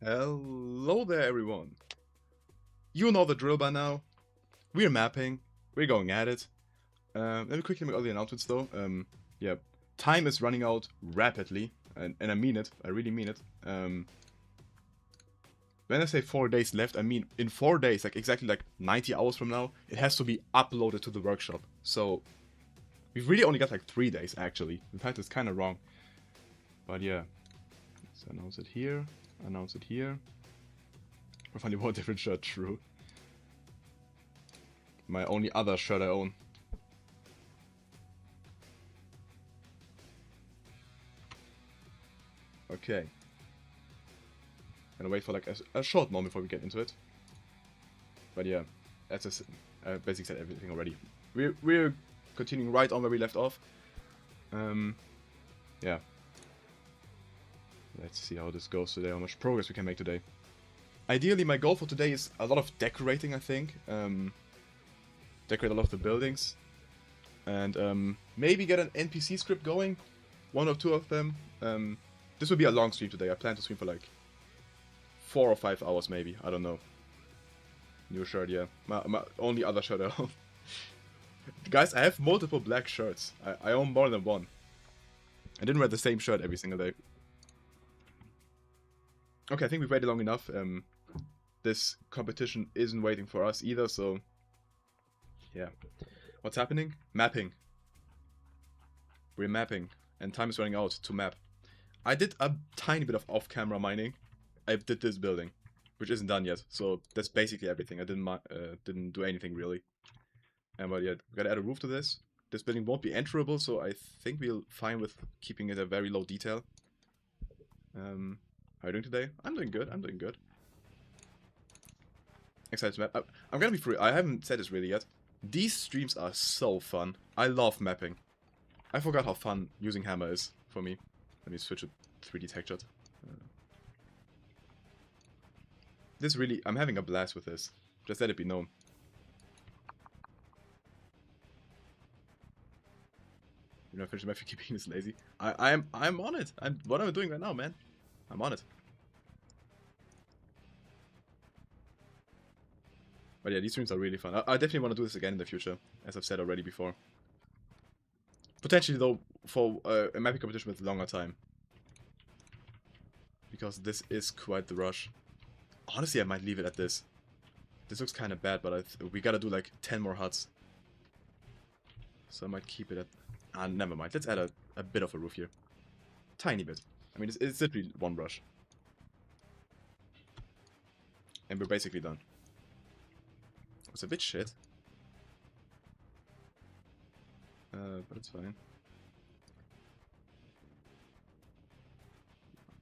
Hello there, everyone. You know the drill by now. We're mapping. We're going at it. Let me quickly make all the announcements though. Yeah, time is running out rapidly, and I mean it. I really mean it. When I say 4 days left, I mean in 4 days, like exactly like 90 hours from now, it has to be uploaded to the workshop. So we've really only got like 3 days actually. In fact, it's kind of wrong. But yeah, let's announce it here. Announce it here. I finally bought a different shirt, true. My only other shirt I own. Okay. Gonna wait for like a short moment before we get into it. But yeah, as I basically said everything already. We're continuing right on where we left off. Yeah. Let's see how this goes today, how much progress we can make today. Ideally, my goal for today is a lot of decorating, I think. Decorate a lot of the buildings. And maybe get an NPC script going. 1 or 2 of them. This will be a long stream today. I plan to stream for like 4 or 5 hours maybe. I don't know. New shirt, yeah. My only other shirt I own. Guys, I have multiple black shirts. I own more than one. I didn't wear the same shirt every single day. Okay, I think we've waited long enough. This competition isn't waiting for us either, so... Yeah. What's happening? Mapping. We're mapping. And time is running out to map. I did a tiny bit of off-camera mining. I did this building, which isn't done yet. So that's basically everything. I didn't do anything really. But yeah, we gotta add a roof to this. This building won't be enterable, so I think we'll fine with keeping it a very low detail. How are you doing today? I'm doing good. I'm doing good. Excited to map. I'm gonna be free. I haven't said this really yet. These streams are so fun. I love mapping. I forgot how fun using hammer is for me. Let me switch to 3D textured. This really, I'm having a blast with this. Just let it be known. You know, finish my keep being this lazy. I'm on it. What am I doing right now, man? I'm on it. But yeah, these streams are really fun. I definitely want to do this again in the future, as I've said already before. Potentially though, for a mapping competition with longer time. Because this is quite the rush. Honestly, I might leave it at this. This looks kind of bad, but we gotta do like 10 more huts. So I might keep it at... Ah, never mind. Let's add a bit of a roof here. Tiny bit. I mean, it's literally one brush. And we're basically done. It's a bit shit. But it's fine.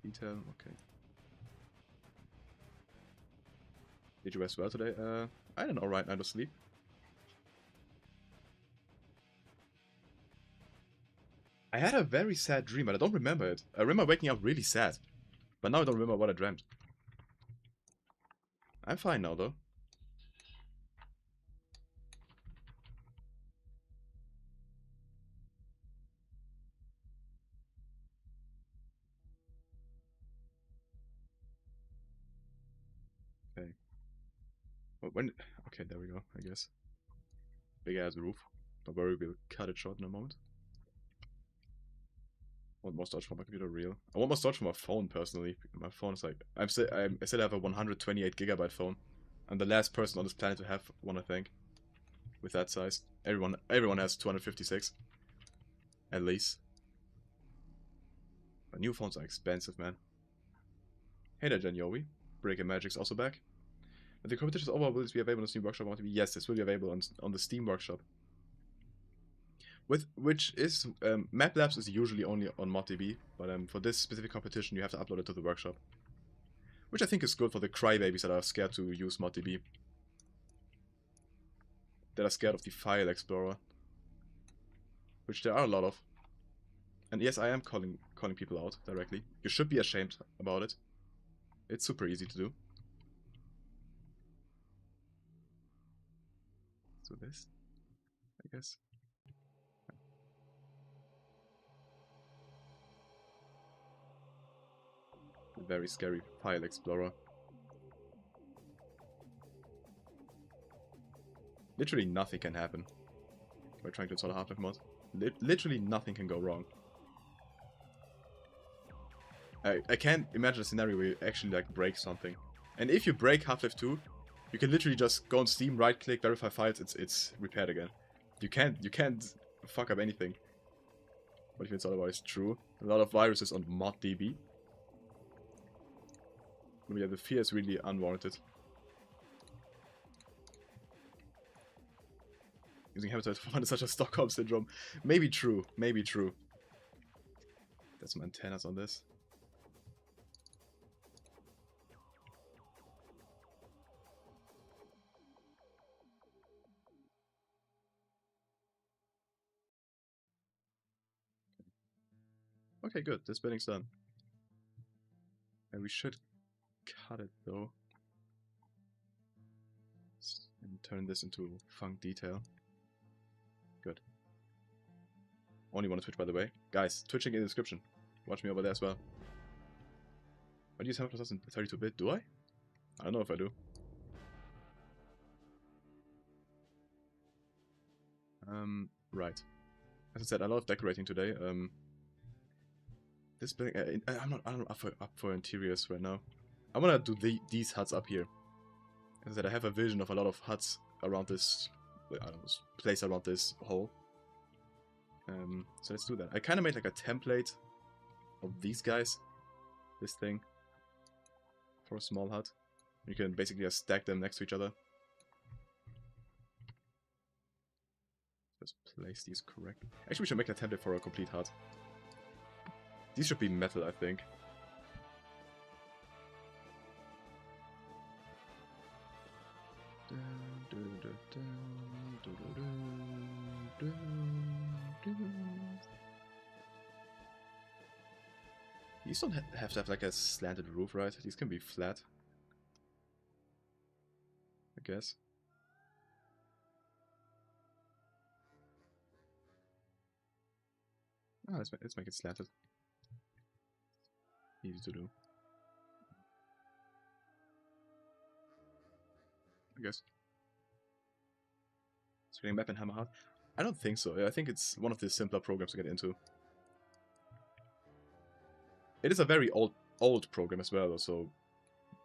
Detail, okay. Did you rest well today? I had an alright night of sleep. I had a very sad dream, but I don't remember it. I remember waking up really sad. But now I don't remember what I dreamt. I'm fine now, though. Okay. When... Okay, there we go, I guess. Big ass roof. Don't worry, we'll cut it short in a moment. I want more storage for my computer, real. I want more storage for my phone, personally. My phone is like... I still have a 128 gigabyte phone. I'm the last person on this planet to have one, I think. With that size. Everyone has 256. At least. But new phones are expensive, man. Hey there, Janyowi. Breaking Magic's also back. But the competition is over. Will this be available on the Steam Workshop? Yes, this will be available on the Steam Workshop. Which is... Map Labs is usually only on ModDB. But for this specific competition, you have to upload it to the workshop. Which I think is good for the crybabies that are scared to use ModDB. That are scared of the file explorer. Which there are a lot of. And yes, I am calling people out directly. You should be ashamed about it. It's super easy to do. So this, I guess. A very scary file explorer. Literally nothing can happen by trying to install a Half-Life mod. Literally nothing can go wrong. I can't imagine a scenario where you actually like break something. And if you break Half-Life 2, you can literally just go on Steam, right-click, verify files, it's repaired again. You can't fuck up anything. What if you install otherwise? True. A lot of viruses on ModDB. But yeah, the fear is really unwarranted. Using Habitat for Fun is such a Stockholm syndrome. Maybe true. Maybe true. There's some antennas on this. Okay, good. This building's done. And we should cut it though. And turn this into funk detail. Good. Only one on Twitch, by the way. Guys, Twitching in the description. Watch me over there as well. I use 7++ in 32-bit, do I? I don't know if I do. Right. As I said, I love decorating today. This building, I'm not up for interiors right now. I wanna do these huts up here. As I said, I have a vision of a lot of huts around this, I don't know, place around this hole. So let's do that. I kind of made like a template of these guys, this thing, for a small hut. You can basically just stack them next to each other. Let's place these correctly. Actually, we should make a template for a complete hut. These should be metal, I think. These don't have to have like a slanted roof, right? These can be flat, I guess. Ah, let's make it slanted. Easy to do, I guess. Screening map and hammer hard? I don't think so. I think it's one of the simpler programs to get into. It is a very old program as well, though, so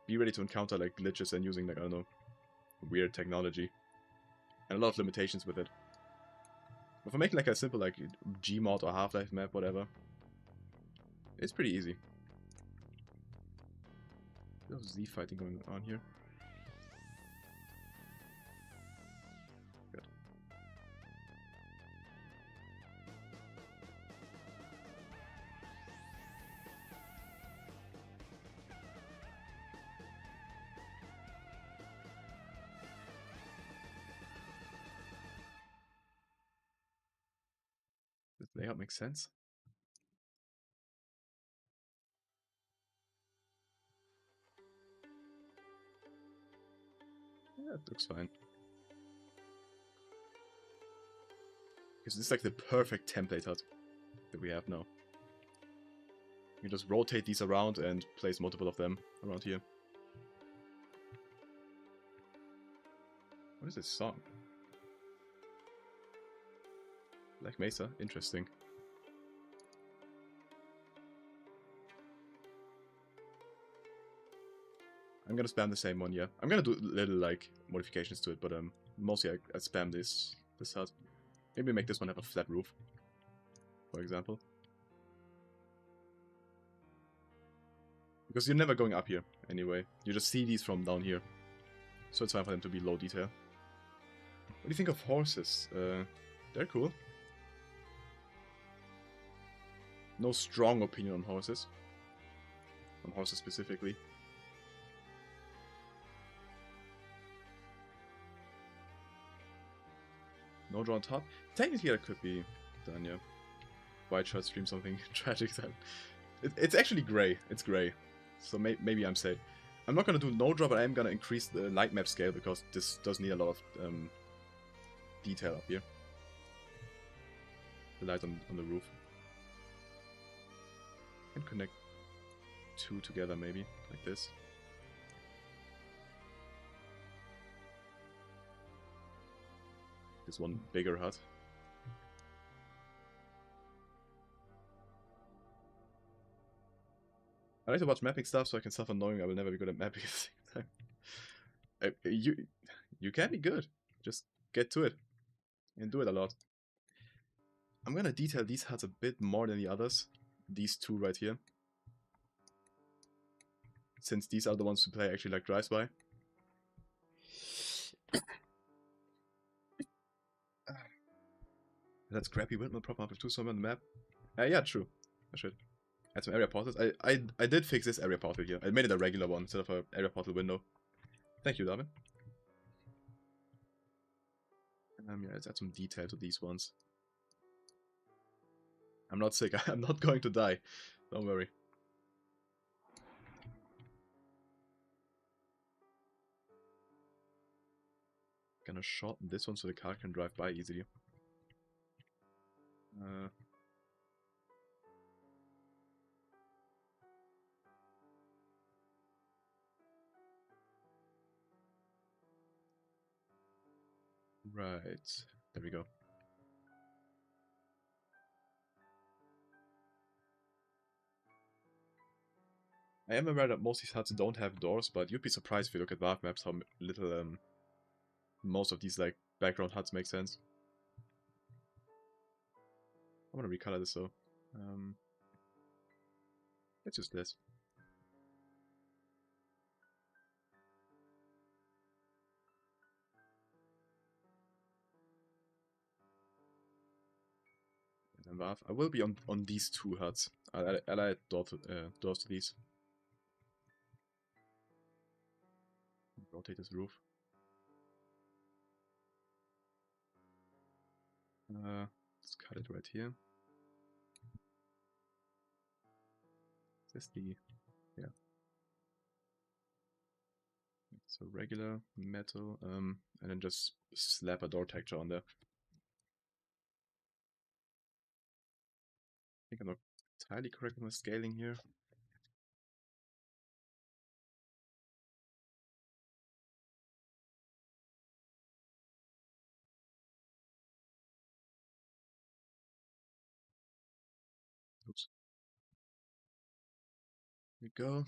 be ready to encounter like glitches and using like, I don't know, weird technology. And a lot of limitations with it. But for making like a simple like Gmod or Half-Life map, whatever, it's pretty easy. There's Z fighting going on here. Good. Does the layout make sense? Yeah, it looks fine. Because this is like the perfect template hut that we have now. You can just rotate these around and place multiple of them around here. What is this song? Black Mesa? Interesting. I'm gonna spam the same one, yeah. I'm gonna do little, like, modifications to it, but mostly I spam this hut. Maybe make this one have a flat roof, for example. Because you're never going up here, anyway. You just see these from down here. So it's fine for them to be low detail. What do you think of horses? They're cool. No strong opinion on horses. On horses specifically. No draw on top? Technically that could be done, yeah. White shirt stream something tragic. It's actually grey. It's grey. So maybe I'm safe. I'm not gonna do no draw, but I am gonna increase the light map scale because this does need a lot of detail up here. The light on the roof. And connect two together maybe, like this. This one bigger hut. I like to watch mapping stuff so I can self-knowing I will never be good at mapping at the same time. You can be good. Just get to it. And do it a lot. I'm gonna detail these huts a bit more than the others. These two right here. Since these are the ones to play actually like drives by. That scrappy windmill prop up with two somewhere on the map. Yeah, true. I should add some area portals. I did fix this area portal here. I made it a regular one instead of an area portal window. Thank you, Darwin. Yeah, let's add some detail to these ones. I'm not sick. I'm not going to die. Don't worry. Gonna shorten this one so the car can drive by easily. Right. There we go. I am aware that most of these huts don't have doors, but you'd be surprised if you look at Valve maps how little most of these like background huts make sense. I want to recolor this though. Let's use this. And Valve. I will be on these two huts. I'll add doors to these. Rotate this roof. Let's cut it right here. Is this the... yeah. So regular, metal, and then just slap a door texture on there. I think I'm not entirely correct with my scaling here. Oops. Here we go.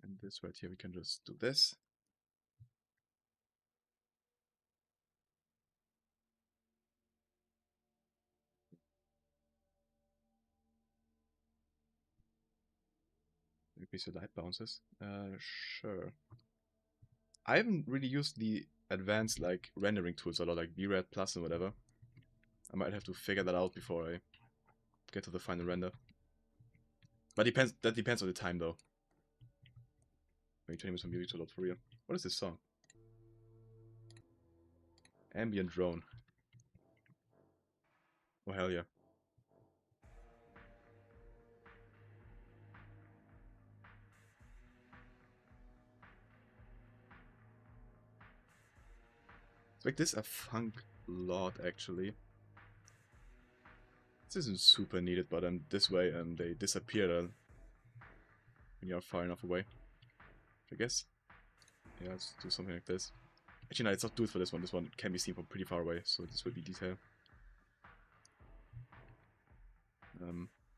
And this right here, we can just do this. Increase your light bounces. Sure. I haven't really used the advanced like rendering tools a lot, like VRAD Plus and whatever. I might have to figure that out before I get to the final render. But that depends on the time though. Maybe turning some music to load for real. What is this song? Ambient drone. Oh hell yeah. It's like this a funk lot actually. This isn't super needed, but this way they disappear when you're far enough away. I guess. Yeah, let's do something like this. Actually, no, let's not do it for this one. This one can be seen from pretty far away, so this will be detail.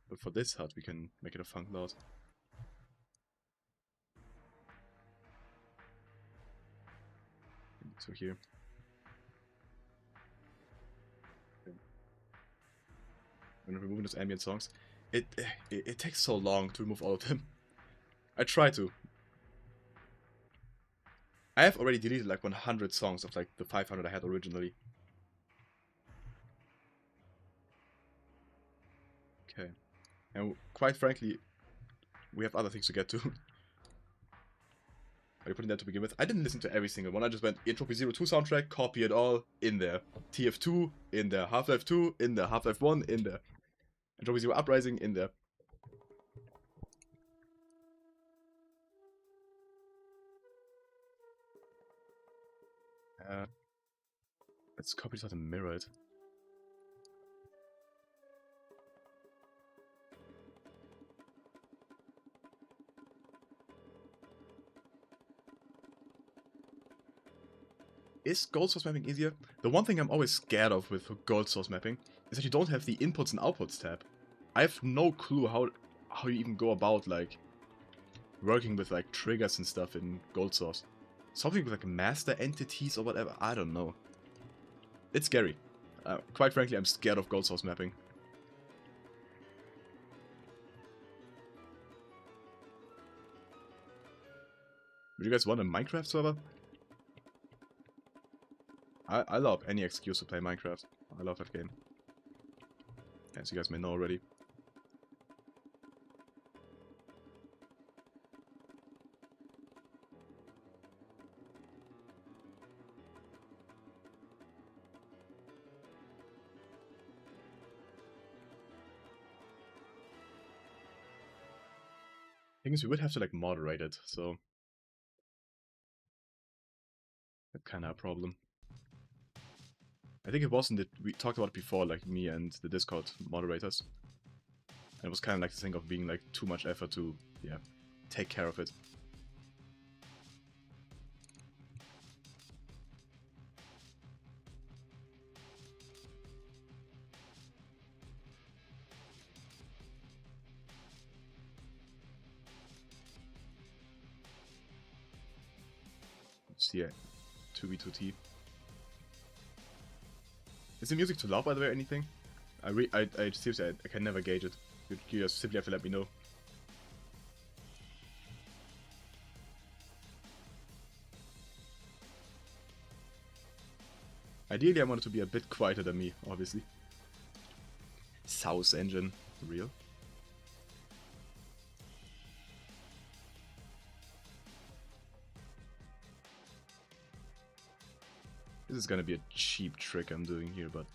But for this hut, we can make it a funk lot. So here. Okay. When removing those ambient songs, it takes so long to remove all of them. I try to. I have already deleted like 100 songs of like the 500 I had originally. Okay. And quite frankly, we have other things to get to. Are you putting that to begin with? I didn't listen to every single one. I just went Entropy 02 soundtrack, copy it all, in there. TF2, in there. Half-Life 2, in there. Half-Life 1, in there. Entropy 0 Uprising, in there. Let's copy this out and mirror it. is gold source mapping easier? The one thing I'm always scared of with gold source mapping is that you don't have the inputs and outputs tab. I have no clue how you even go about, like, working with, like, triggers and stuff in gold source. Something with, like, master entities or whatever, I don't know. It's scary. Quite frankly, I'm scared of gold source mapping. Would you guys want a Minecraft server? I love any excuse to play Minecraft. I love that game. As you guys may know already. Thing is, we would have to, like, moderate it, so that's kind of a problem. I think it wasn't that we talked about it before, like me and the Discord moderators. And it was kind of like the thing of being like too much effort to, yeah, take care of it. Let's see, 2v2t. Is the music too loud, by the way, or anything? I seriously, I can never gauge it. You just simply have to let me know. Ideally, I want it to be a bit quieter than me, obviously. South engine. Real? This is gonna be a cheap trick I'm doing here, but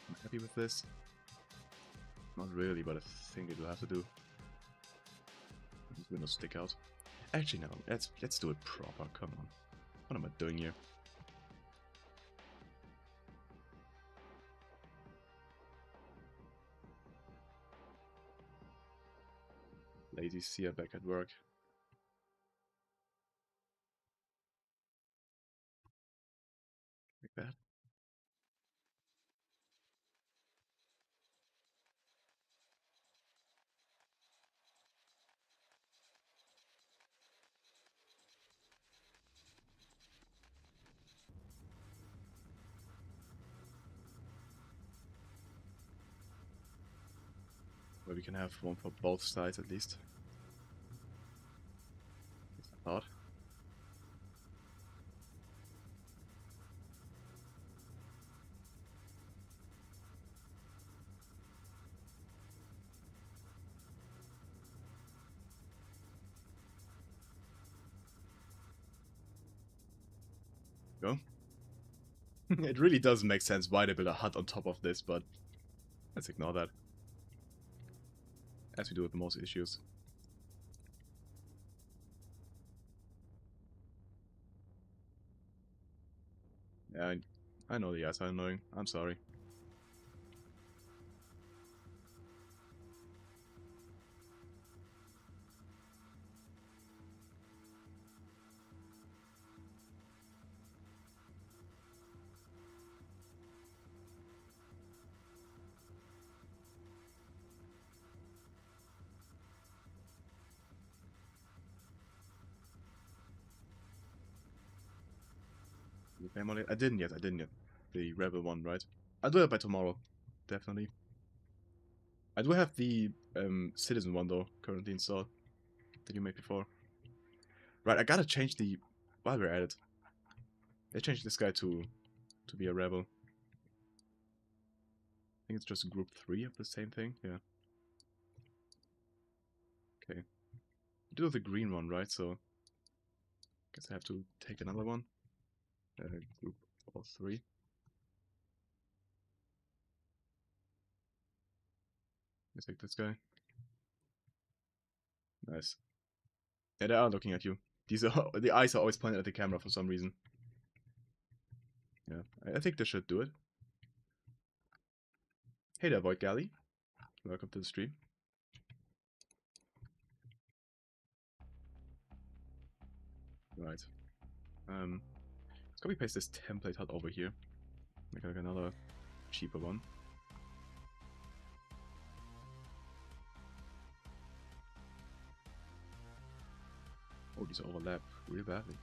I'm happy with this. Not really, but I think it will have to do. These windows stick out. Actually, no. Let's do it proper. Come on. What am I doing here? Lazy Sia back at work. Like that. Where we can have one for both sides at least. It's not hard. Go. It really doesn't make sense why they build a hut on top of this, but let's ignore that. As we do with most issues. Yeah, I know the guys are annoying. I'm sorry. You came on it? I didn't yet. The Rebel one, right? I'll do it by tomorrow. Definitely. I do have the Citizen one though, currently installed. That you made before. Right, I gotta change the... While we're at it. They changed this guy to be a rebel. I think it's just group 3 of the same thing, yeah. Okay. I do the green one, right? So guess I have to take another one. Group all 3. Let's take this guy. Nice. Yeah, they are looking at you. These are the eyes are always pointed at the camera for some reason. Yeah, I think this should do it. Hey there, Void Galley. Welcome to the stream. Right. Let's copy paste this template hut over here. Make like another cheaper one. Oh, these overlap really badly.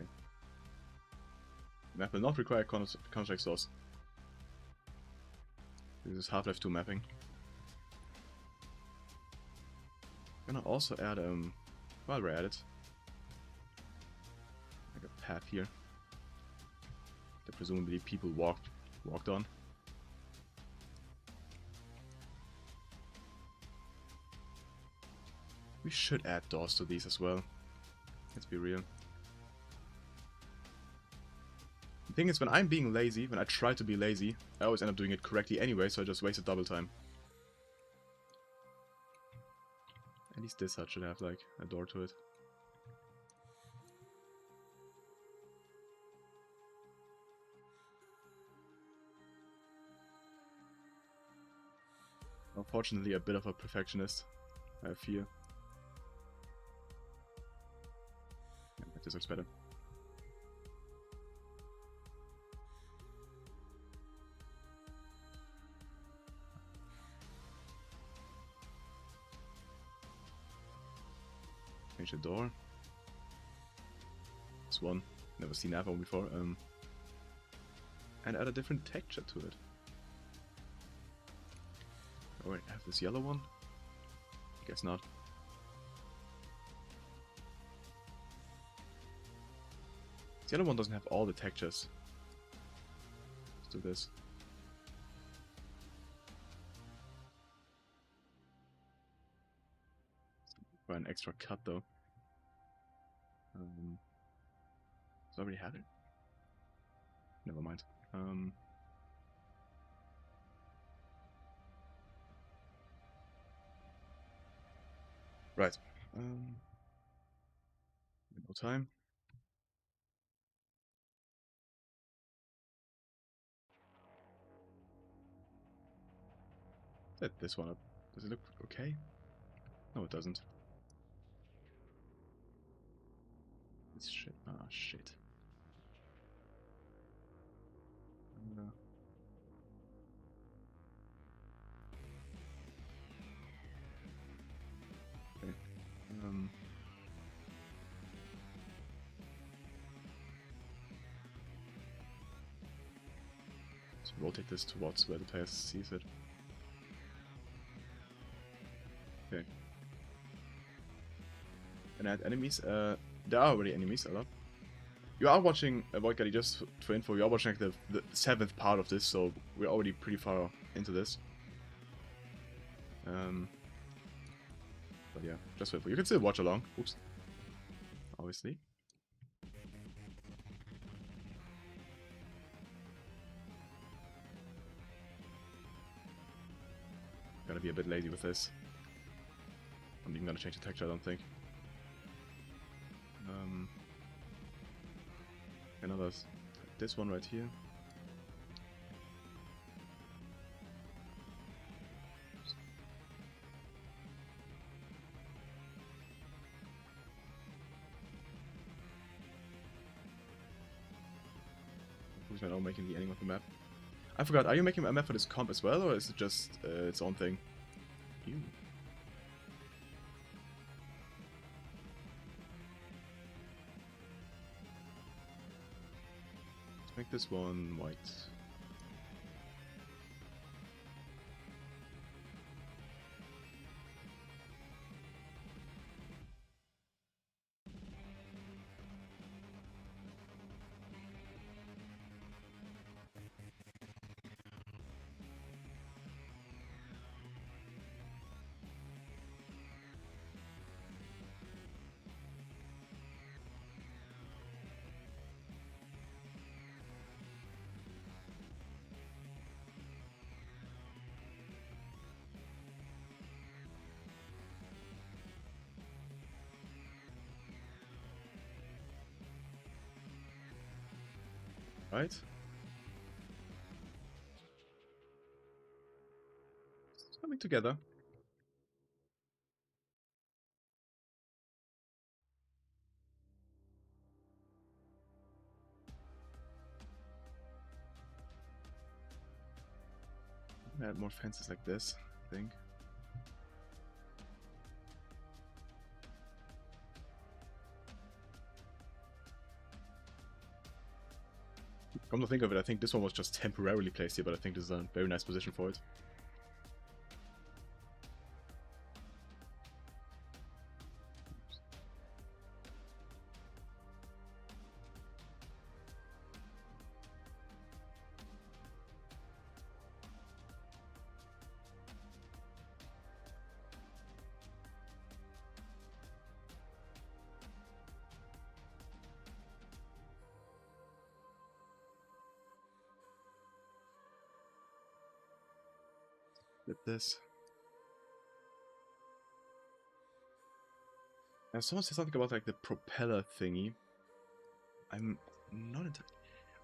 Okay. Map will not require counter exhaust. This is Half-Life 2 mapping. I'm gonna also add while we're at it, like a path here that presumably people walked on. We should add doors to these as well. Let's be real. The thing is, when I'm being lazy, when I try to be lazy, I always end up doing it correctly anyway, so I just wasted double time. At least this hut should have like a door to it. Unfortunately, a bit of a perfectionist, I fear. Yeah, but this looks better. Change the door. This one, never seen that one before. And add a different texture to it. Oh wait, I have this yellow one? I guess not. This yellow one doesn't have all the textures. Let's do this. For an extra cut though. Does I already have it? Never mind. Right. No time. Set this one up. Does it look okay? No, it doesn't. This shit. Ah, shit. Okay. Let's rotate this towards where the player sees it. Okay. And add enemies. There are already enemies, a lot. You are watching, Void Gaddy, just for info, you are watching like the 7th part of this, so we're already pretty far into this. But yeah, just for info. You can still watch along. Oops. Obviously. Gotta be a bit lazy with this. I'm even gonna change the texture, I don't think. Another, this one right here. Who's now making the ending of the map? I forgot, are you making a map for this comp as well, or is it just its own thing? Ew. Make this one white. Right? together. Add more fences like this, I think. Come to think of it, I think this one was just temporarily placed here, but I think this is a very nice position for it. Flip this. Someone said something about like the propeller thingy. I'm not entirely...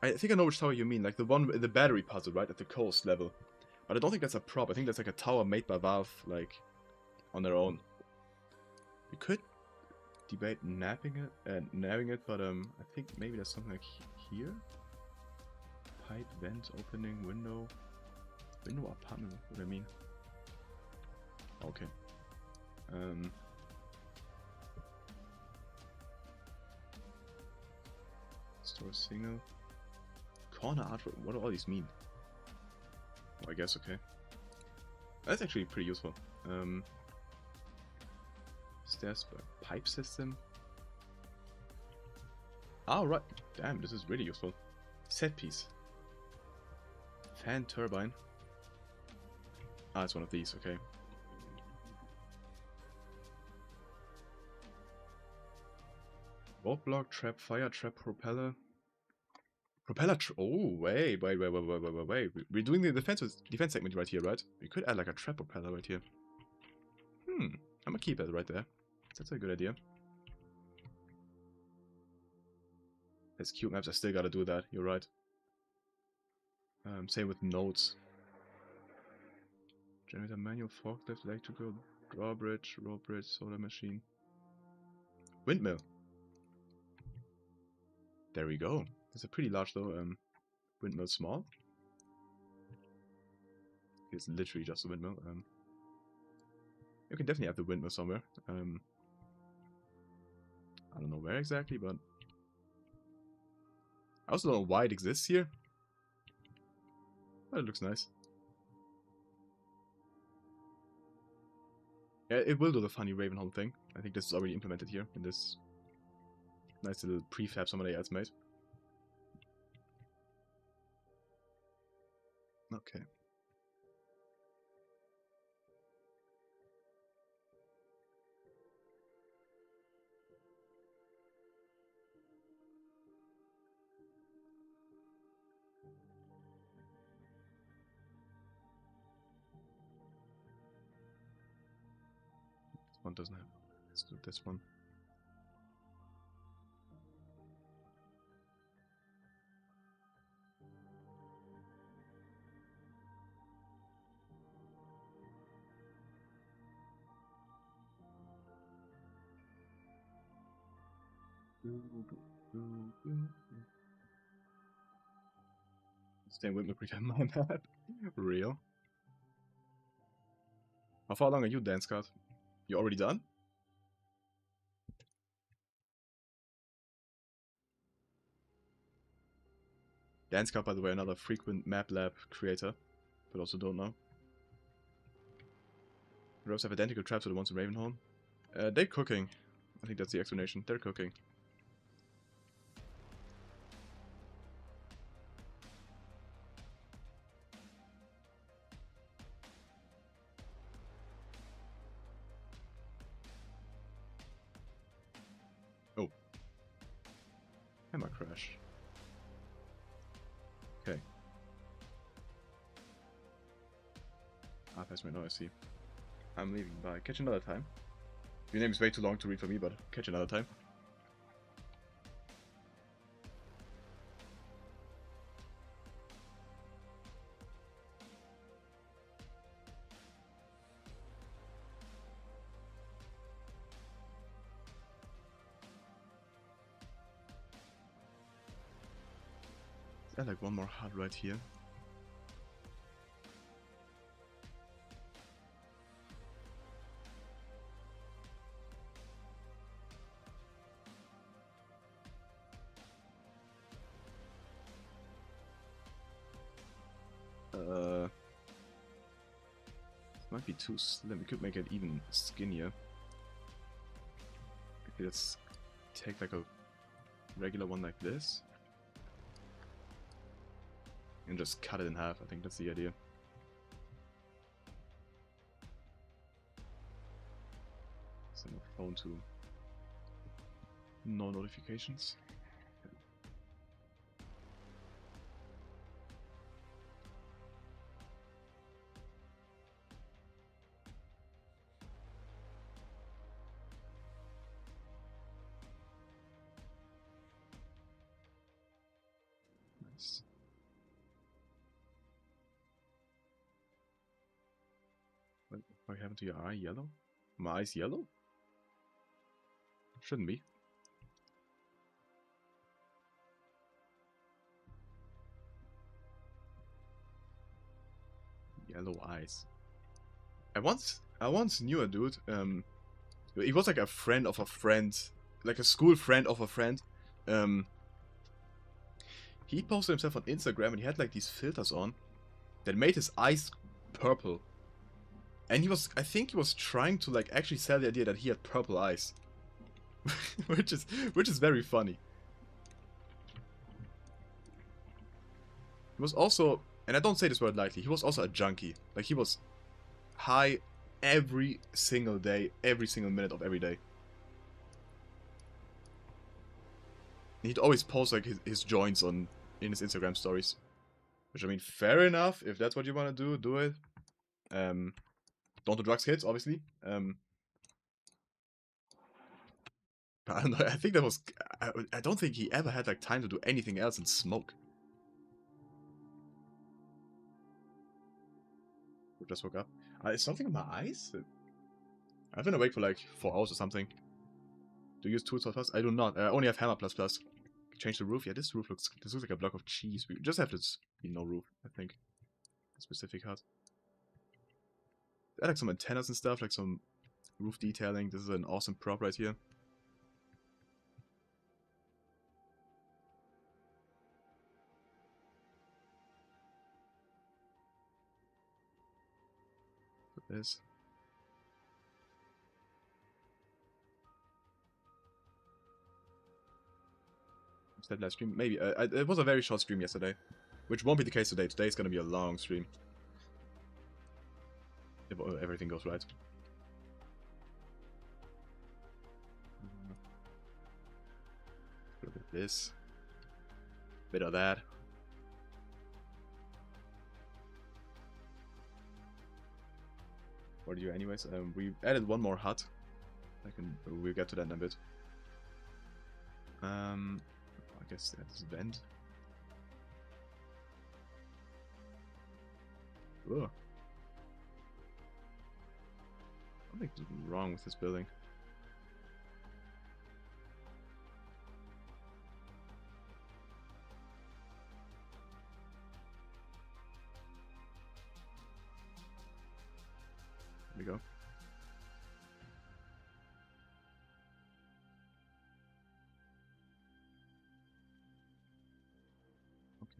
I think I know which tower you mean, like the one in the battery puzzle, right, at the coast level. But I don't think that's a prop. I think that's like a tower made by Valve, like, on their own. We could debate nabbing it, but I think maybe there's something like here. Pipe, vent, opening, window, apartment. What do I mean? Okay. Store single. Corner artwork. What do all these mean? Oh, I guess okay. That's actually pretty useful. Stairs, pipe system. Oh, right. Damn, this is really useful. Set piece. Fan turbine. Ah, it's one of these, okay. Vault block, trap, fire trap, propeller. Oh, wait. We're doing the defense segment right here, right? We could add like a trap propeller right here. I'm gonna keep that right there. That's a good idea. As cube maps, I still gotta do that. You're right. Same with nodes. Generator, manual, forklift, electrical, drawbridge, rope bridge, solar machine. Windmill. There we go. It's a pretty large though. Windmill small. It's literally just a windmill. You can definitely have the windmill somewhere. I don't know where exactly, but I also don't know why it exists here. But it looks nice. Yeah, it will do the funny Ravenholm thing. I think this is already implemented here in this nice little prefab somebody else made. Okay. This one doesn't have. Let's do this one. Staying with me pretend my map. Real. How far along are you, Dan Scott? You already done? Dan Scott, by the way, another frequent map lab creator, but also don't know. Rows have identical traps to the ones in Ravenholm. They're cooking. I think that's the explanation. They're cooking. Oh. Hammer crash. Okay. Ah, that's my noise, see. I'm leaving. Bye. Catch another time. Your name is way too long to read for me, but catch another time. Add like one more hut right here. Might be too slim. We could make it even skinnier. Okay, let's take like a regular one like this. And just cut it in half. I think that's the idea. Send my phone to no notifications. Nice. What happened to your eye? Yellow? My eye's yellow? Shouldn't be. Yellow eyes. I once knew a dude. He was like a friend of a friend, like a school friend of a friend. He posted himself on Instagram and he had like these filters on that made his eyes purple. And I think he was trying to like actually sell the idea that he had purple eyes. which is very funny. He was also, and I don't say this word lightly, he was also a junkie. Like he was high every single day, every single minute of every day. He'd always post like his joints in his Instagram stories. Which, I mean, fair enough. If that's what you want to do, do it. Don't do drugs, kids, obviously. But I don't know, I think that was... I don't think he ever had like time to do anything else and smoke. We just woke up. Is something in my eyes? I've been awake for like 4 hours or something. Do you use tools plus? I do not. I only have hammer plus plus. Change the roof. Yeah, this looks like a block of cheese. We just have to be no roof, I think. A specific hut. Add like some antennas and stuff, like some roof detailing. This is an awesome prop right here. Put this. Was that last stream? Maybe. It was a very short stream yesterday. Which won't be the case today. Today's gonna be a long stream. If everything goes right. A bit of this. Bit of that. What do you anyways? We added one more hut. We'll get to that in a bit. I guess that's vent. Ugh. Something's wrong with this building. There we go.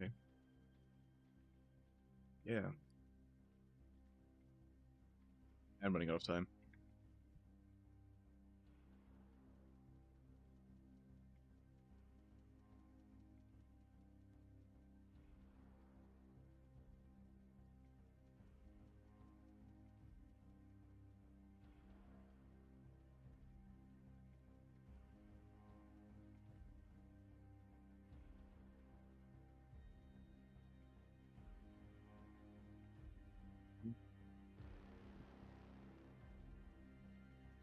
Okay. Yeah. I'm running out of time.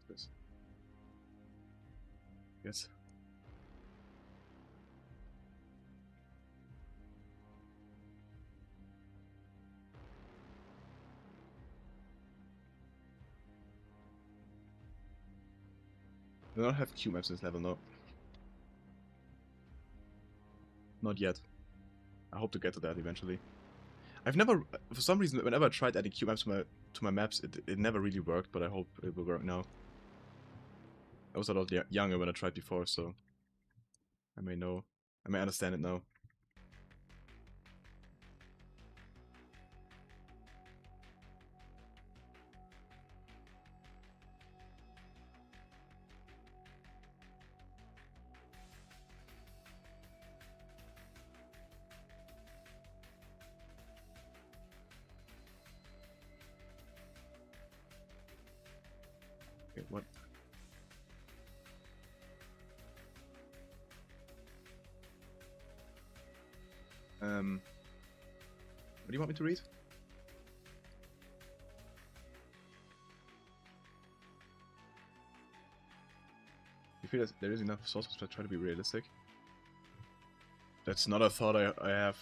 What's this? Yes. I don't have Q maps this level, no. Not yet. I hope to get to that eventually. I've never, for some reason, whenever I tried adding cube maps to my maps, it never really worked, but I hope it will work now. I was a lot younger when I tried before, so I may understand it now. Okay, what? What do you want me to read? You feel that there is enough sources to try to be realistic? That's not a thought I have.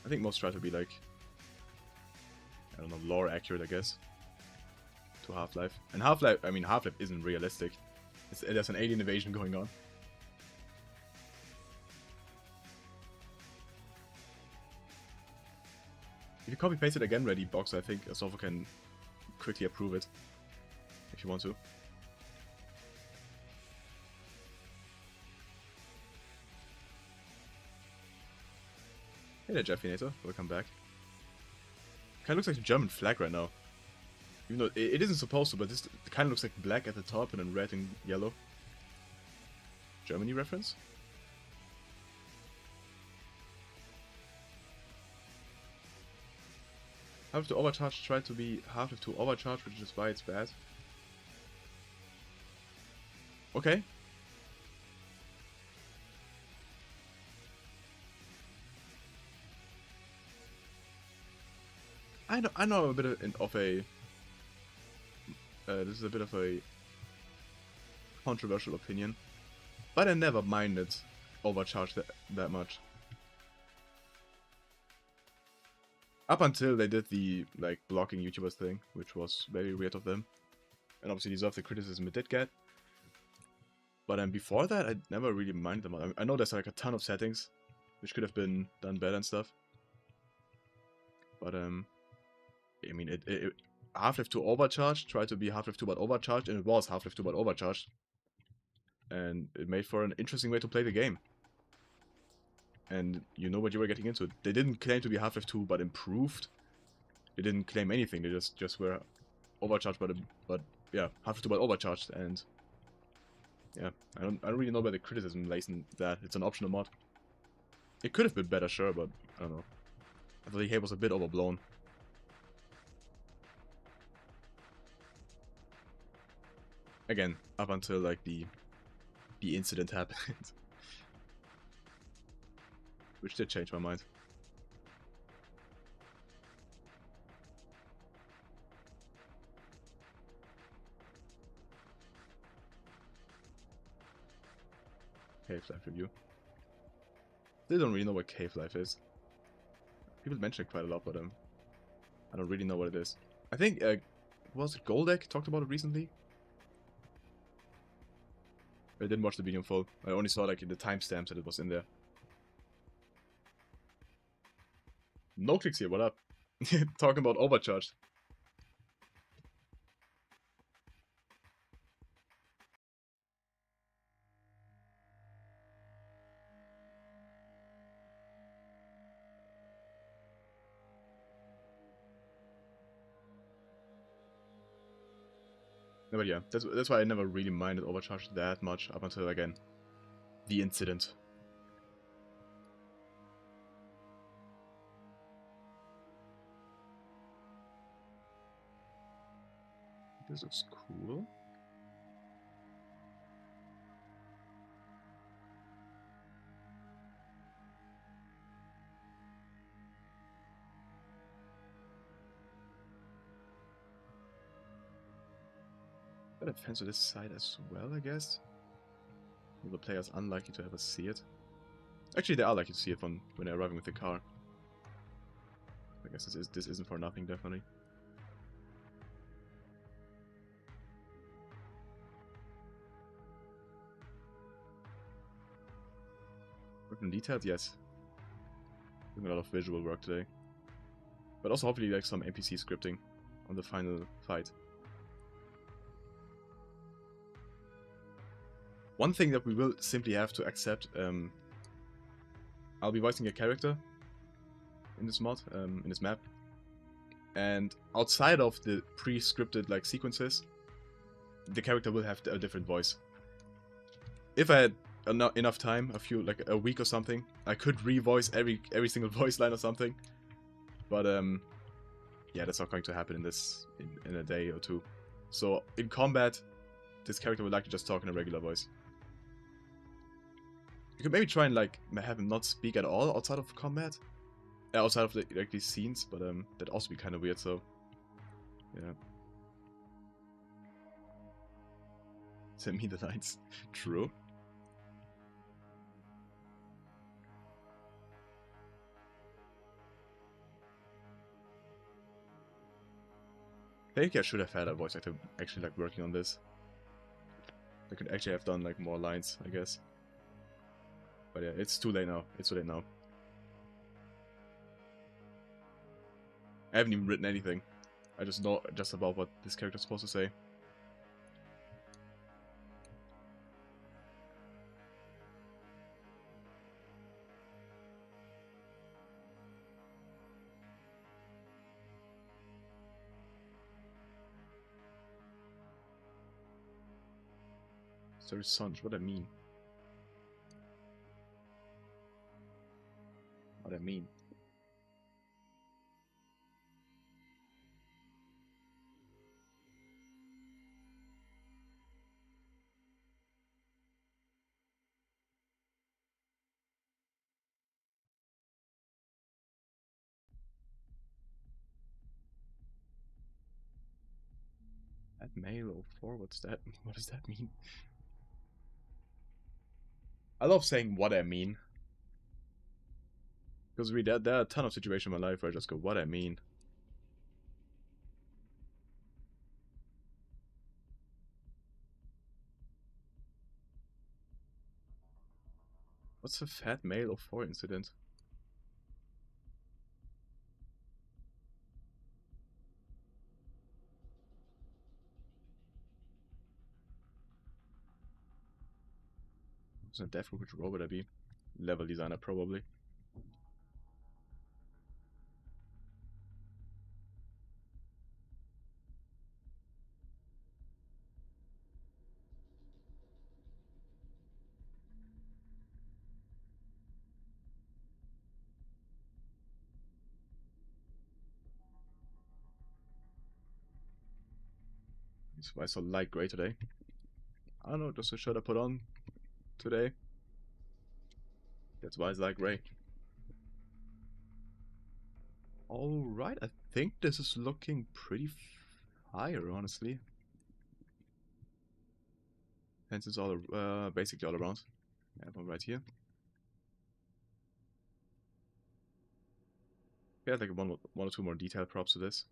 I think most try to be like, I don't know, lore accurate, I guess, to Half-Life. And Half-Life, I mean, Half-Life isn't realistic. There's an alien invasion going on. If you copy paste it again, ready box, I think Asofa can quickly approve it if you want to. Hey there, Jeffinator. Welcome back. Kinda looks like a German flag right now. Even though it isn't supposed to, but this kinda looks like black at the top and then red and yellow. Germany reference? Half-Life 2 Overcharge tried to be Half-Life 2 Overcharge, which is why it's bad. Okay. I know a bit of a this is a bit of a controversial opinion, but I never minded Overcharge that much. Up until they did the like blocking YouTubers thing, which was very weird of them, and obviously deserved the criticism it did get. But before that, I never really minded them. I know there's like a ton of settings, which could have been done better and stuff. But I mean, Half-Life 2 Overcharged tried to be Half-Life 2 but Overcharged, and it was Half-Life 2 but Overcharged. And it made for an interesting way to play the game. And you know what you were getting into. They didn't claim to be Half-Life 2 but improved. They didn't claim anything. They just were Overcharged but yeah, Half-Life 2 but Overcharged. And yeah, I don't really know where the criticism lays in that. It's an optional mod. It could have been better, sure, but I don't know. I thought the hate was a bit overblown. Again, up until like the incident happened. Which did change my mind. Cave Life review. Still don't really know what Cave Life is. People mention it quite a lot, but I don't really know what it is. I think was it Goldek talked about it recently? I didn't watch the video in full. I only saw like the timestamps that it was in there. No clicks here, what up? Talking about Overcharged. No, but yeah, that's why I never really minded Overcharged that much up until, again, the incident. This looks cool. Got a fence to this side as well, I guess. The player's unlikely to ever see it. Actually, they are likely to see it when they're arriving with the car. I guess this isn't for nothing, definitely. Working detailed? Yes. Doing a lot of visual work today. But also hopefully like some NPC scripting on the final fight. One thing that we will simply have to accept, I'll be voicing a character in this mod, in this map. And outside of the pre-scripted like sequences, the character will have a different voice. If I had enough time, like a week or something, I could revoice every single voice line or something. But yeah, that's not going to happen in a day or two. So in combat, this character would likely just talk in a regular voice. You could maybe try and like have him not speak at all outside of combat, outside of like these scenes, but that'd also be kind of weird. So yeah. Send me the lines. True. I think I should have had a voice actor actually like working on this. I could actually have done like more lines, I guess. But yeah, it's too late now. It's too late now. I haven't even written anything. I just know just about what this character's supposed to say. Sorry, Sunch, what I mean? What I mean? At male 04, what's that? What does that mean? I love saying what I mean. Because there are a ton of situations in my life where I just go, what I mean. What's a fat male 04 incident? What's a death? Which role would I be? Level designer, probably. That's why I saw light gray today. I don't know, just a shirt I put on today. That's why it's light gray. Alright, I think this is looking pretty fire, honestly. Fences all basically all around. I have one right here. Yeah, like one or two more detail props to this.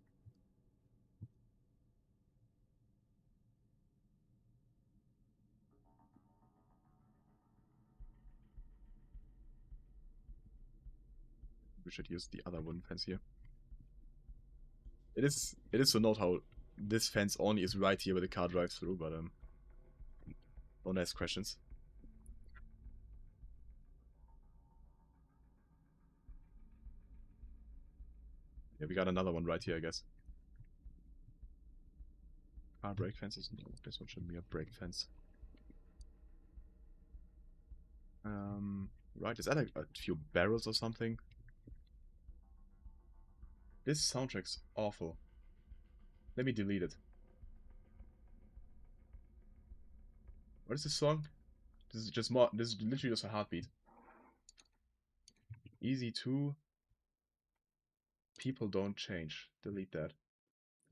We should use the other wooden fence here. It is to note how this fence only is right here where the car drives through, but don't ask questions. Yeah, we got another one right here, I guess. Car brake fences? No, this one shouldn't be a brake fence. Right, is that like a few barrels or something? This soundtrack's awful. Let me delete it. What is this song? This is just more. This is literally just a heartbeat. Easy 2. People don't change. Delete that.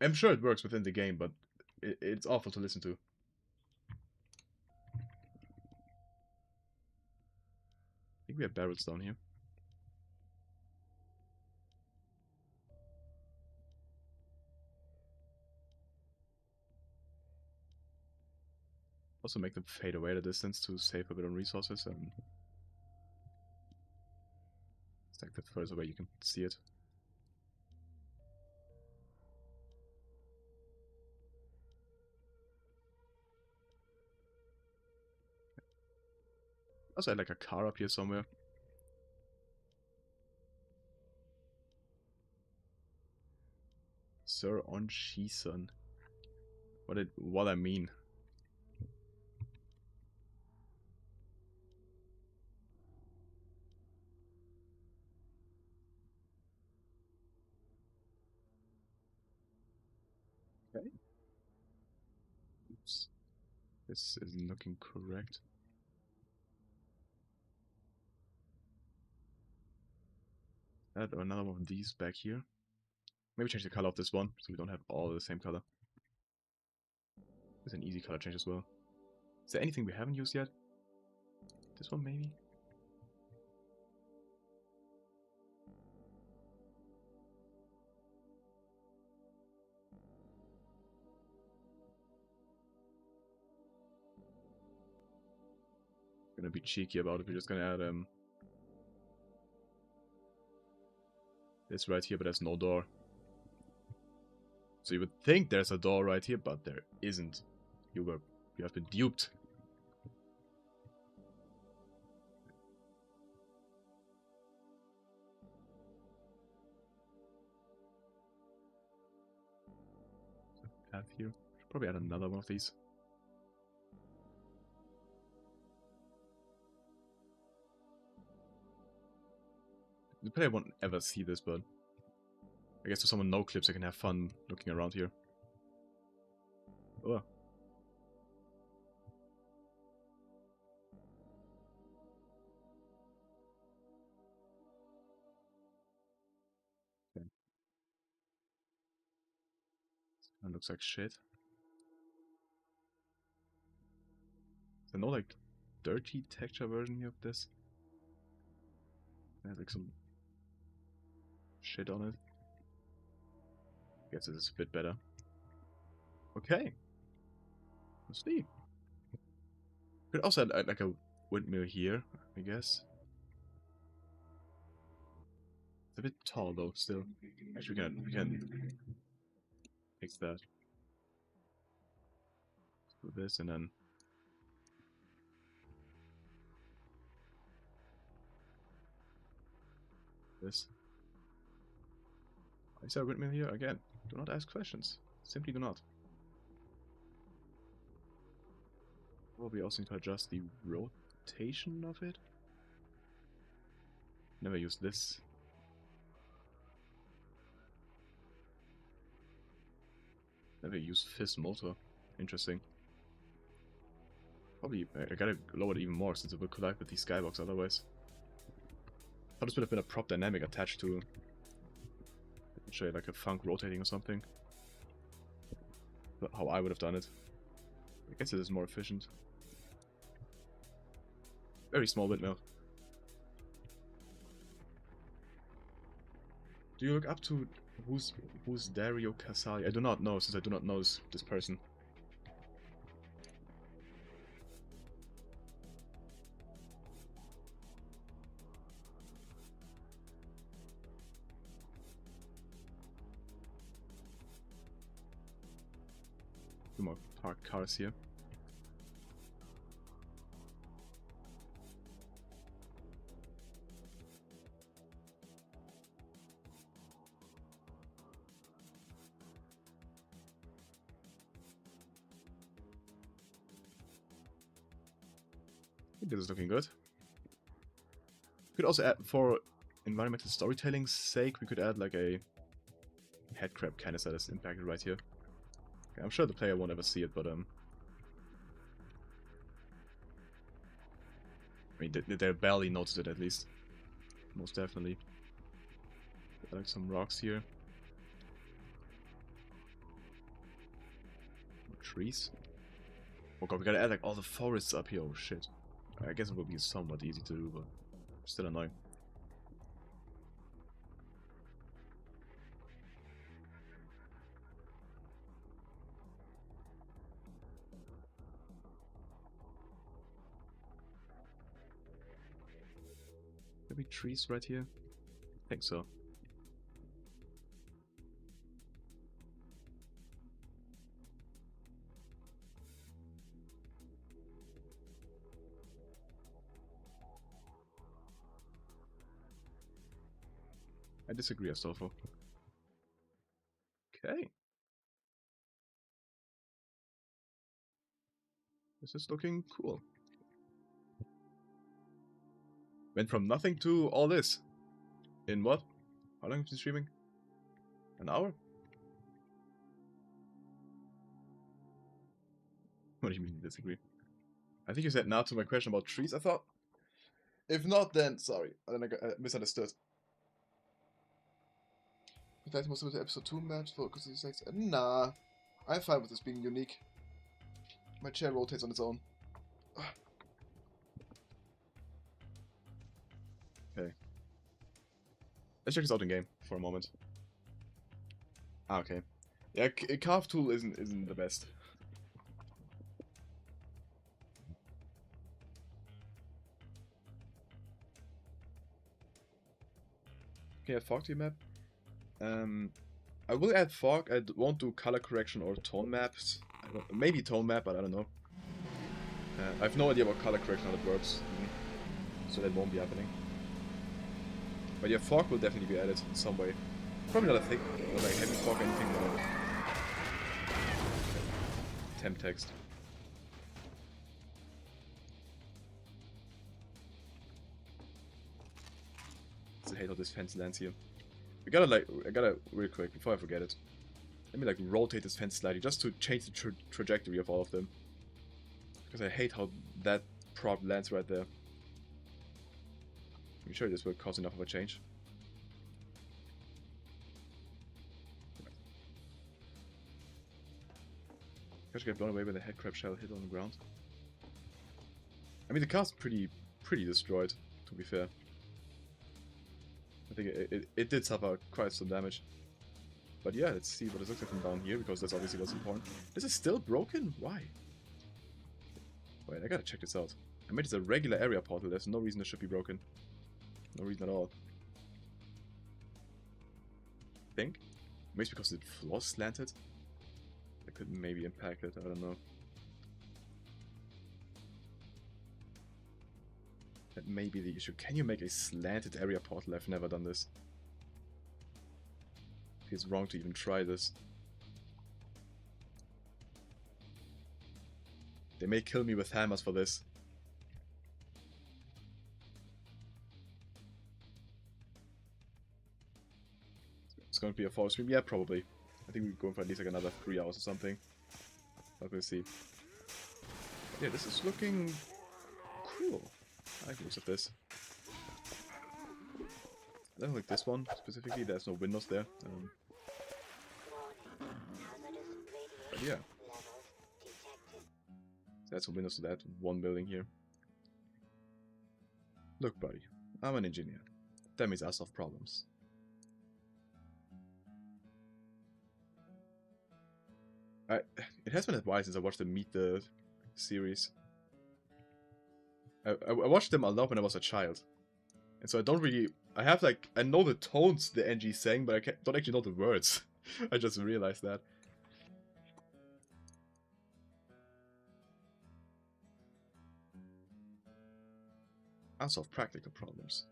I'm sure it works within the game, but it's awful to listen to. I think we have barrels down here. Also make them fade away at a distance to save a bit on resources. And Stack that further away, you can see it. Also, I had like a car up here somewhere. Sir on Shison. What I mean. Okay. Oops. This isn't looking correct. Add another one of these back here. Maybe change the color of this one, so we don't have all the same color. It's an easy color change as well. Is there anything we haven't used yet? This one maybe? Gonna be cheeky about it. We're just gonna add this right here, but there's no door. So you would think there's a door right here, but there isn't. You have been duped. Path here. Should probably add another one of these. The player won't ever see this, but I guess if someone no clips, I can have fun looking around here. Oh. Okay. That looks like shit. Is there no like dirty texture version here of this? It has like some shit on it. Guess this is a bit better. Okay. Let's see. Could also add like a windmill here, I guess. It's a bit tall though, still. Actually, we can fix that. Do this and then this. Is there a windmill here? Again, do not ask questions. Simply do not. Probably also need to adjust the rotation of it. Never use this. Never use fizz motor. Interesting. Probably I gotta lower it even more since it will collide with these skybox otherwise. Thought this would have been a prop dynamic attached to, say, like a funk rotating or something. But how I would have done it. I guess it is more efficient. Very small windmill. Do you look up to who's Dario Casali? I do not know, since I do not know this person. Two more parked cars here. I think this is looking good. We could also add, for environmental storytelling's sake, we could add like a headcrab canister that's impacted right here. Okay, I'm sure the player won't ever see it, but I mean, they'll barely notice it at least. Most definitely. Add like some rocks here. More trees. Oh god, we gotta add like all the forests up here. Oh shit. I guess it will be somewhat easy to do, but still annoying. Maybe trees right here. think so. I disagree, Astolfo. Okay. This is looking cool. Went from nothing to all this. In what? How long have you been streaming? An hour? What do you mean you disagree? I think you said now to my question about trees, I thought. If not, then sorry. Then I misunderstood. If that's most of the episode 2 match, focus on sex. Nah. I'm fine with this being unique. My chair rotates on its own. Okay. Let's check this out in game for a moment. Ah, okay. Yeah, carve tool isn't the best. Okay, add fog to your map. I will add fog. I won't do color correction or tone maps. Maybe tone map, but I don't know. I have no idea about color correction, how it works, so that won't be happening. But yeah, fog will definitely be added in some way. Probably not a thick, or like heavy fog, anything more. Temp text. I hate how this fence lands here. I gotta real quick before I forget it. Let me like rotate this fence slightly just to change the trajectory of all of them. Because I hate how that prop lands right there. I'm sure this will cause enough of a change. Gosh, get blown away by the headcrab shell hit on the ground. I mean, the car's pretty destroyed, to be fair. I think it did suffer quite some damage. But yeah, let's see what it looks like from down here, because that's obviously what's important. This is still broken? Why? Wait, I gotta check this out. I made this a regular area portal, there's no reason it should be broken. No reason at all. Think? Maybe because the floor slanted? That could maybe impact it, I don't know. That may be the issue. Can you make a slanted area portal? I've never done this. Feels wrong to even try this. They may kill me with hammers for this. It's going to be a 4 stream? Yeah, probably. I think we're going for at least like another 3 hours or something. But we'll see. But yeah, this is looking cool. I like the looks of this. I don't like this one specifically, there's no windows there. But yeah. That's some windows to that one building here. Look, buddy, I'm an engineer. That means I solve problems. It has been a while since I watched the Meet the series. I watched them a lot when I was a child. And so I don't really... I have like... I know the tones the NG sang, but I don't actually know the words. I just realized that. Unsolved practical problems.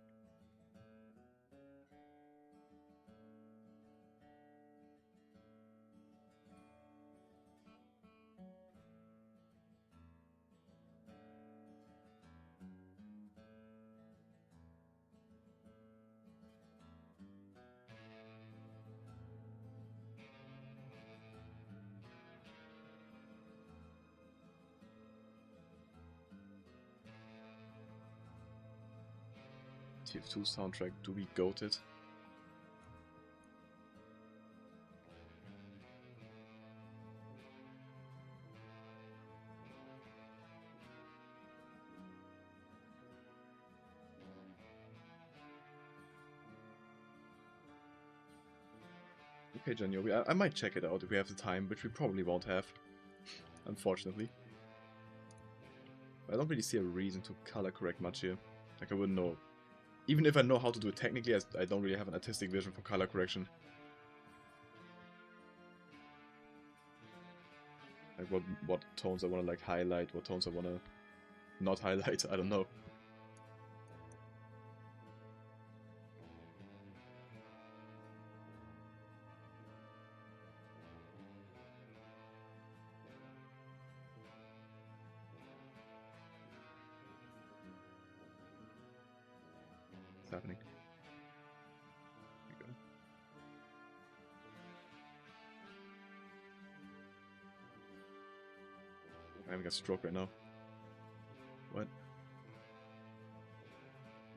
TF2 soundtrack, do we goat it? Okay, Janyo, I might check it out if we have the time, which we probably won't have, unfortunately. But I don't really see a reason to color correct much here. Like, I wouldn't know. Even if I know how to do it technically, I don't really have an artistic vision for color correction. Like what tones I want to like highlight, what tones I want to not highlight, I don't know. What's happening? There we go. I'm having a stroke right now. What?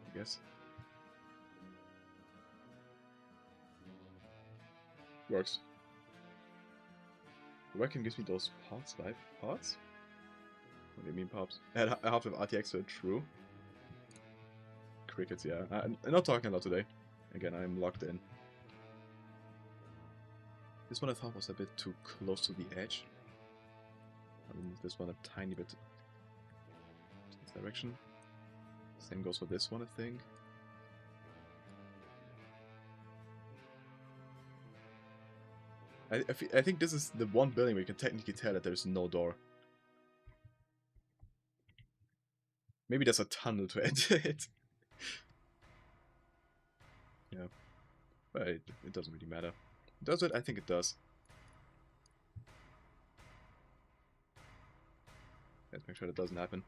I guess. Works. The webcam gives me those parts, live parts? What do you mean pops? I have RTX, so true. Crickets, yeah. I'm not talking a lot today. Again, I'm locked in. This one I thought was a bit too close to the edge. I'll move this one a tiny bit this direction. Same goes for this one, I think. I think this is the one building where you can technically tell that there's no door. Maybe there's a tunnel to enter it. Yeah. But it doesn't really matter. Does it? I think it does. Let's make sure that doesn't happen.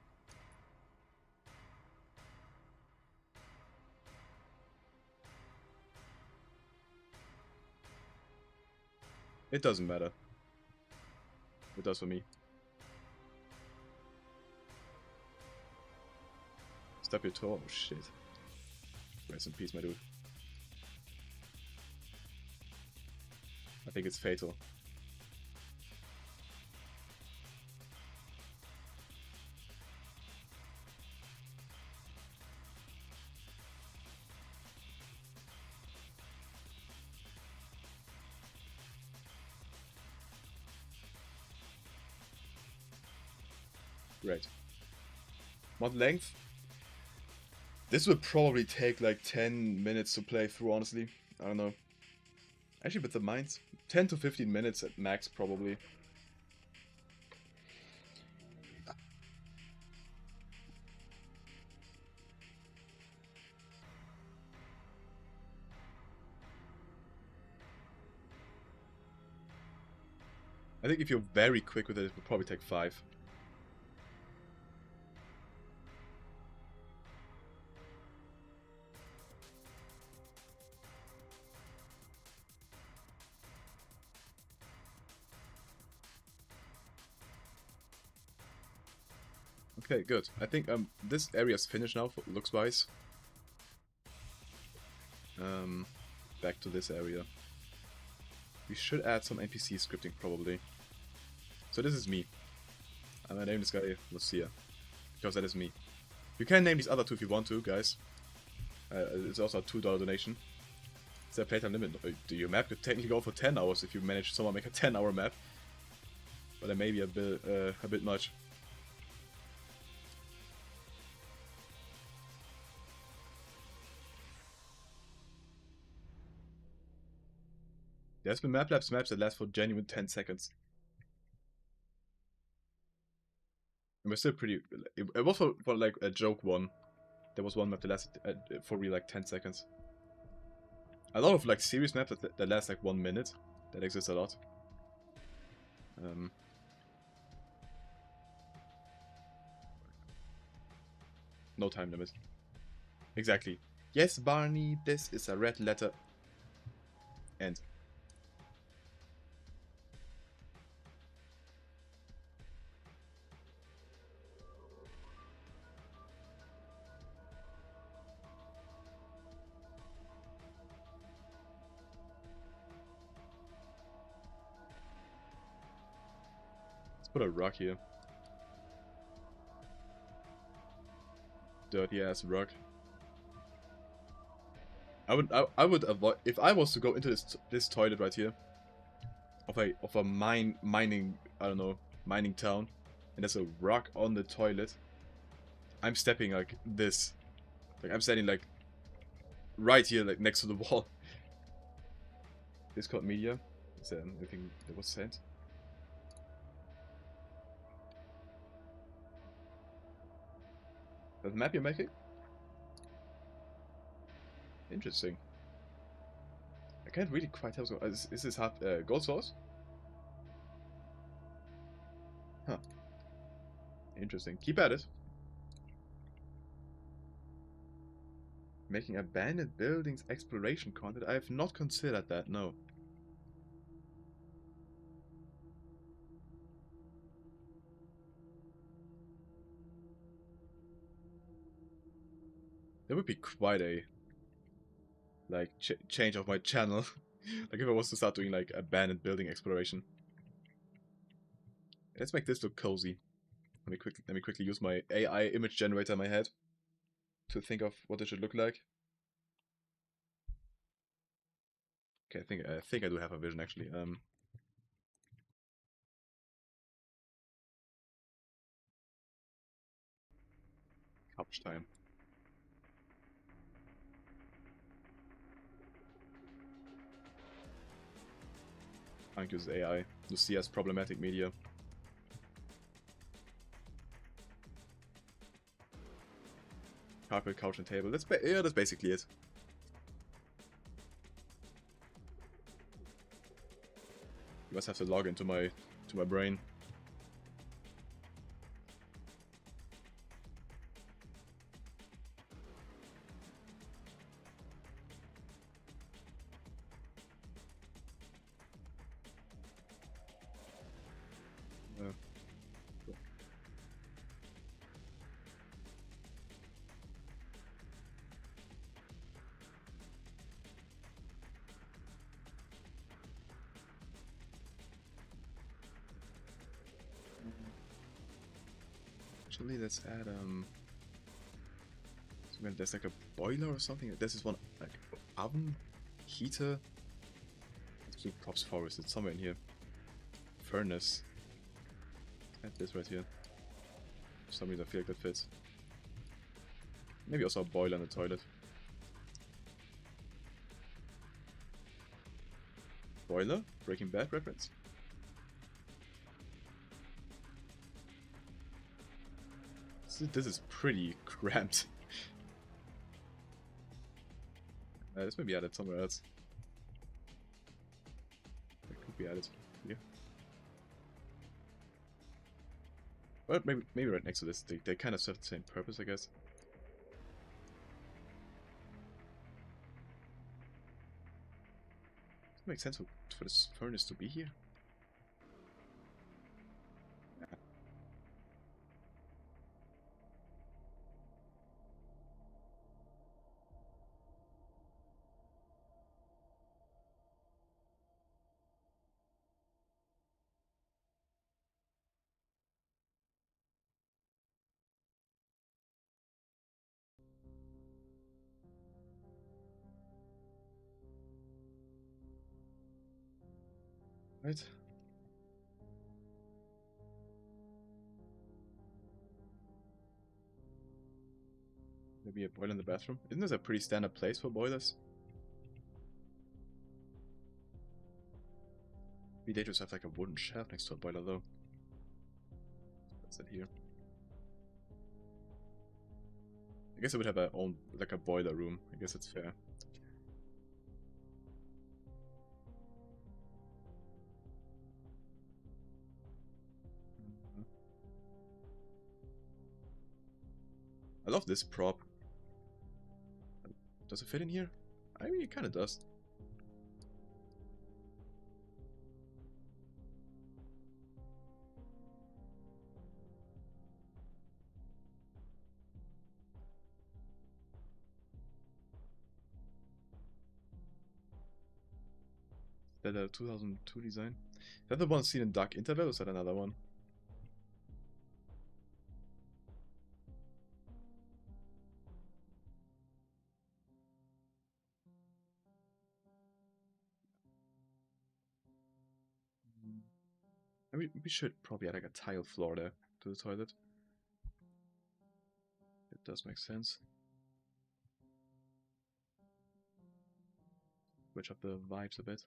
It doesn't matter. It does for me. Stop your toe. Oh shit. Rest in peace, my dude. I think it's fatal. Right. Mod length? This would probably take like 10 minutes to play through, honestly. I don't know. Actually, with the mines, 10 to 15 minutes at max, probably. I think if you're very quick with it, it would probably take 5. Okay, good. I think this area is finished now, looks-wise. Back to this area. We should add some NPC scripting, probably. So this is me. I'm gonna name this guy Lucia, because that is me. You can name these other two if you want to, guys. It's also a $2 donation. Is there playtime limit? Do your map could technically go for 10 hours if you manage to somehow make a 10-hour map. But that may be a bit much. There's been maps that last for genuine 10 seconds. And we're still pretty... It was for like a joke one. There was one map that lasted for really like 10 seconds. A lot of like serious maps that last like 1 minute. That exists a lot. No time limit. Exactly. Yes, Barney, this is a red letter. End. Put a rock here. Dirty ass rock. I would avoid, if I was to go into this toilet right here of a mining I don't know, mining town, and there's a rock on the toilet. I'm stepping like this. Like I'm standing like right here, like next to the wall. Discord media. Is there anything that was sent? That map you're making? Interesting. I can't really quite tell. So, is this half gold source? Huh. Interesting. Keep at it. Making abandoned buildings exploration content. I have not considered that. No. That would be quite a like change of my channel. Like if I was to start doing like abandoned building exploration. Let's make this look cozy. Let me quickly use my AI image generator in my head to think of what it should look like. Okay, I think I do have a vision actually. Couch time. Thank you, AI. Lucia's problematic media. Carpet, couch, and table. Yeah, that's basically it. You must have to log into my brain. Actually, let's add so there's like a boiler or something. This is one like oven, heater. Let's do props forest. It's somewhere in here. Furnace. Add this right here. For some reason I feel like that fits. Maybe also a boiler in the toilet. Boiler? Breaking Bad reference? This is pretty cramped. This may be added somewhere else. It could be added here. Well, maybe right next to this. They kind of serve the same purpose, I guess. It makes sense for this furnace to be here. Right? Maybe a boiler in the bathroom. Isn't this a pretty standard place for boilers? They just have like a wooden shelf next to a boiler though. What's that here? I guess it would have a own like a boiler room. I guess it's fair. I love this prop. Does it fit in here? I mean, it kind of does. Is that a 2002 design? Is that the one seen in Dark Interval or is that another one? I mean, we should probably add like a tile floor there to the toilet. It does make sense. switch up the vibes a bit.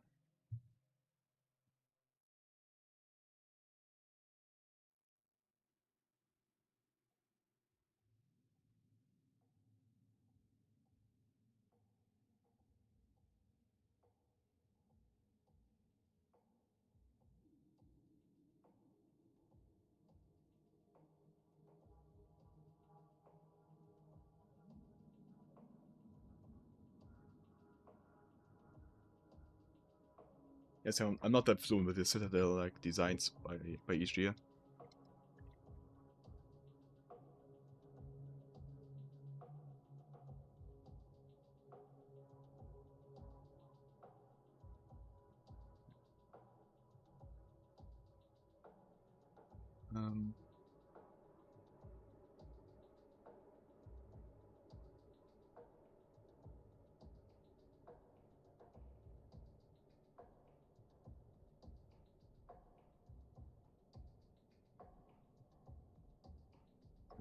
Yes, I'm not that fluent with the Citadel like designs by each year.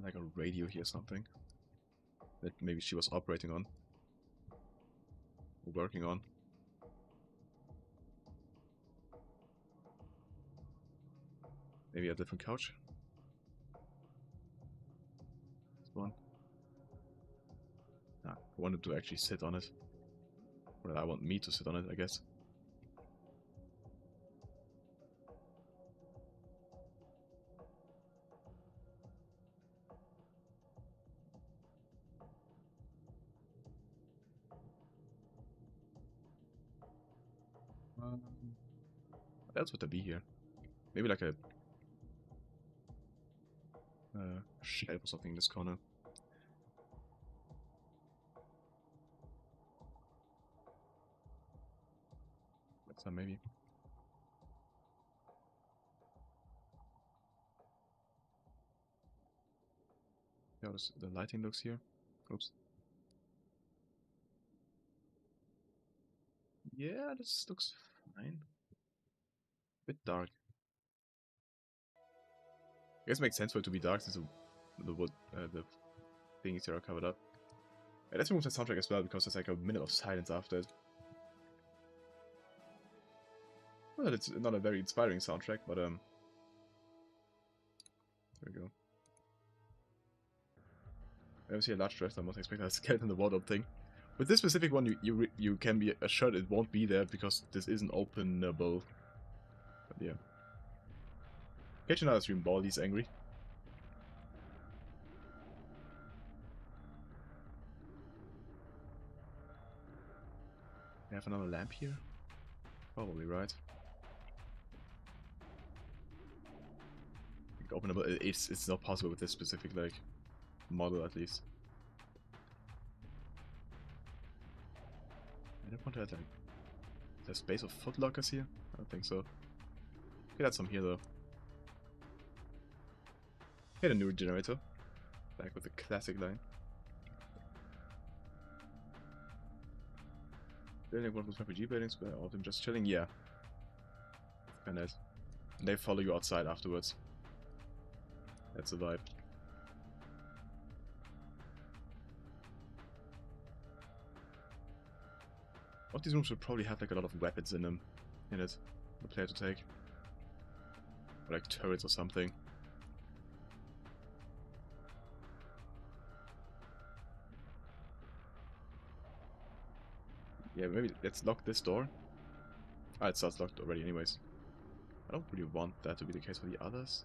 Like a radio here, something that maybe she was operating on or working on. Maybe a different couch. This one. Nah, I wanted to actually sit on it. Or I want me to sit on it, I guess. What else would there be here? Maybe like a shelf or something in this corner. That's that maybe. Yeah, the lighting looks here. Oops. Yeah, this looks fine. Bit dark. I guess it makes sense for it to be dark since the things here are covered up. Yeah, let's remove the soundtrack as well because there's like a minute of silence after it. Well, it's not a very inspiring soundtrack, but there we go. I never see a large dress. I'm not expecting a skeleton in the wardrobe thing. With this specific one, you can be assured it won't be there because this isn't openable. But yeah. Catch another stream ball, he's angry. We have another lamp here? Probably, right? Openable, it's not possible with this specific, like, model at least. I don't want to have, like, is there space of footlockers here? I don't think so. Could add some here though. Get a new generator. Back with the classic line. Building one of those RPG buildings, but all of them just chilling, yeah. Kinda nice. And they follow you outside afterwards. That's the vibe. All these rooms would probably have like a lot of weapons in them, for the player to take. Or like turrets or something. Yeah, maybe let's lock this door. Ah, it starts locked already anyways. I don't really want that to be the case for the others.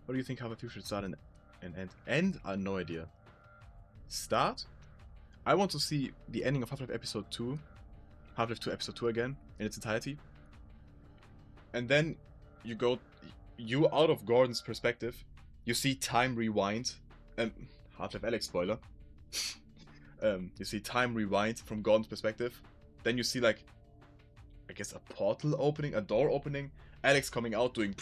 What do you think Half-Life 2 should start and end? End? I have no idea. Start? I want to see the ending of Half-Life Episode 2. Half-Life 2 Episode 2 again, in its entirety. And then you out of Gordon's perspective, you see time rewind. Half-Life Alyx spoiler. You see time rewind from Gordon's perspective. Then you see like I guess, a portal opening, a door opening, Alex coming out doing,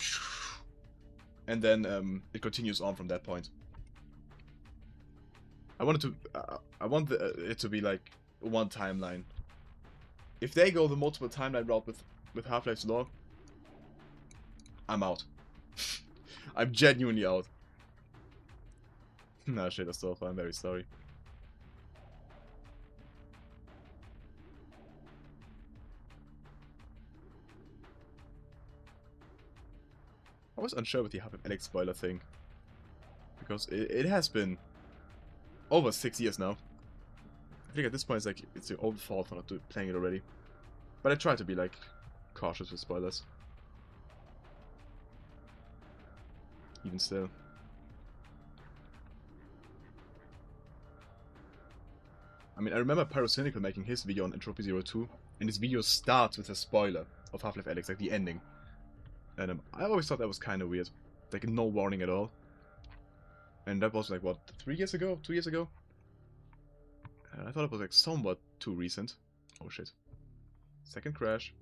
and then it continues on from that point. I want it to be like one timeline. If they go the multiple timeline route with Half-Life's lore, I'm out. I'm genuinely out. Nah, shit, that's so far. I'm very sorry. I was unsure with the Half-Life Alex spoiler thing. Because it has been over 6 years now. I think at this point it's like, it's your own fault for not playing it already. But I try to be like, cautious with spoilers. Even still. I mean, I remember Pyrocynical making his video on Entropy 02, and his video starts with a spoiler of Half-Life Alyx, like the ending. And I always thought that was kind of weird. Like, no warning at all. And that was like, what, 3 years ago? 2 years ago? And I thought it was like somewhat too recent. Oh shit. Second crash.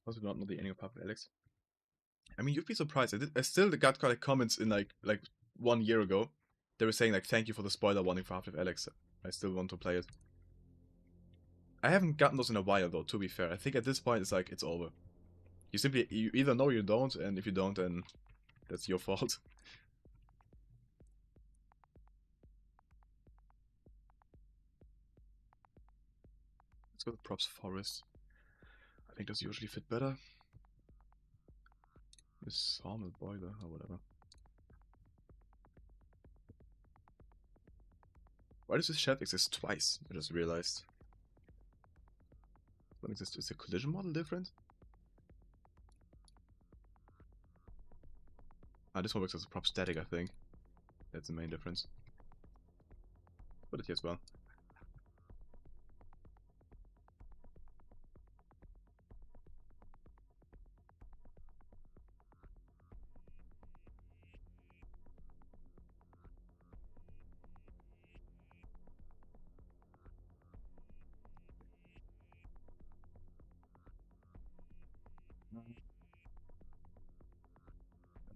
Also not know the ending of Half-Life Alyx. I mean, you'd be surprised. I still got like comments in like 1 year ago. They were saying like, thank you for the spoiler warning for Half-Life Alyx. I still want to play it. I haven't gotten those in a while though, to be fair. I think at this point it's like, it's over. You either know or you don't, and if you don't, then that's your fault. Let's go to Props Forest. I think those usually fit better. This sawmill boiler or whatever. Why does this shed exist twice? I just realized. What exists? Is the collision model different? Ah, this one works as a prop static, I think. That's the main difference. Put it here as well.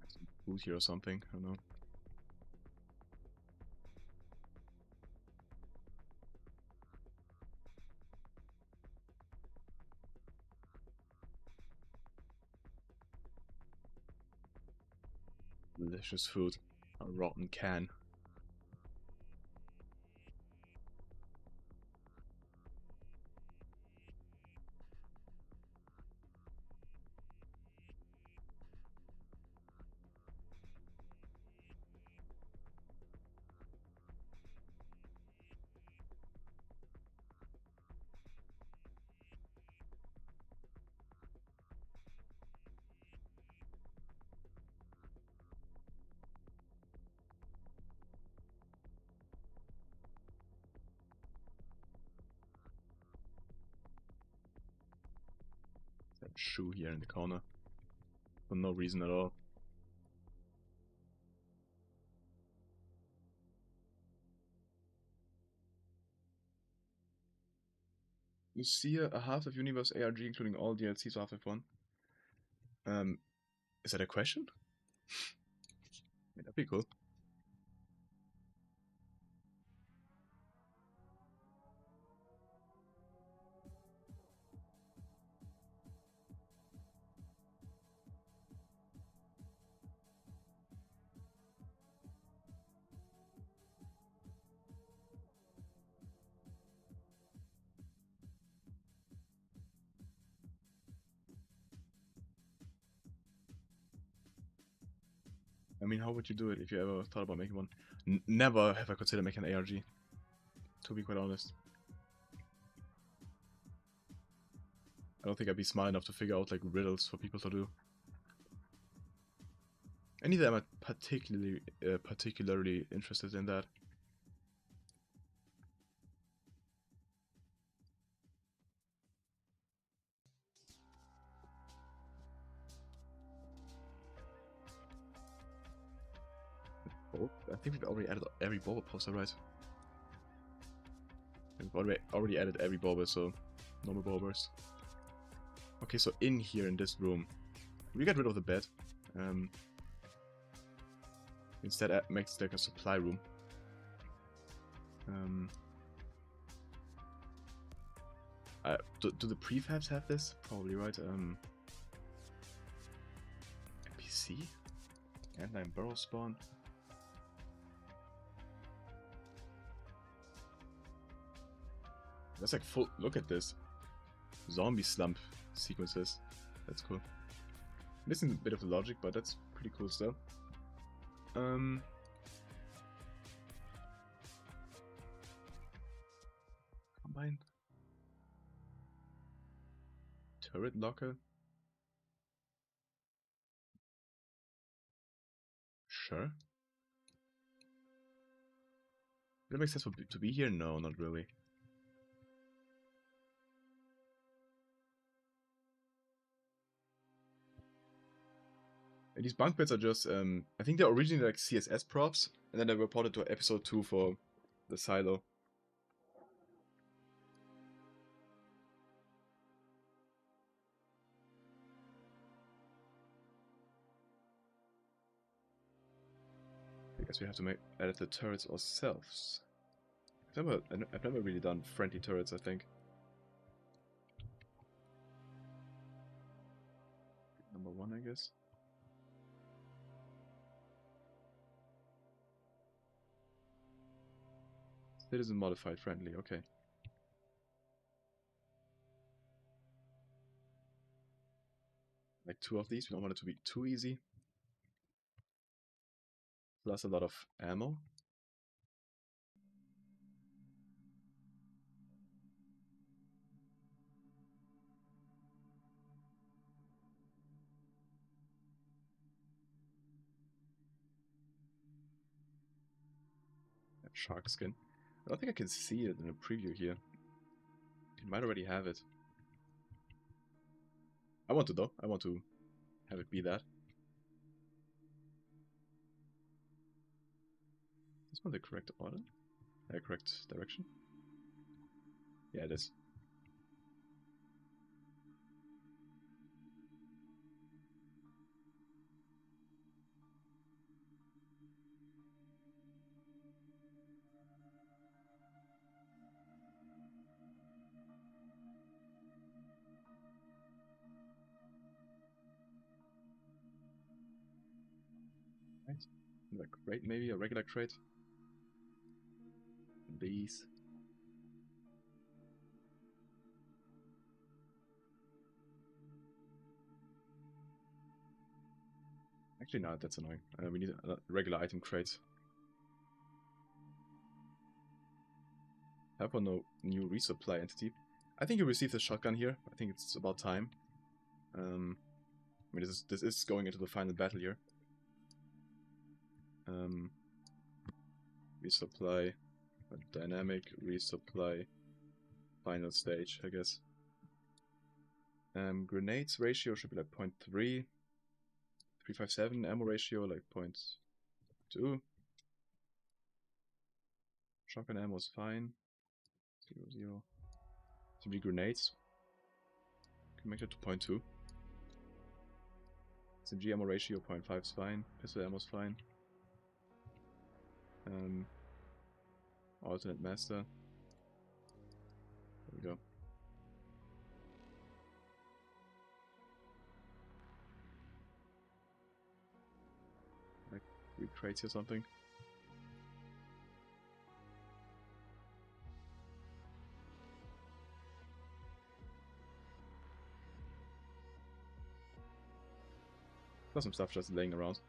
Some food here or something, I don't know. Delicious food. A rotten can. That shoe here in the corner. For no reason at all. Lucia, a Half-Life Universe ARG including all DLCs of Half-Life 1. Is that a question? Yeah, that'd be cool. I mean, how would you do it if you ever thought about making one? Never have I considered making an ARG, to be quite honest. I don't think I'd be smart enough to figure out like riddles for people to do. And neither am I particularly interested in that. I think we've already added every bulb poster, right? We've already added every bulb, so no more bulbers. Okay, so in here in this room, we get rid of the bed. Instead, makes it like a supply room. Do the prefabs have this? Probably, right? NPC? Antline burrow spawn? That's like full. Look at this. Zombie slump sequences. That's cool. Missing a bit of the logic, but that's pretty cool still. Combine. Turret locker. Sure. Does it make sense to be here? No, not really. And these bunk beds are just, I think they're originally like CSS props, and then they were ported to episode 2 for the silo. I guess we have to edit the turrets ourselves. I've never really done friendly turrets, I think. Number 1, I guess. Citizen modified friendly, okay. Like 2 of these, we don't want it to be too easy. Plus a lot of ammo. Shark skin. I don't think I can see it in the preview here. It might already have it. I want to though. I want to have it be that. Is this one the correct order? Correct direction? Yeah, it is. Right. Like crate, maybe a regular crate. These. Actually, no, that's annoying. We need a regular item crate. Have no new resupply entity. I think you received a shotgun here. I think it's about time. I mean, this is going into the final battle here. Resupply, a dynamic resupply, final stage, I guess. Grenades ratio should be like 0.3. 357 ammo ratio like 0.2. Shotgun ammo is fine. 0.0. SMG grenades. Can make it to 0.2. SMG ammo ratio 0.5 is fine. Pistol ammo is fine. Alternate master. There we go. Like 3 crates or something. Got some stuff just laying around.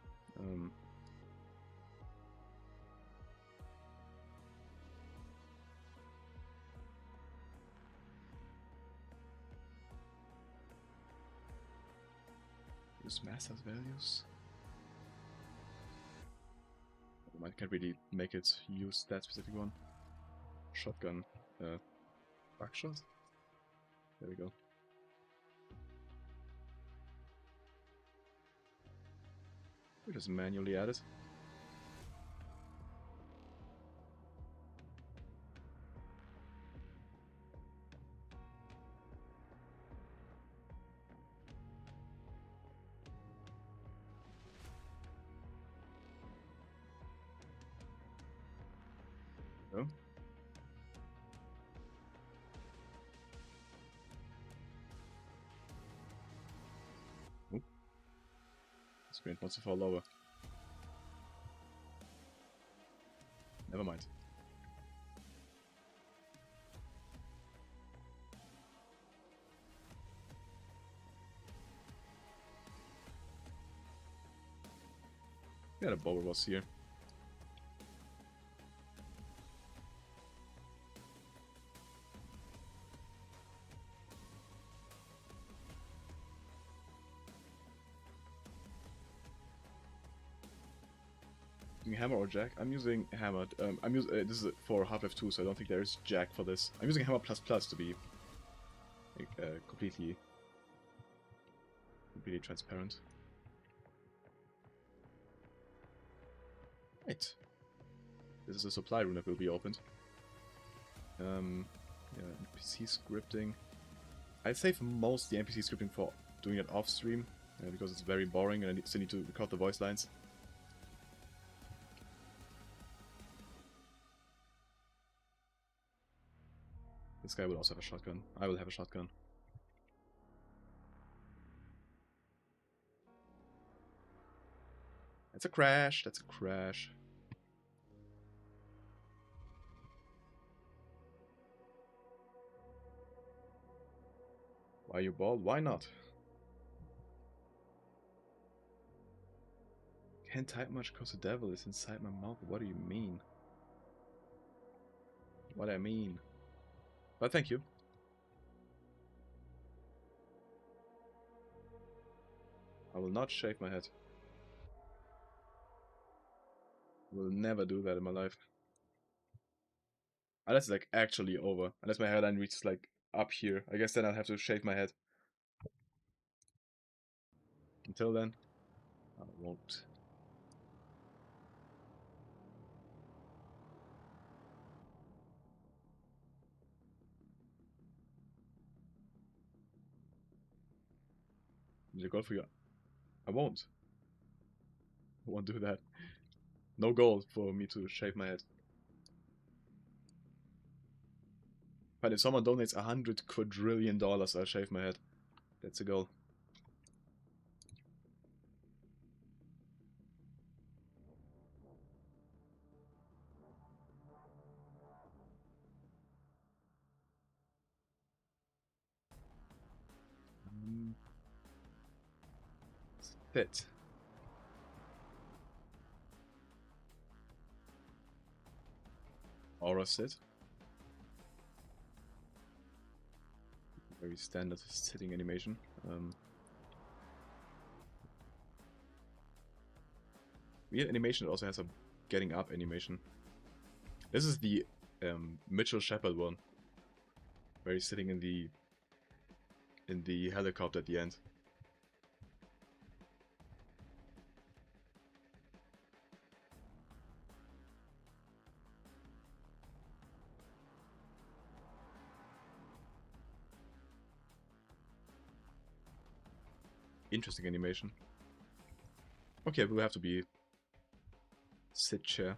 Use master's values. I can't really make it use that specific one. Shotgun. Buckshot? There we go. We just manually add it. No? Oop. Screen wants to fall lower. Never mind. Yeah, the bobber was here. Hammer or jack? I'm using hammer. This is for Half-Life 2, so I don't think there is jack for this. I'm using hammer plus plus to be completely transparent. Right. This is a supply room that will be opened. Yeah, NPC scripting. I'd save most the NPC scripting for doing it off stream because it's very boring and I still need to record the voice lines. This guy will also have a shotgun. I will have a shotgun. That's a crash. That's a crash. Why you bald? Why not? Can't type much because the devil is inside my mouth. What do you mean? What I mean? But thank you. I will not shave my head. Will never do that in my life. Unless it's like actually over. Unless my hairline reaches like up here. I guess then I'll have to shave my head. Until then, I won't. Did you go for you? I won't. I won't do that. No goal for me to shave my head. But if someone donates $100 quadrillion, I'll shave my head. That's a goal. Fit. Aura sit. Very standard sitting animation. Weird animation also has a getting up animation. This is the Mitchell Shepard one. Where he's sitting in the helicopter at the end. Interesting animation. Okay, we'll have to be sit chair.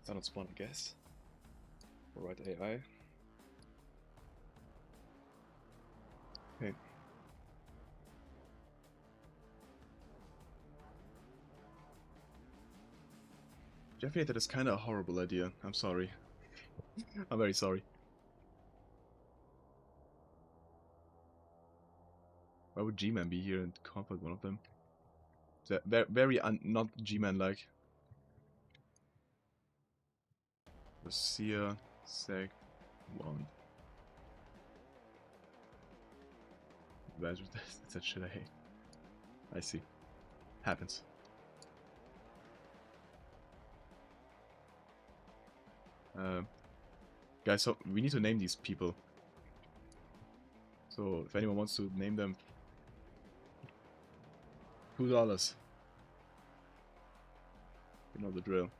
Is that not spawn, I guess? Alright, AI. Okay. Jeffrey, that is kind of a horrible idea. I'm sorry. I'm very sorry. Why would G-Man be here and comfort one of them? Very not G-Man-like. Lucia, sec, 1. That's that shit I hate. I see. Happens. Guys, so we need to name these people. So if anyone wants to name them, $2. You know the drill.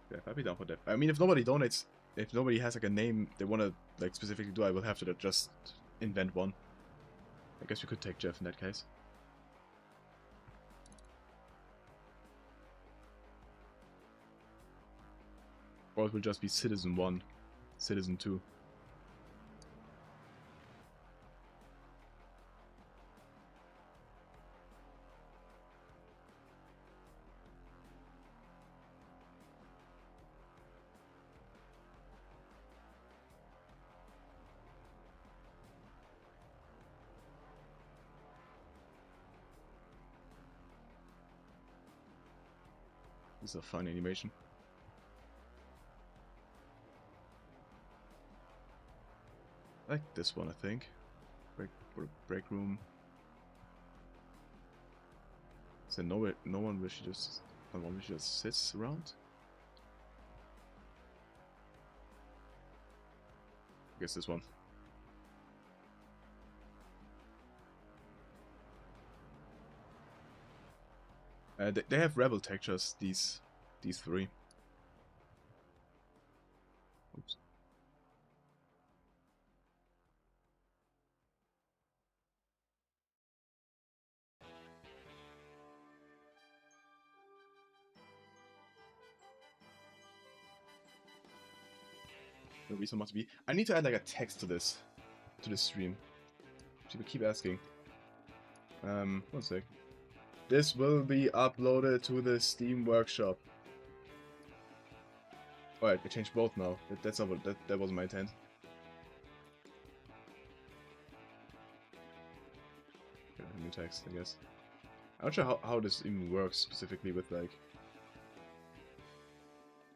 Yeah, I'd be down for that. I mean, if nobody donates, if nobody has like a name they want to like specifically do, I will have to just invent one. I guess we could take Jeff in that case. Or it will just be Citizen 1, Citizen 2. This is a fun animation. I like this one, I think. Break room. So no one wish just sits around. I guess this one. They have rebel textures. These three. Oops. The reason must be. I need to add like a text to this stream. People keep asking. 1 sec. This will be uploaded to the Steam Workshop. Alright, I changed both now. That's not what that wasn't my intent. Okay, new text, I guess. I'm not sure how this even works specifically with like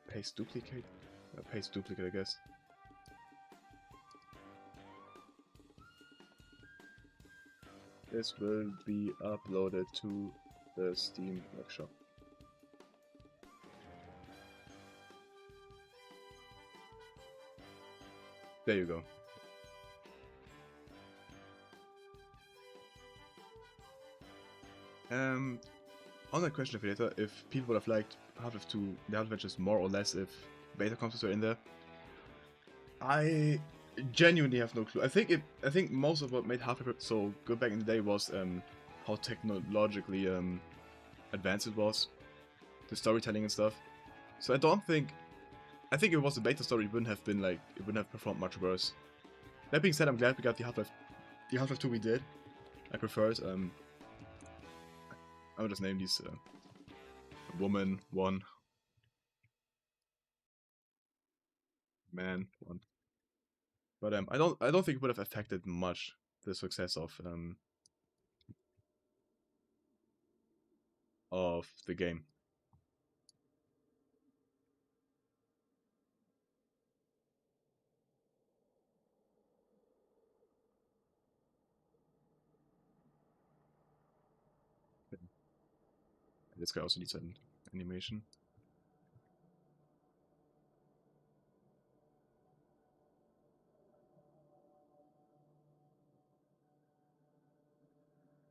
paste duplicate. Paste duplicate, I guess. This will be uploaded to the Steam Workshop. There you go. On that question of later, if people would have liked Half-Life 2, the Half-Life just more or less if beta consoles were in there, I genuinely have no clue. I think most of what made Half-Life so good back in the day was how technologically advanced it was, the storytelling and stuff. So I think if it was a beta story, it wouldn't have performed much worse. That being said, I'm glad we got the Half-Life 2 we did. I prefer it. I will just name these woman 1, man 1. But I don't think it would have affected much the success of the game. This guy also needs an animation.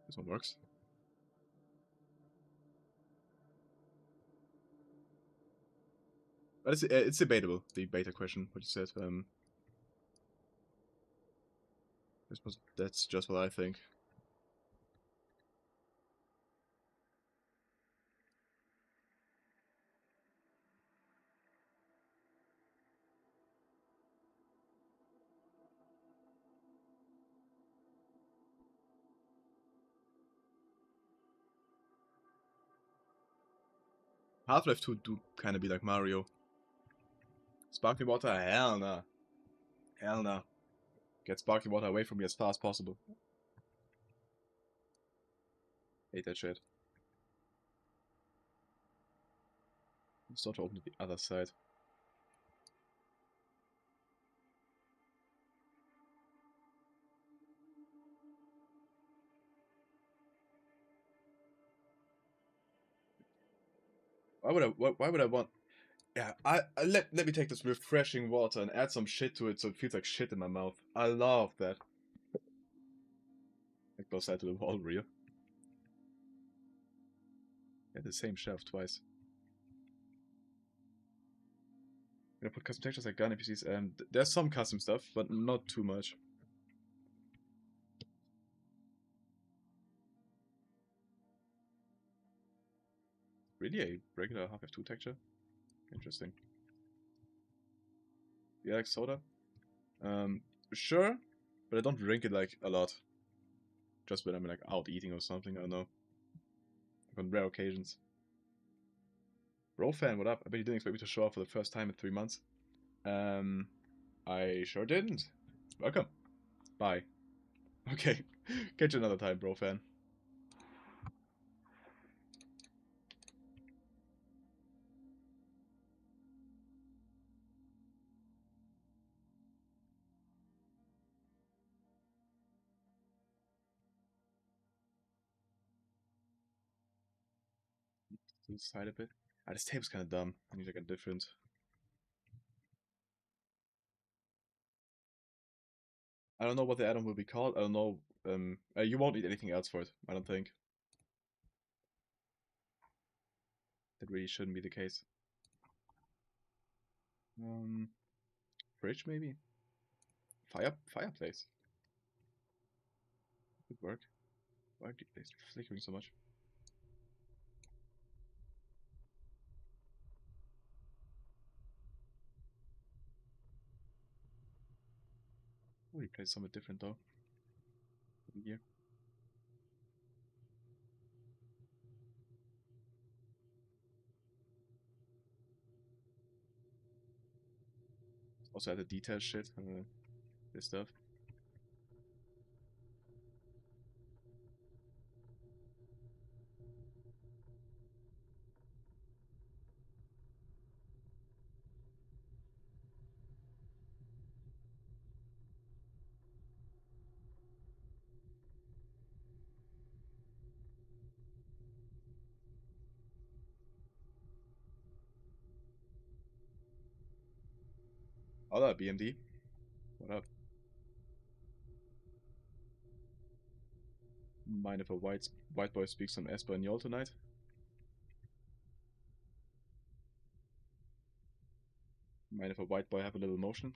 This one works. But it's debatable, the beta question, what you said. That's just what I think. Half-Life 2 do kind of be like Mario. Sparkling water? Hell nah. Hell nah. Get sparkling water away from me as fast as possible. Hate that shit. Let's start to open to the other side. Why would I want? Yeah, let me take this refreshing water and add some shit to it so it feels like shit in my mouth. I love that. Like both sides of the wall, real. Yeah, the same shelf twice. I'm gonna put custom textures like gun NPCs, and there's some custom stuff, but not too much. Really, a regular half F2 texture? Interesting. Yeah, like soda? Um, sure, but I don't drink it like a lot. Just when I'm like out eating or something, I don't know. Like on rare occasions. Bro fan, what up? I bet you didn't expect me to show up for the first time in 3 months. I sure didn't. Welcome. Bye. Okay. Catch you another time, bro fan. To the side a bit. Ah, this tape's kinda dumb. I need like a different. I don't know what the add-on will be called. I don't know. You won't need anything else for it, I don't think. That really shouldn't be the case. Fridge maybe? Fireplace. Could work. Why are they flickering so much? Oh, he plays somewhat different though. Here. Also had the detail shit. This stuff. Hola, BMD. What up? Mind if a white boy speaks some Espanol tonight? Mind if a white boy have a little motion?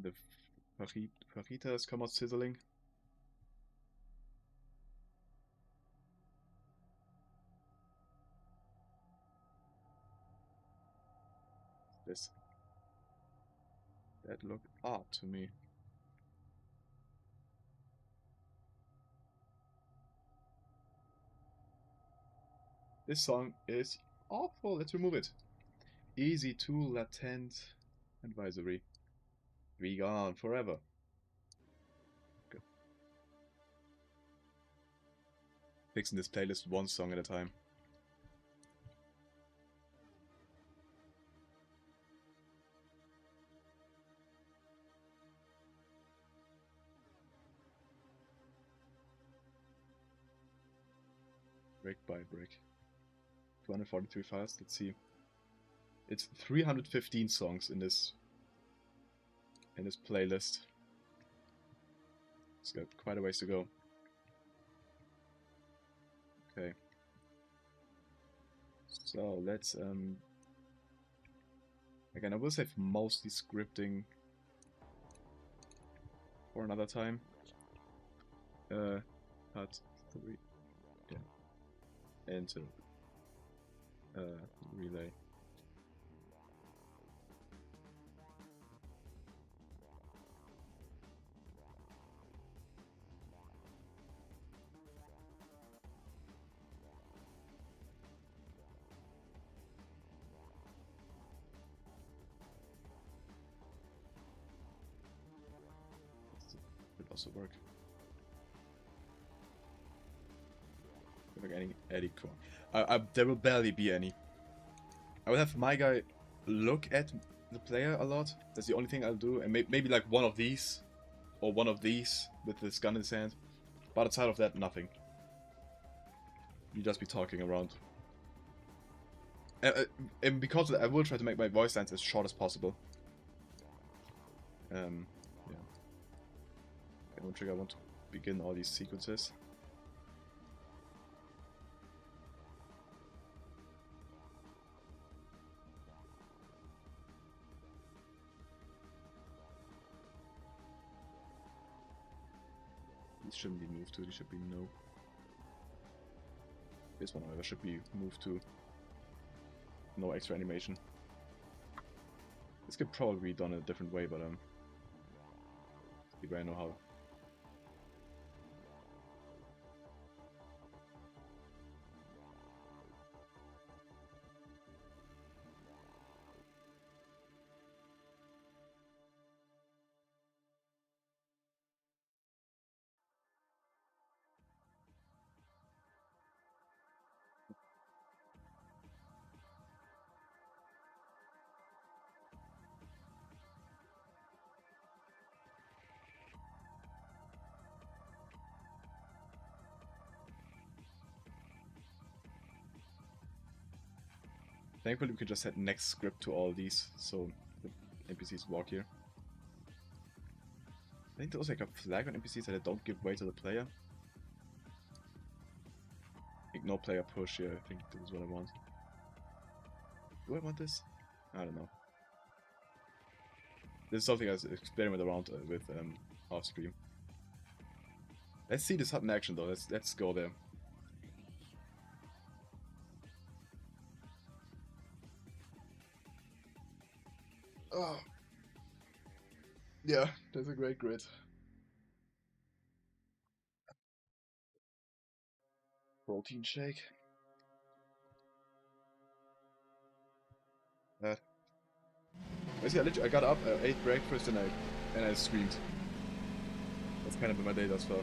The fajitas come out sizzling. This. That looked odd to me. This song is awful. Let's remove it. Easy tool latent advisory. Be gone forever. Good. Fixing this playlist one song at a time. Brick by brick. 243 files. Let's see. It's 315 songs in this playlist. It's got quite a ways to go. Okay. So let's again, I will save mostly scripting for another time. Part 3. Yeah. Enter. Relay. Could also work. Like any Eddie Korn. There will barely be any. I will have my guy look at the player a lot. That's the only thing I'll do. And maybe like one of these. Or one of these with this gun in his hand. But outside of that, nothing. You just be talking around. And because of that, I will try to make my voice lines as short as possible. Yeah. Okay, one trigger, I want to begin all these sequences. These shouldn't be moved to, these should be no. This one, however, should be moved to. No extra animation. This could probably be done a different way, but I know how. Thankfully, we could just set next script to all these, so the NPCs walk here. I think there's like a flag on NPCs that I don't give way to the player. Ignore player push here, I think this is what I want. Do I want this? I don't know. This is something I was experimenting around with off stream. Let's see this hut in action though, let's go there. Oh. Yeah, that's a great grid. Protein shake. That. I got up, ate breakfast, and I screamed. That's kind of been my day thus far.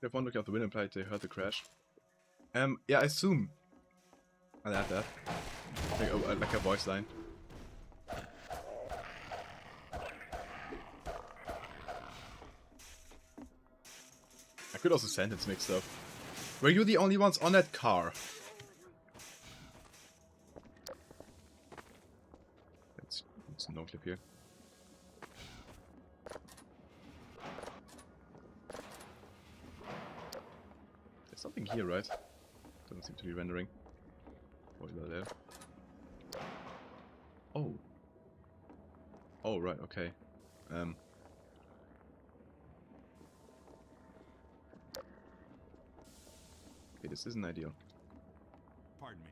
If one look out the window and they heard the crash. Yeah, I assume I'll add that. Like a voice line. I could also sentence mix stuff. Were you the only ones on that car? It's no clip here. There's something here, right? Doesn't seem to be rendering. Boiler there. Oh. Oh, right, okay. Okay, this isn't ideal. Pardon me.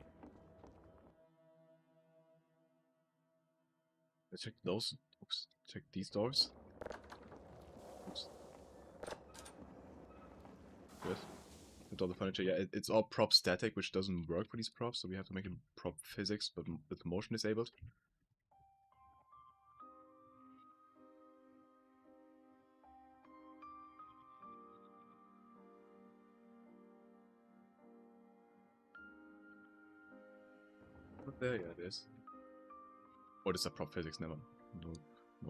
Let's check those. Oops. Check these doors. Oops. Good. With all the furniture, yeah, it's all prop static, which doesn't work for these props, so we have to make it prop physics, but with motion disabled. But there, yeah, it is. Or this is a prop physics, never. No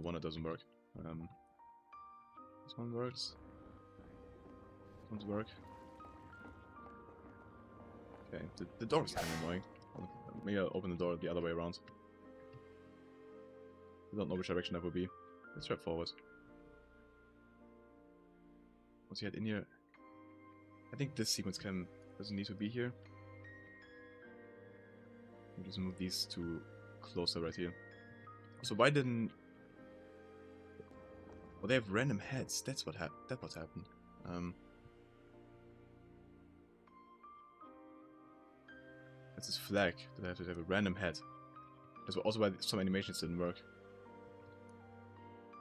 wonder it doesn't work. This one works. This one's work. Okay, the door is kind of annoying. Maybe I'll open the door the other way around. I don't know which direction that would be. Let's try forward. Once you head in here, I think this sequence doesn't need to be here. We'll just move these two closer right here. So why didn't? Well, they have random heads. That's what happened. That's this flag that I have to have a random head. That's also why some animations didn't work.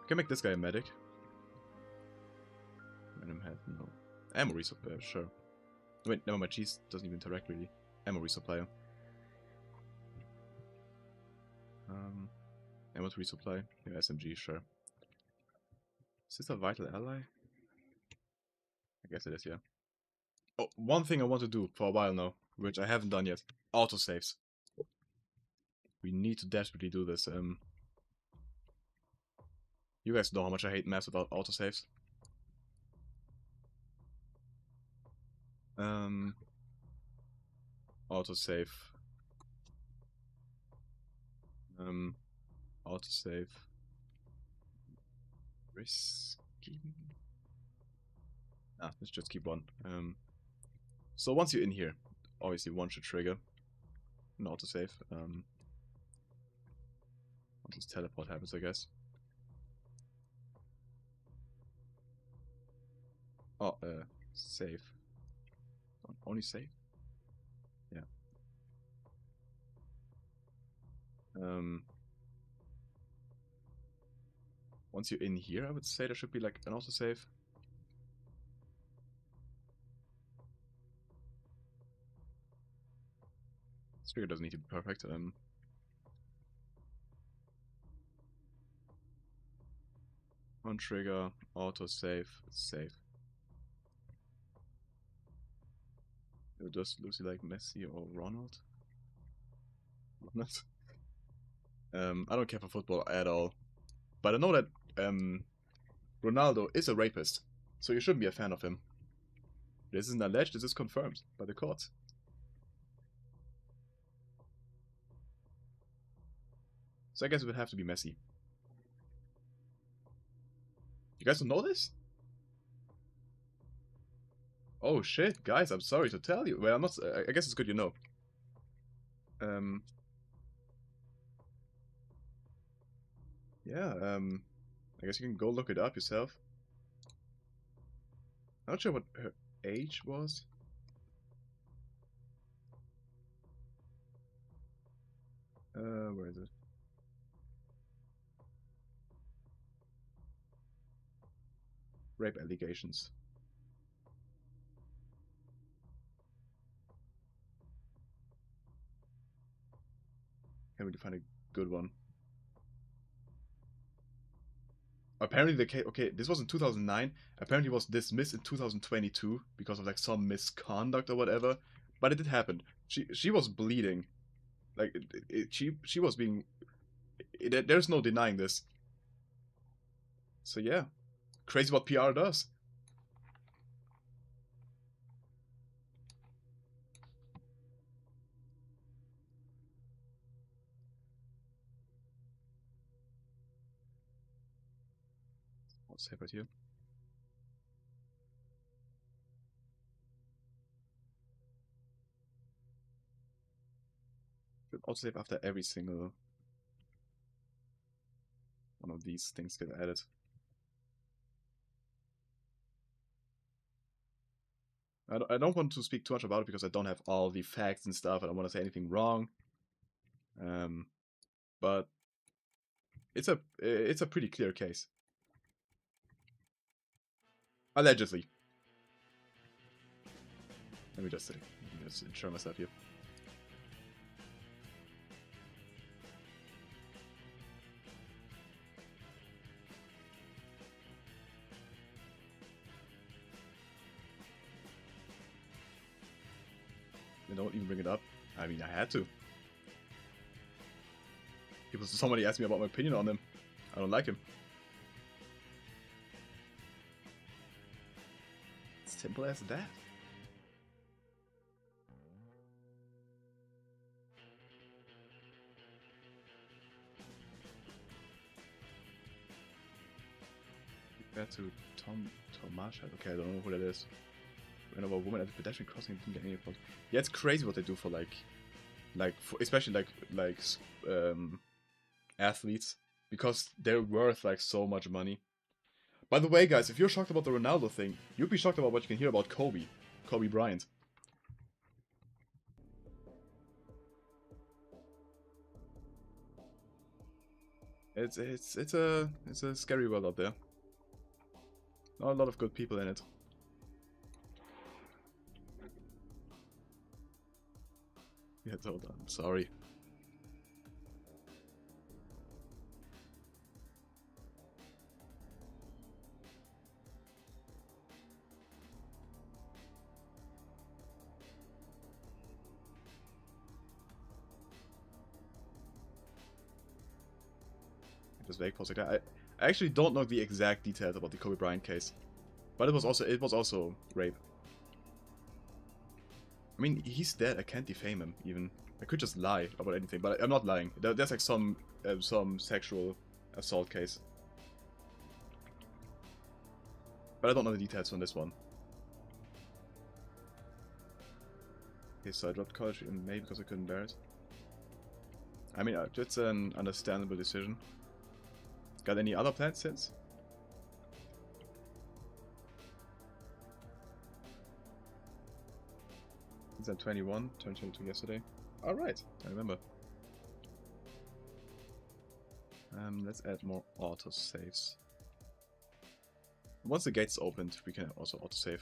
Can make this guy a medic. Random head, no. Ammo resupply, sure. Wait, never mind, cheese doesn't even interact really. Ammo resupplier. Ammo resupply. Yeah, SMG, sure. Is this a vital ally? I guess it is, yeah. Oh, one thing I want to do for a while now, which I haven't done yet. Autosaves. We need to desperately do this. You guys know how much I hate maps without autosaves. Autosave. Autosave. Risky. Ah, let's just keep one. So once you're in here, obviously one should trigger an autosave. Once this teleport happens, I guess. Oh, save. Only save? Yeah. Once you're in here, I would say there should be like an autosave. This trigger doesn't need to be perfect. One trigger, autosave, save. Does Lucy like Messi or Ronald? Ronald? I don't care for football at all. But I know that Ronaldo is a rapist, so you shouldn't be a fan of him. This isn't alleged, this is confirmed by the courts. So I guess it would have to be Messi. You guys don't know this? Oh shit, guys, I'm sorry to tell you. Well, I'm not. I guess it's good you know. Yeah, I guess you can go look it up yourself. I'm not sure what her age was. Where is it? Rape allegations. Can't really find a good one. Apparently the case, okay, this was in 2009. Apparently it was dismissed in 2022 because of like some misconduct or whatever. But it did happen. She was bleeding. Like she was being. There's no denying this. So yeah, crazy what PR does. What's happened here? Should also save after every single one of these things get added. I don't want to speak too much about it because I don't have all the facts and stuff. I don't want to say anything wrong. But it's a pretty clear case. Allegedly. Let me just ensure myself here. They don't even bring it up. I mean, I had to. Somebody asked me about my opinion on him. I don't like him. Simple as that. Compared to Tomash. Okay, I don't know who that is. Ran over a woman at the pedestrian crossing and didn't get any report. Yeah, it's crazy what they do for especially athletes, because they're worth like so much money. By the way, guys, if you're shocked about the Ronaldo thing, you'd be shocked about what you can hear about Kobe Bryant. It's a scary world out there. Not a lot of good people in it. Yeah, hold on. Sorry. this vague for a second. I actually don't know the exact details about the Kobe Bryant case, but it was also rape. I mean, he's dead. I can't defame him even. I could just lie about anything, but I'm not lying. There's like some sexual assault case, but I don't know the details on this one. Okay, so I dropped college in May because I couldn't bear it. I mean, it's an understandable decision. Got any other plans since? Since I'm 21, turned 22 yesterday. Alright, I remember. Let's add more autosaves. Once the gate's opened, we can also autosave.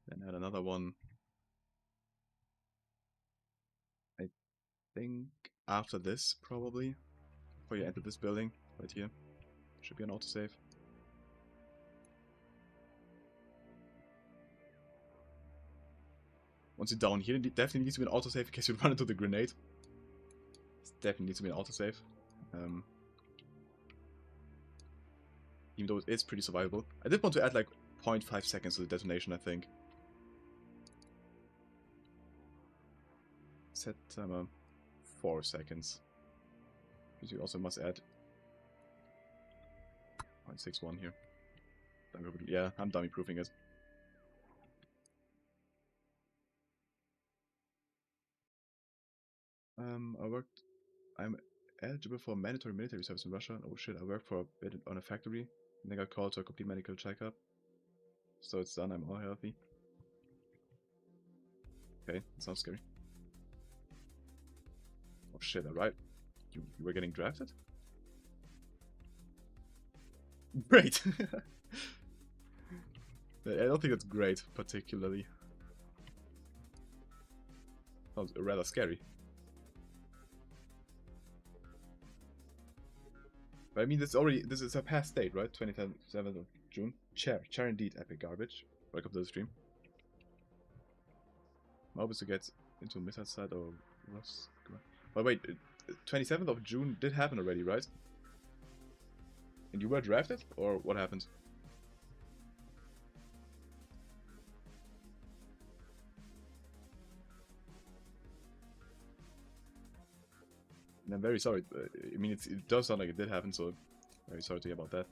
Then add another one. I think after this, probably. Before you enter this building, right here. Should be an autosave. Once you're down here, it definitely needs to be an autosave in case you run into the grenade. It definitely needs to be an autosave. Even though it is pretty survivable. I did want to add like 0.5 seconds to the detonation, I think. Set timer 4 seconds. Because you also must add 0.61 here. Yeah, I'm dummy proofing it. I'm eligible for mandatory military service in Russia. Oh shit, I worked for a bit on a factory. And then got called to a complete medical checkup. So it's done, I'm all healthy. Okay, that sounds scary. Oh shit, alright. You were getting drafted? Great! I don't think that's great, particularly. Sounds rather scary. But I mean, this is a past date, right? 27th of June. Chair indeed, epic garbage. Welcome to the stream. My hope is to get into a missile site or Ross. But wait, 27th of June did happen already, right? And you were drafted? Or what happened? And I'm very sorry. I mean, it does sound like it did happen, so very sorry to hear about that.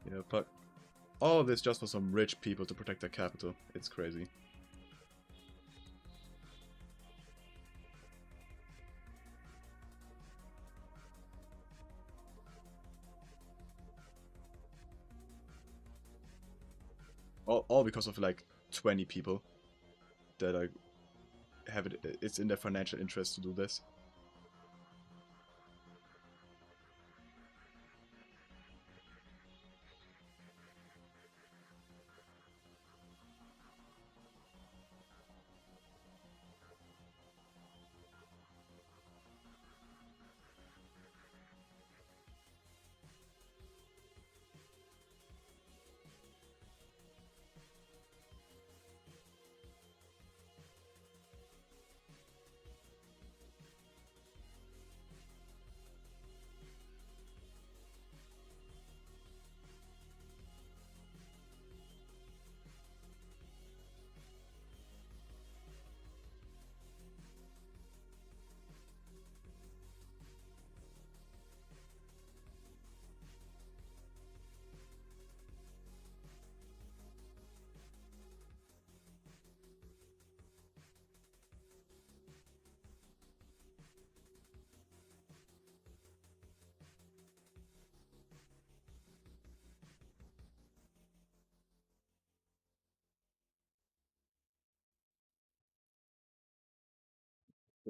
You know, but all of this just for some rich people to protect their capital. It's crazy. All because of like 20 people that have it's in their financial interest to do this.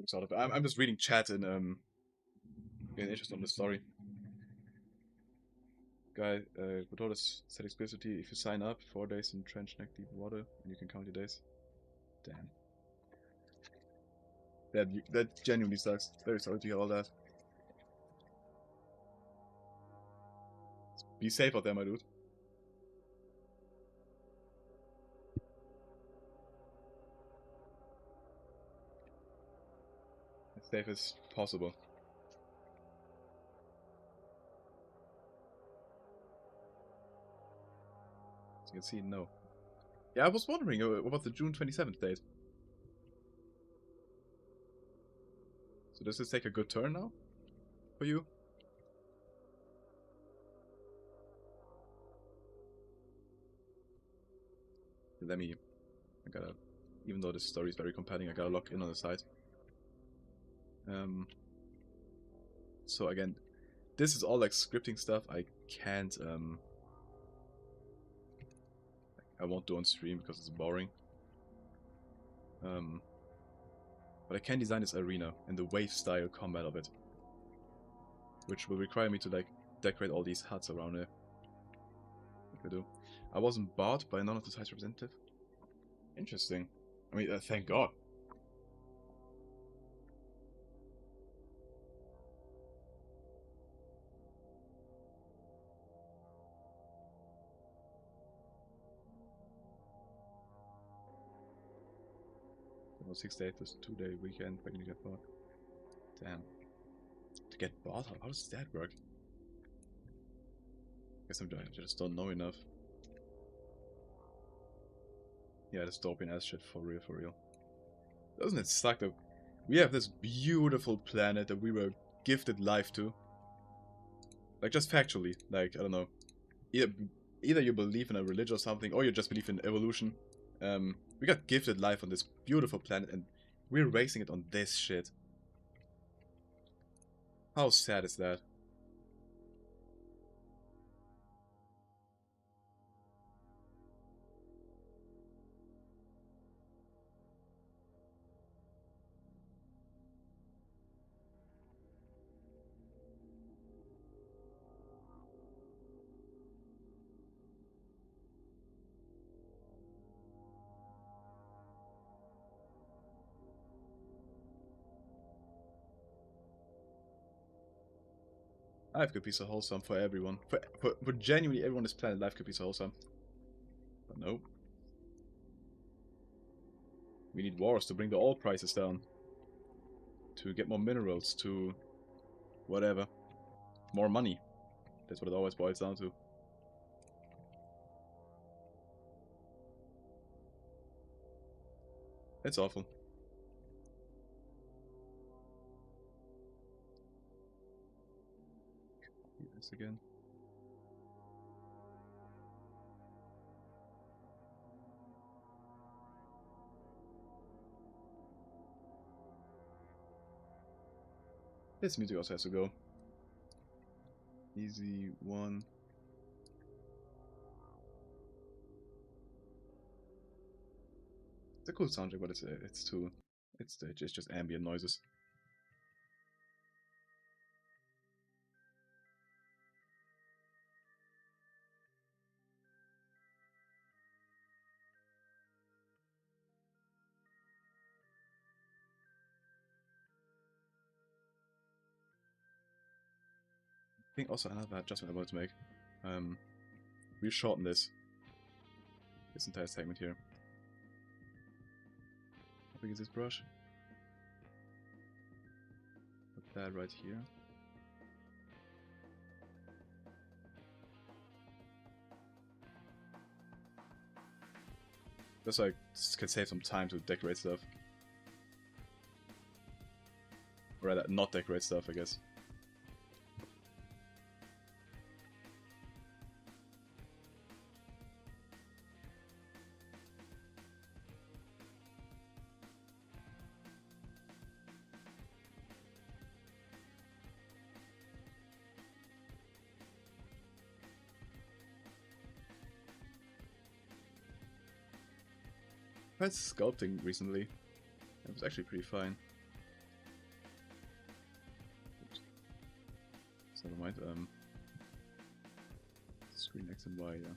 Sort of. I'm just reading chat and getting interest on the story. Guy, Godolis said explicitly, if you sign up 4 days in trench neck deep water, and you can count your days. Damn. That genuinely sucks. Very sorry to hear all that. Be safe out there, my dude. safe as possible. As you can see, no. Yeah, I was wondering about the June 27th date. So does this take a good turn now? For you? Let me... I gotta... Even though this story is very compelling, I gotta log in on the site. So again, this is all like scripting stuff. I can't... I won't do on stream because it's boring. But I can design this arena and the wave style combat of it. Which will require me to like decorate all these huts around it. Like I do. I wasn't bought by none of the site's representative. Interesting. I mean, thank God. It was 6 days plus 2-day weekend back in the get bought. Damn. To get bought? How does that work? Guess I just don't know enough. Yeah, dystopian ass shit for real, for real. Doesn't it suck that we have this beautiful planet that we were gifted life to? Like, just factually. Like, I don't know. Either you believe in a religion or something, or you just believe in evolution. We got gifted life on this beautiful planet, and we're wasting it on this shit. How sad is that? Life could be so wholesome for everyone. For genuinely everyone on this planet, life could be so wholesome. But no. We need wars to bring the oil prices down. To get more minerals, to... whatever. More money. That's what it always boils down to. It's awful. Do this again. This music also has to go. Easy one. It's a cool soundtrack, but it's too... It's just ambient noises. I think also another adjustment I wanted to make. We shorten this entire segment here. How big is this brush? Put that right here. Just so I can save some time to decorate stuff. Or rather, not decorate stuff, I guess. I tried sculpting recently. It was actually pretty fine. Oops. So never mind. Screen X and Y, yeah.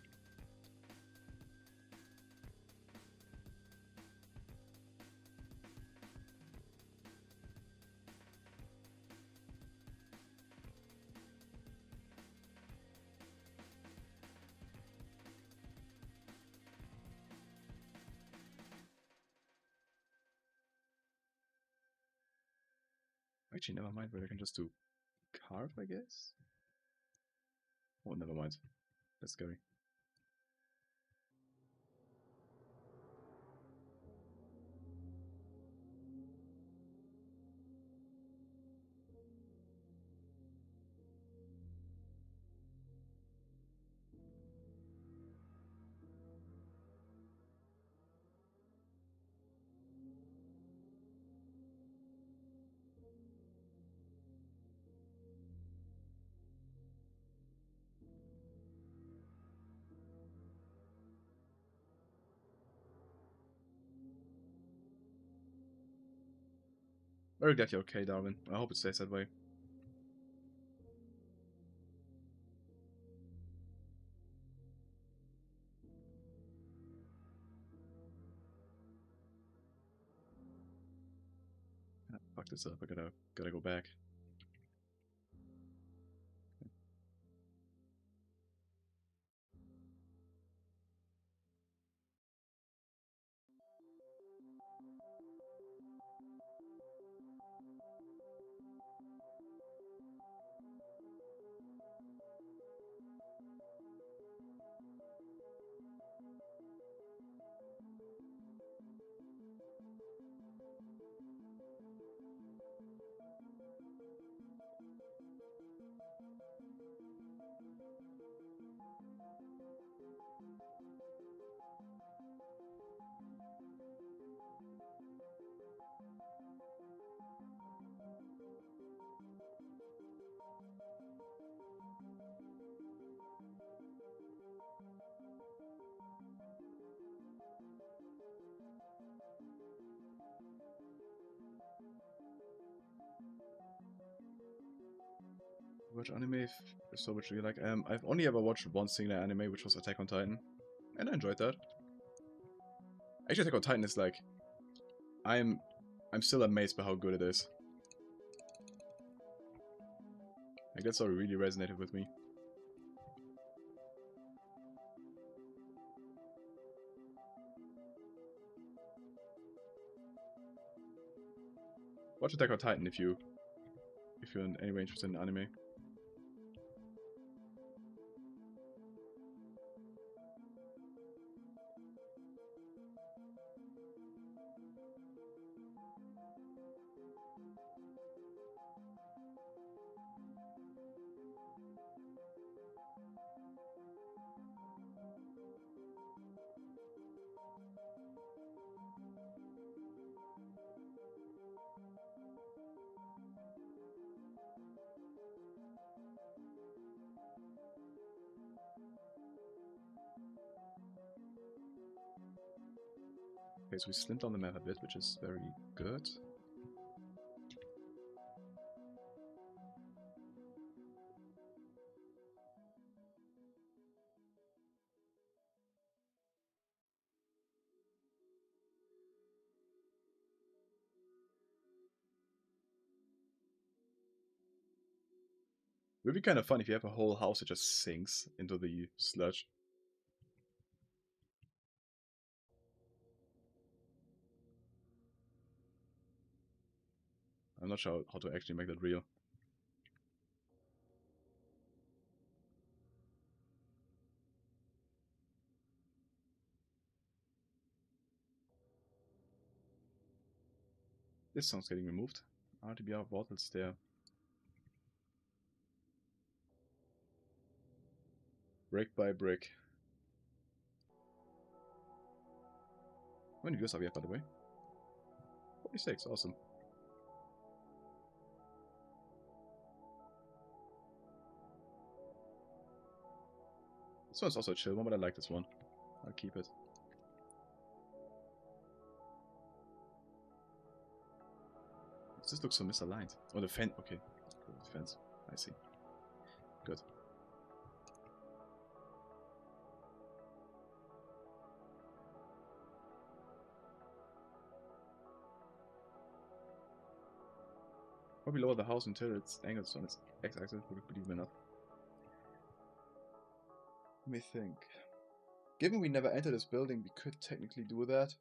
Actually, never mind, but I can just do carve, I guess? Oh, never mind. That's scary. Very glad you're okay, Darwin. I hope it stays that way. Ah, fuck this up. I gotta go back. Watch anime if so much do you like? I've only ever watched one single anime, which was Attack on Titan, and I enjoyed that. Actually, Attack on Titan is like, I'm still amazed by how good it is. Like that story really resonated with me. Watch Attack on Titan if you're in any way interested in anime. Okay, so we slimmed down the map a bit, which is very good. It would be kind of fun if you have a whole house that just sinks into the sludge. I'm not sure how to actually make that real. This song's getting removed. RTBR bottles there. Brick by brick. How many views have we had, by the way? 46, awesome. This one's also a chill one, but I like this one. I'll keep it. This looks so misaligned. Oh, the fence. Okay. The fence. I see. Good. Probably lower the house until it's angled on its x-axis would be even enough. Let me think. Given we never entered this building, we could technically do that.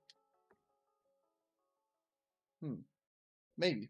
Maybe.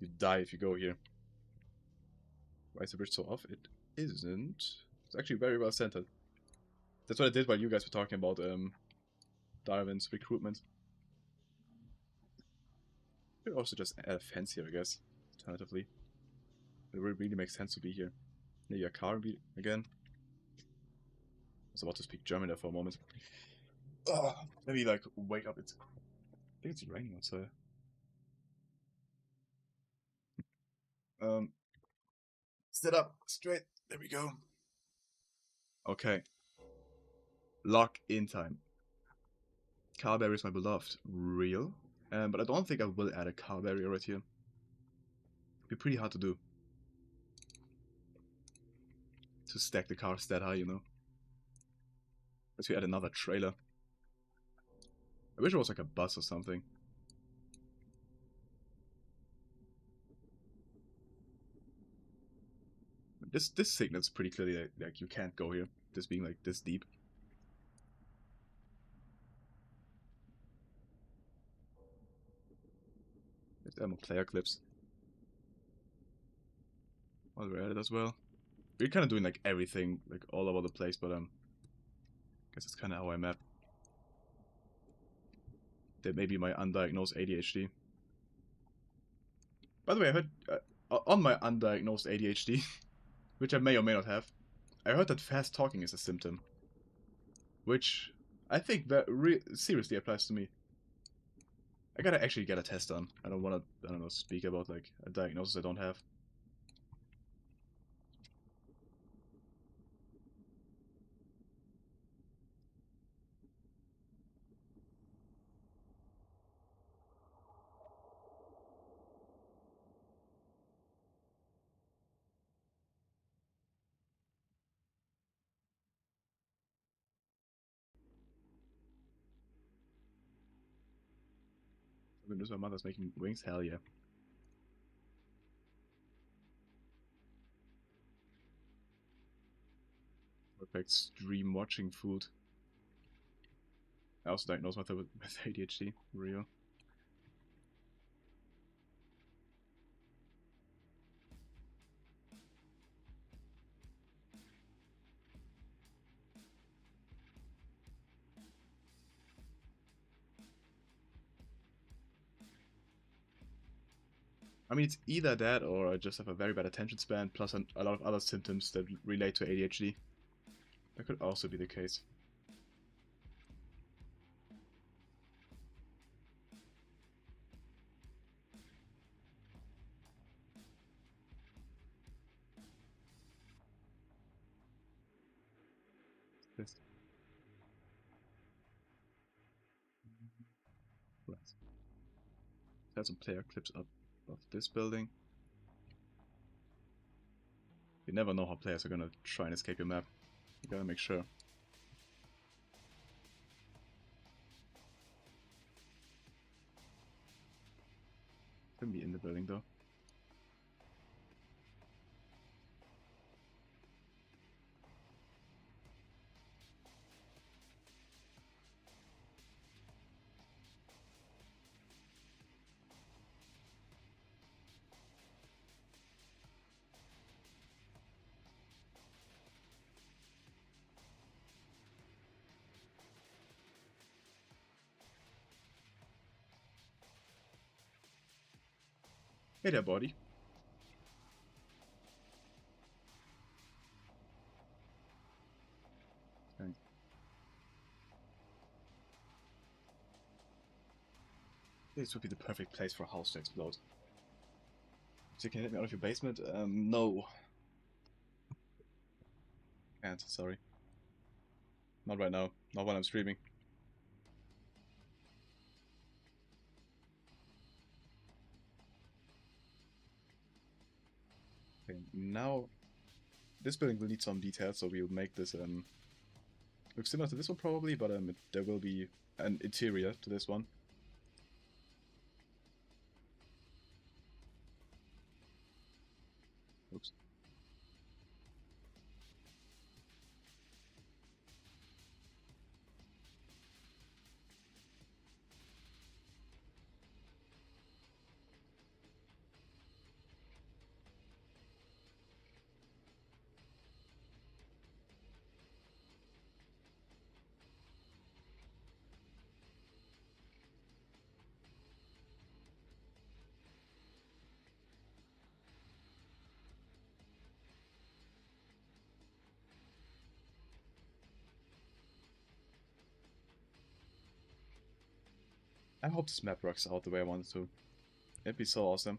You die if you go here. Why is the bridge so off? It isn't. It's actually very well centered. That's what I did while you guys were talking about Darwin's recruitment. Could also just add a fence here, I guess. Alternatively, it would really make sense to be here. Maybe a car again. I was about to speak German there for a moment. Let me like wake up. I think it's raining outside. Sit up straight. There we go. Okay. Lock in time. Car barrier is my beloved. Real. But I don't think I will add a car barrier right here. It'd be pretty hard to do. To stack the cars that high, you know. Let's add another trailer. I wish it was like a bus or something. This signal's pretty clearly like you can't go here. This being like this deep. Let's add more player clips. While we're at it as well. We're kind of doing like everything like all over the place, but guess that's kind of how I map. That may be my undiagnosed ADHD. By the way, I heard on my undiagnosed ADHD, which I may or may not have, I heard that fast talking is a symptom, which I think that seriously applies to me. I gotta actually get a test done. I don't want to, I don't know, speak about like a diagnosis I don't have. My mother's making wings? Hell yeah. Perfect stream watching food. I also diagnosed myself with ADHD. Real. I mean, it's either that or I just have a very bad attention span plus a lot of other symptoms that relate to ADHD. That could also be the case. This. Right. Let's add some player clips up of this building. You never know how players are gonna try and escape your map. You gotta make sure. Shouldn't be in the building though. Hey there, buddy. Thanks. This would be the perfect place for a house to explode. So you can let me out of your basement? No. Can't, sorry. Not right now. Not while I'm streaming. Okay, now this building will need some details, so we'll make this look similar to this one probably, but there will be an interior to this one. Oops. I hope this map works out the way I want it to. It'd be so awesome.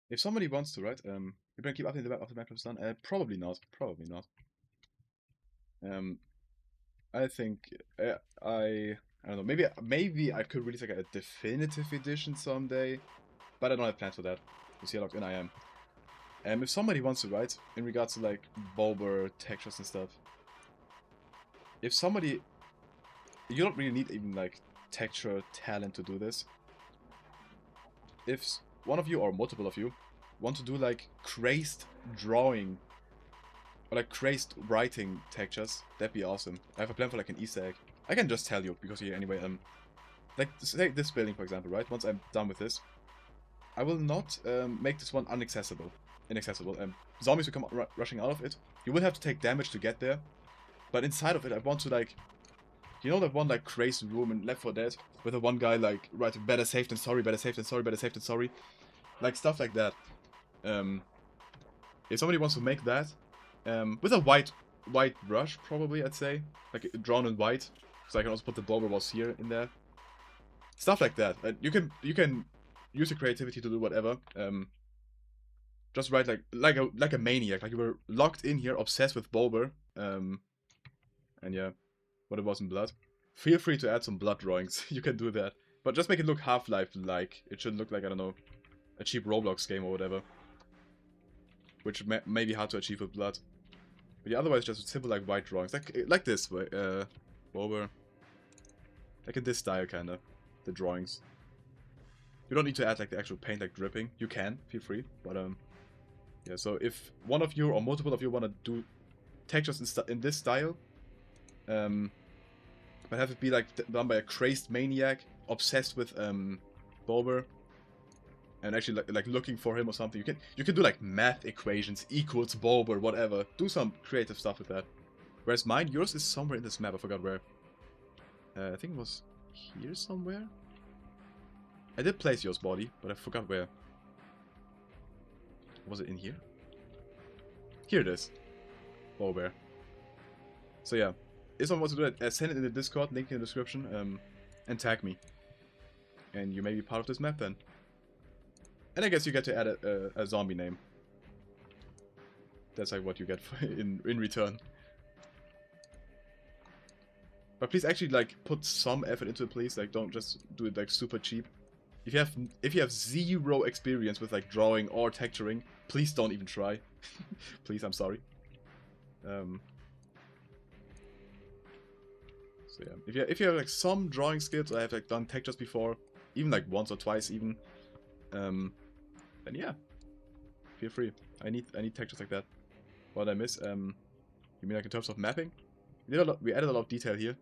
If somebody wants to, right? You're gonna keep updating the map after the map is done? Probably not. Probably not. I think I don't know. Maybe I could release like a definitive edition someday, but I don't have plans for that. You see how logged in I am. If somebody wants to, right? In regards to like Bulber textures and stuff. If somebody, you don't really need even like texture talent to do this. If one of you or multiple of you want to do like crazed drawing or like crazed writing textures, that'd be awesome. I have a plan for like an Easter egg. I can just tell you because here anyway. Like say this building for example, right? Once I'm done with this, I will not make this one inaccessible. Zombies will come rushing out of it. You will have to take damage to get there, but inside of it, I want to like, you know that one like crazed room in Left 4 Dead with the one guy like writing better safe than sorry, better safe than sorry, better safe than sorry, like stuff like that. If somebody wants to make that with a white brush, probably I'd say like drawn in white, so I can also put the Bulber walls here in there. Stuff like that. You can use your creativity to do whatever. Just write like a maniac, like you were locked in here, obsessed with Bulber. And yeah, what it was in blood. Feel free to add some blood drawings. You can do that, but just make it look Half-Life like. It should look like, I don't know, a cheap Roblox game or whatever, which may be hard to achieve with blood. But yeah, otherwise just simple like white drawings, like this way, Bulber, like in this style kinda, the drawings. You don't need to add like the actual paint like dripping. You can, feel free, but yeah. So if one of you or multiple of you want to do textures in this style, but have it be like done by a crazed maniac obsessed with Bulber, and actually like looking for him or something, you can do like math equations equals Bulber, whatever. Do some creative stuff with that. Whereas yours is somewhere in this map. I forgot where. I think it was here somewhere. I did place yours body, but I forgot where. Was it in here? Here it is. Bulber. So yeah, if someone wants to do that, send it in the Discord, link in the description, and tag me. And you may be part of this map then. And I guess you get to add a zombie name. That's like what you get in return. But please actually like put some effort into it, please. Like don't just do it like super cheap. If you have zero experience with like drawing or texturing, please don't even try. Please, I'm sorry. So yeah, if you have like some drawing skills, or have like done textures before, even like once or twice even, then yeah, feel free. I need textures like that. What did I miss? You mean like in terms of mapping? We added a lot of detail here.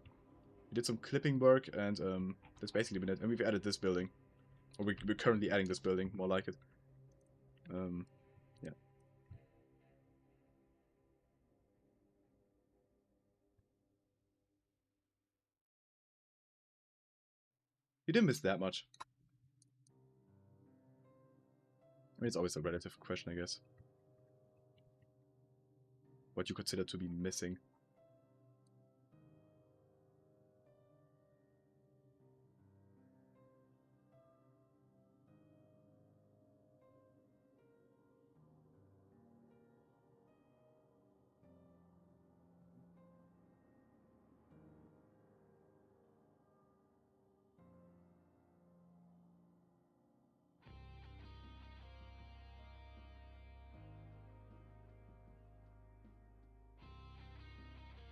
We did some clipping work, and that's basically been it. And we've added this building, or we're currently adding this building, more like it. Yeah. You didn't miss that much. I mean, it's always a relative question, I guess. What you consider to be missing.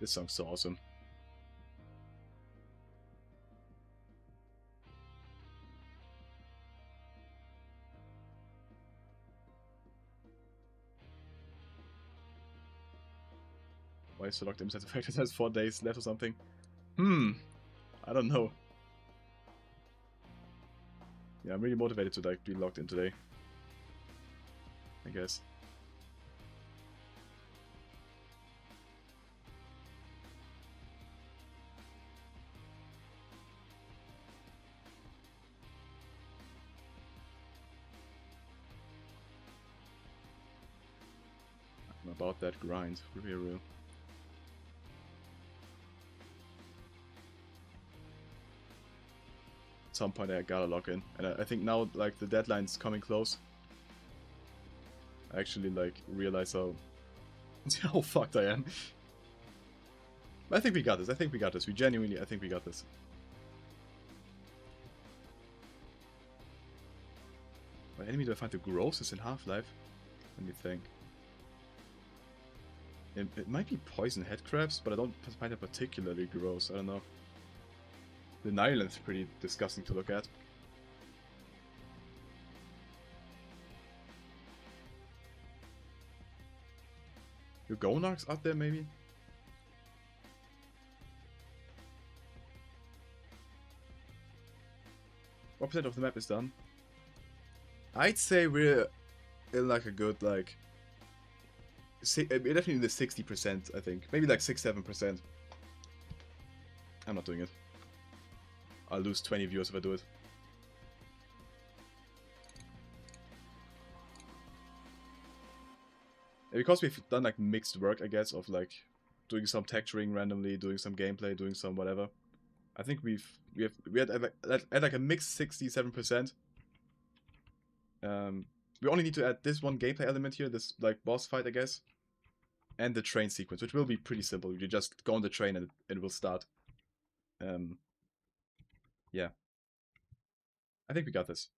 This song's so awesome. Why is so locked in? Besides the fact that it has 4 days left or something. I don't know. Yeah, I'm really motivated to like be locked in today, I guess. I'm about that grind, real. At some point I gotta log in, and I think now like the deadline's coming close. I actually like realize how how fucked I am. I think we got this. I think we got this. We genuinely, I think we got this. What enemy do I find the grossest in Half-Life? Let me think. It might be poison headcrabs, but I don't find it particularly gross. I don't know. The Nyland's pretty disgusting to look at. Your Gonarks out there, maybe? What percent of the map is done? I'd say we're in like a good, like... definitely in the 60%, I think. Maybe like 6-7%. I'm not doing it. I'll lose 20 viewers if I do it. And because we've done like mixed work, I guess, of like doing some texturing randomly, doing some gameplay, doing some whatever. I think we had at like a mixed 67%. We only need to add this one gameplay element here, this like boss fight, I guess, and the train sequence, which will be pretty simple. You just go on the train and it will start. Yeah, I think we got this.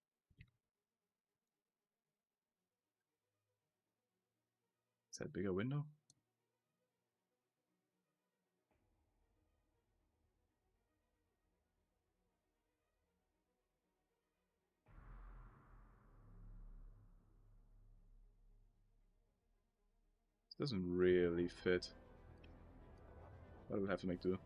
Is that a bigger window? This doesn't really fit. But we'll have to make do.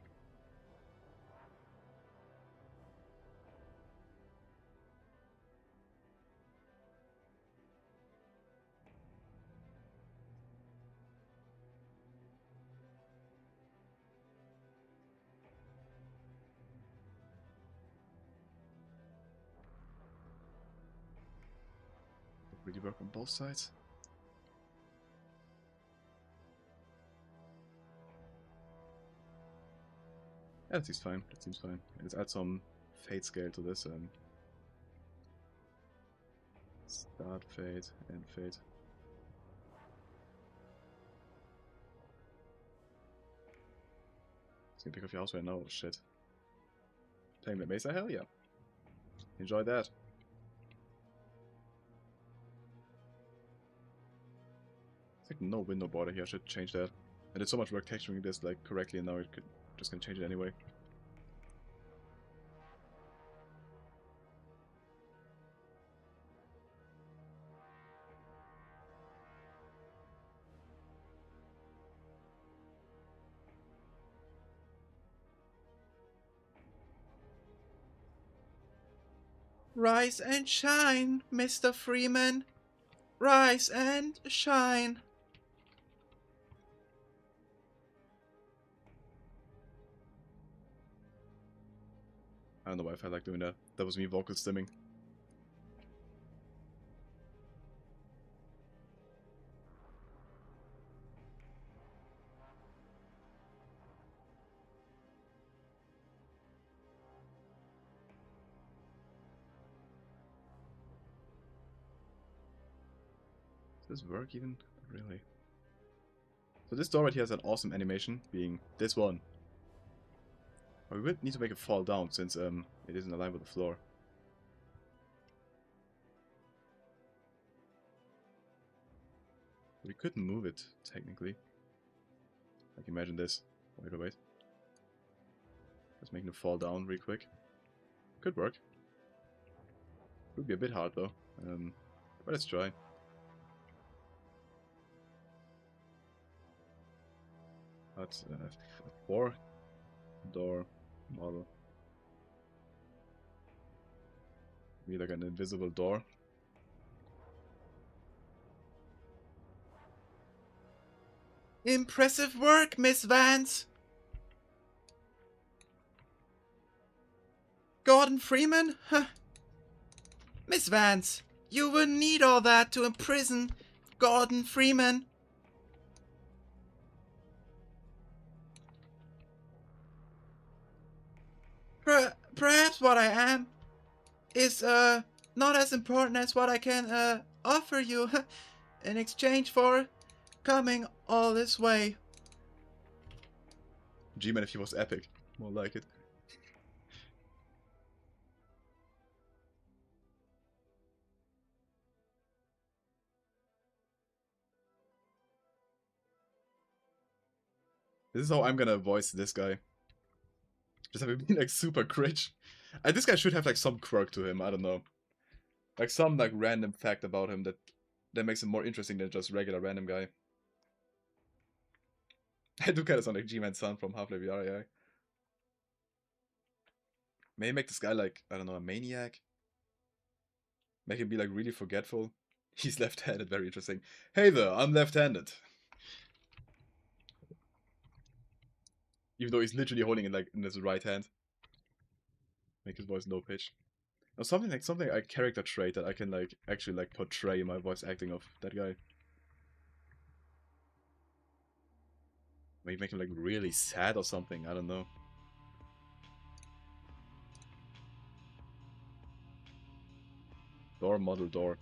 Really work on both sides. Yeah, that seems fine. That seems fine. Let's add some fade scale to this. Start fade and fade. It's gonna pick off your house right now. Oh, shit. Playing the Mesa? Hell yeah. Enjoy that. It's like no window border here. I should change that. I did so much work texturing this like correctly, and now it could just gonna change it anyway. Rise and shine, Mr. Freeman. Rise and shine. I don't know why I felt like doing that. That was me vocal stimming. Does this work even? Not really. So this door right here has an awesome animation, being this one. But we would need to make it fall down since it isn't aligned with the floor. We could move it, technically. Like imagine this. Wait. Just making it fall down real quick. Could work. Would be a bit hard though. But let's try. That's 4 door model. Be like an invisible door. Impressive work, Miss Vance! Gordon Freeman? Huh. Miss Vance, you wouldn't need all that to imprison Gordon Freeman. Perhaps what I am is not as important as what I can offer you in exchange for coming all this way. G-Man if he was epic. More like it. This is how I'm gonna voice this guy. Just have him be like super cringe. This guy should have like some quirk to him, I don't know. Like some like random fact about him that makes him more interesting than just regular random guy. I do kind of sound like G-Man's son from Half-Life VR, yeah. Maybe make this guy like, I don't know, a maniac? Make him be like really forgetful? He's left-handed, very interesting. Hey there, I'm left-handed. Even though he's literally holding it like in his right hand. Make his voice low pitch. Or something like a character trait that I can like actually like portray my voice acting of that guy. Maybe make him like really sad or something, I don't know. Door model door.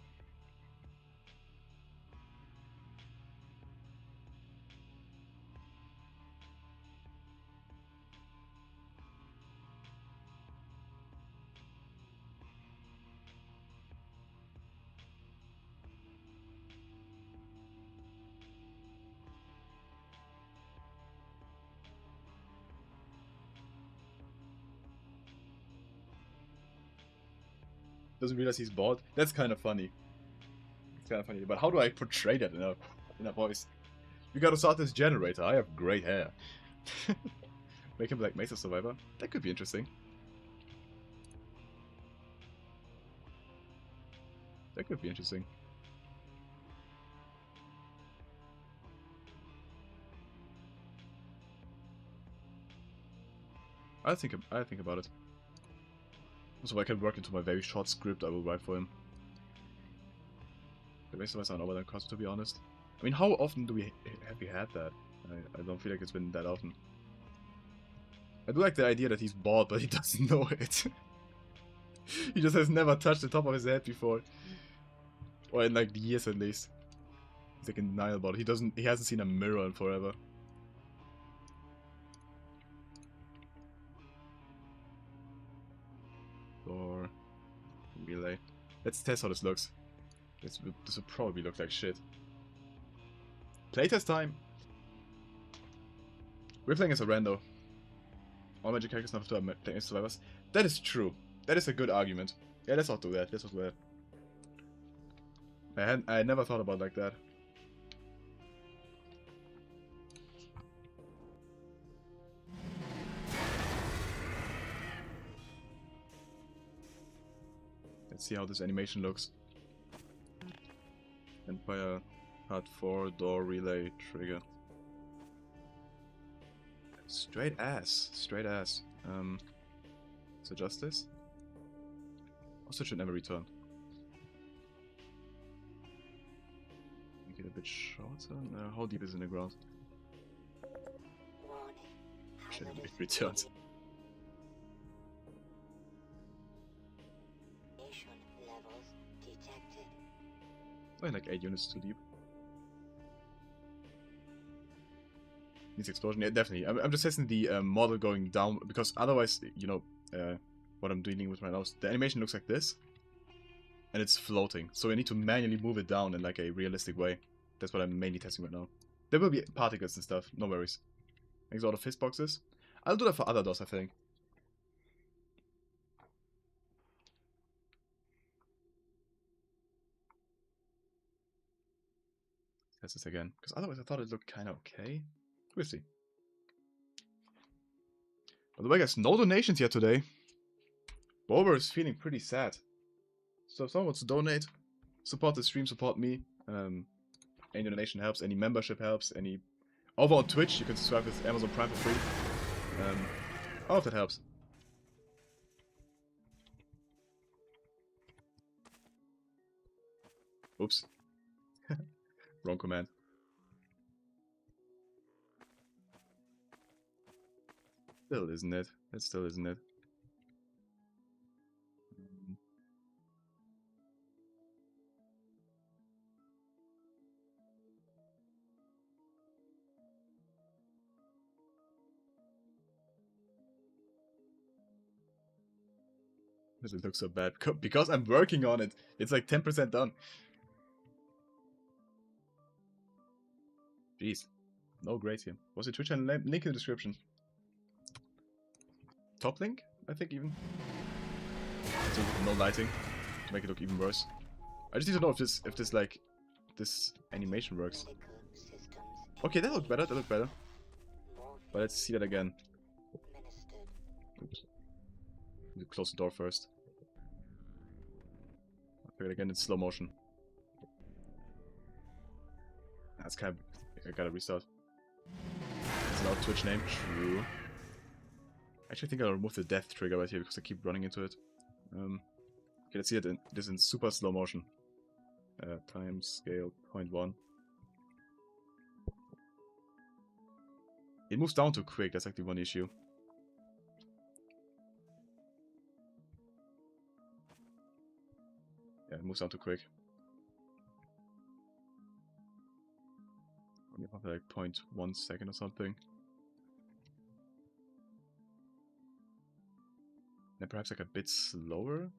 Doesn't realize he's bald. That's kind of funny. It's kind of funny. But how do I portray that in a voice? We gotta start this generator. I have great hair. Make him like Mesa Survivor. That could be interesting. That could be interesting. I think about it. So I can work into my very short script I will write for him. The rest of us are over than cost, to be honest. I mean, how often have we had that? I don't feel like it's been that often. I do like the idea that he's bald, but he doesn't know it. He just has never touched the top of his head before. Or in like years at least. He's like in denial about it. He hasn't seen a mirror in forever. Or relay. Let's test how this looks. This will probably look like shit. Playtest time! We're playing as a rando. All magic characters not to playing as survivors. That is true. That is a good argument. Yeah, let's not do that. Let's not do that. I never thought about it like that. Let's see how this animation looks. Empire, Hut 4, door, relay, trigger. Straight ass. Straight ass. So justice? Also should never return. Make it a bit shorter. How deep is it in the ground? Shit, it returns. Oh, like 8 units too deep. Needs explosion, yeah, definitely. I'm just testing the model going down, because otherwise, you know, what I'm dealing with right now is the animation looks like this, and it's floating. So I need to manually move it down in like a realistic way. That's what I'm mainly testing right now. There will be particles and stuff, no worries. Makes all the fist boxes. I'll do that for other doors, I think. Test this again, because otherwise I thought it looked kind of okay. We'll see. By the way, guys, no donations yet today. Bober is feeling pretty sad. So if someone wants to donate, support the stream, support me. Any donation helps, any membership helps, any... Over on Twitch, you can subscribe with Amazon Prime for free. All of that helps. Oops. Wrong command. Still isn't it? It still isn't it. Does it look so bad? Because I'm working on it. It's like 10% done. Jeez. No grades here. What's your Twitch channel name? Link in the description. Top link? I think even. So no lighting. To make it look even worse. I just need to know if this animation works. Okay, that looked better, But let's see that again. Oops. Need to close the door first. Okay, again in slow motion. That's kind of... I gotta restart. It's an old Twitch name. True. Actually, I think I'll remove the death trigger right here because I keep running into it. Okay, let's see it. This in super slow motion. Time scale 0.1. It moves down too quick. That's actually one issue. Yeah, it moves down too quick. Probably like 0.1 second or something. Then perhaps like a bit slower.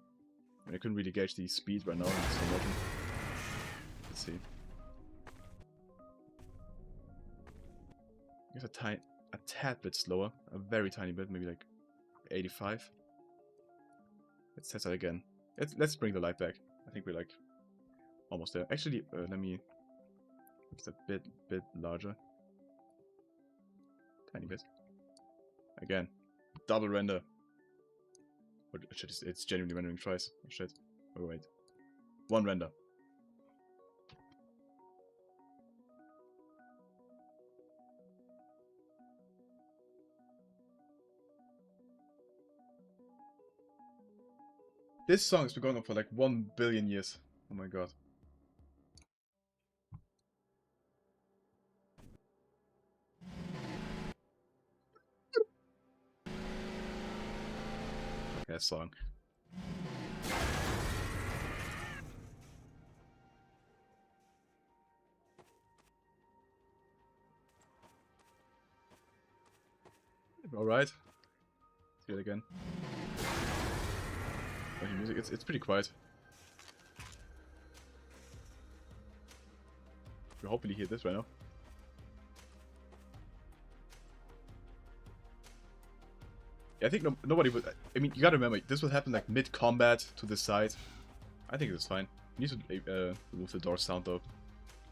I couldn't really gauge the speed right now in slow motion. Let's see. I guess a tad bit slower. A very tiny bit, maybe like 85. Let's test that again. Let's bring the light back. I think we're like almost there. Actually, let me... It's a bit larger. Tiny bit. Again. Double render. Or it's genuinely rendering twice. Oh shit. Oh wait. One render. This song has been going on for like 1 billion years. Oh my god. Okay, song. Alright. See it again. Music, it's pretty quiet. You hopefully hear this right now. Yeah, I think nobody would... I mean, you gotta remember, this will happen like mid-combat to the side. I think it's fine. You need to remove the door sound though.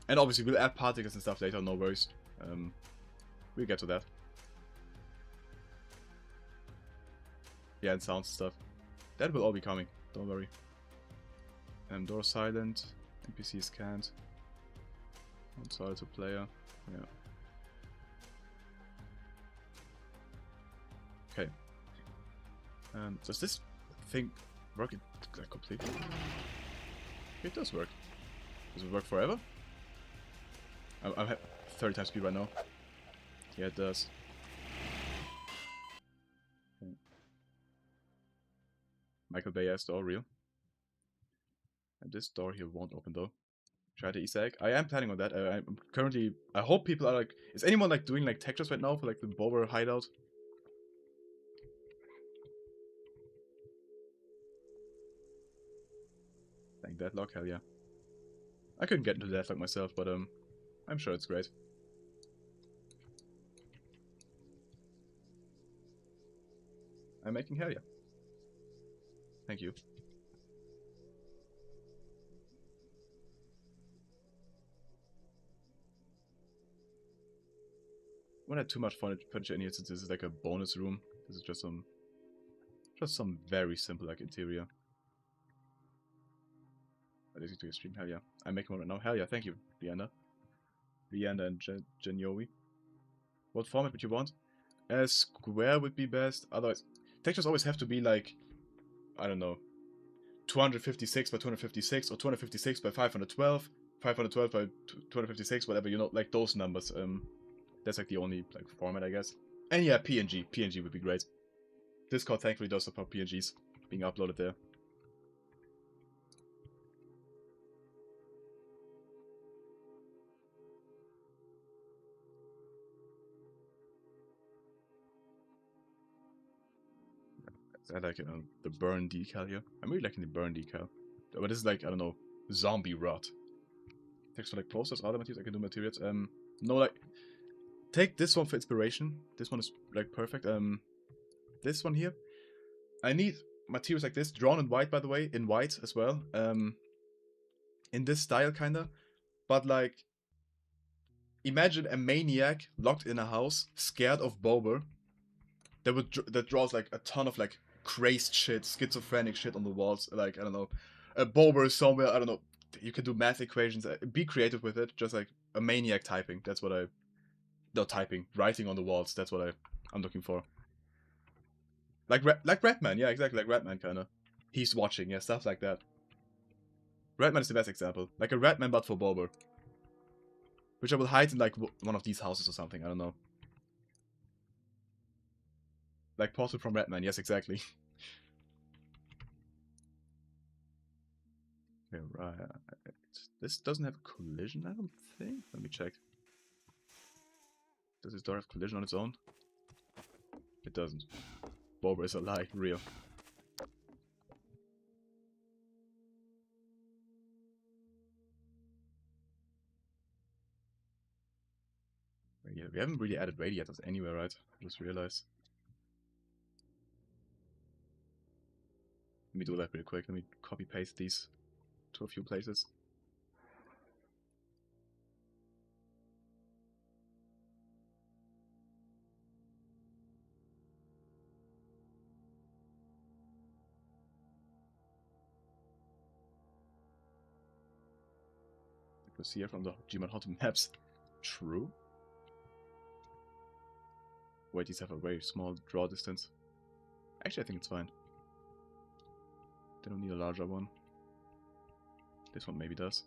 And obviously we'll add particles and stuff later, no worries. We'll get to that. Yeah, and sounds and stuff. That will all be coming, don't worry. Door silent, NPCs can't. One side to player, yeah. Okay. Does this thing work completely? It does work. Does it work forever? I'm at 30 times speed right now. Yeah, it does. Okay. Michael Bay-esque door, real. And this door here won't open though. Try the Easter egg. I am planning on that. I'm currently... I hope people are like... Is anyone like doing like textures right now for like the Bower hideout? Like Deadlock, hell yeah. I couldn't get into Deadlock myself, but I'm sure it's great. I'm making hell yeah. Thank you. I won't have too much furniture in here since this is like a bonus room. This is just some very simple like interior. Easy to stream. Hell yeah. I'm making one right now. Hell yeah. Thank you, Leander. Leander and Geniovi. What format would you want? Square would be best. Otherwise, textures always have to be like, I don't know, 256 by 256 or 256 by 512, 512 by 256, whatever, you know, like those numbers. That's like the only like format, I guess. And yeah, PNG. PNG would be great. Discord thankfully does support PNGs being uploaded there. I like the burn decal here. I'm really liking the burn decal. But this is like, I don't know, zombie rot. Text for like process, other materials, I can do materials. No, like, take this one for inspiration. This one is like perfect. This one here. I need materials like this, drawn in white, by the way, in white as well. In this style, kinda. But like, imagine a maniac locked in a house, scared of Bober. That draws like a ton of like crazed shit, schizophrenic shit on the walls. Like, I don't know, a Bober somewhere. I don't know. You can do math equations. Be creative with it. Just like a maniac typing. That's what not typing, writing on the walls. That's what I'm looking for. Like Redman, yeah, exactly, like Redman kind of. He's watching, yeah, stuff like that. Redman is the best example. Like a Redman but for Bober. Which I will hide in like one of these houses or something, I don't know. Like Portal from Redman, yes, exactly. Yeah, right. This doesn't have collision, I don't think. Let me check. Does this door have collision on its own? It doesn't. Bober is a lie, real. Yeah, we haven't really added radiators anywhere, right? I just realized. Let me do that real quick. Let me copy paste these to a few places. Lucia from the Gmail Hot Maps. True. Wait, these have a very small draw distance. Actually, I think it's fine. They don't need a larger one. This one maybe does.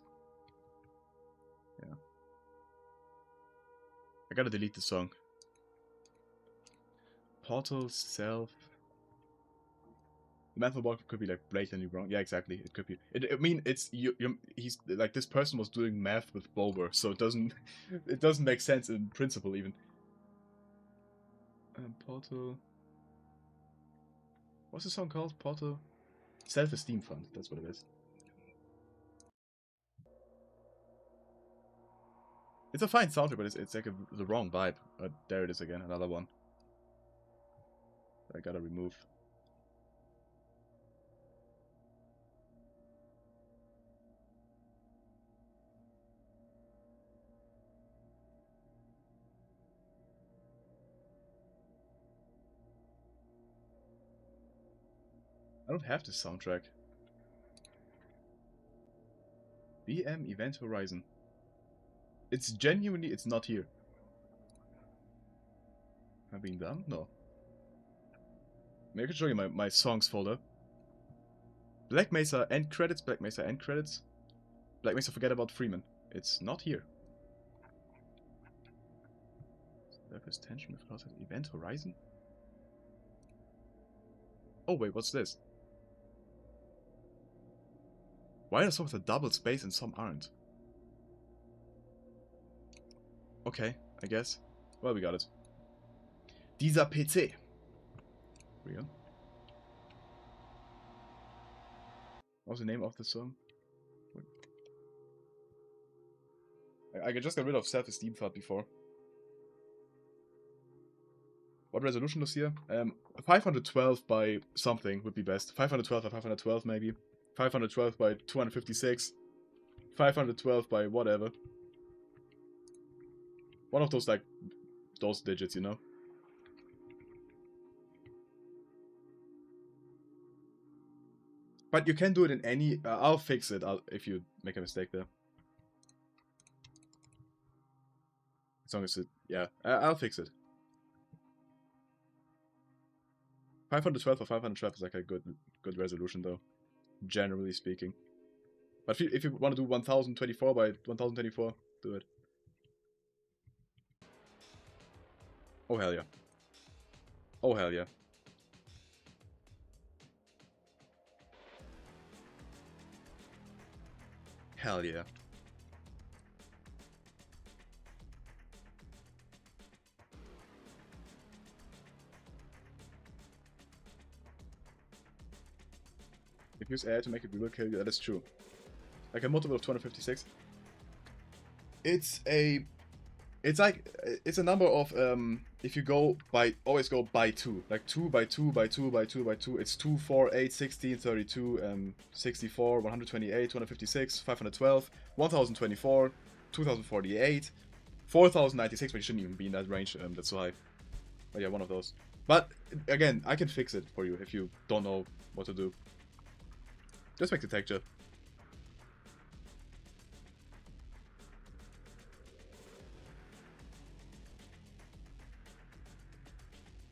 Yeah. I gotta delete the song. Portal self. The math walk could be like blatantly wrong. Yeah, exactly. It could be. I mean, it's he's like this person was doing math with Bober, so it doesn't make sense in principle even. Portal. What's the song called? Portal. Self-esteem fund. That's what it is. It's a fine soundtrack, but it's like the wrong vibe. There it is again, another one. I gotta remove. I don't have this soundtrack. BM Event Horizon. It's genuinely, it's not here. Am I being dumb? No. Maybe I can show you my songs folder. Black Mesa end credits, Black Mesa end credits. Black Mesa Forget About Freeman. It's not here. Surface tension with Event Horizon? Oh wait, what's this? Why are some with a double space and some aren't? Okay, I guess. Well, we got it. Dieser PC. Real. What was the name of the song? I just got rid of self-esteem thought before. What resolution was here? 512 by something would be best. 512 by 512 maybe. 512 by 256. 512 by whatever. One of those, like, those digits, you know? But you can do it in any... I'll fix it if you make a mistake there. As long as it... Yeah, I'll fix it. 512 or 512 is like a good resolution though, generally speaking. But if you want to do 1024 by 1024, do it. Oh hell yeah. Oh hell yeah. Hell yeah. If you use air to make it, we will kill you. That is true. Like a multiple of 256. It's a number of if you go by, always go by 2, like 2 by 2 by 2 by 2 by 2. It's 2, 4, 8, 16, 32, 64, 128, 256, 512, 1024, 2048, 4096. But you shouldn't even be in that range. That's so high. But yeah, one of those. But again, I can fix it for you if you don't know what to do. Just make the texture.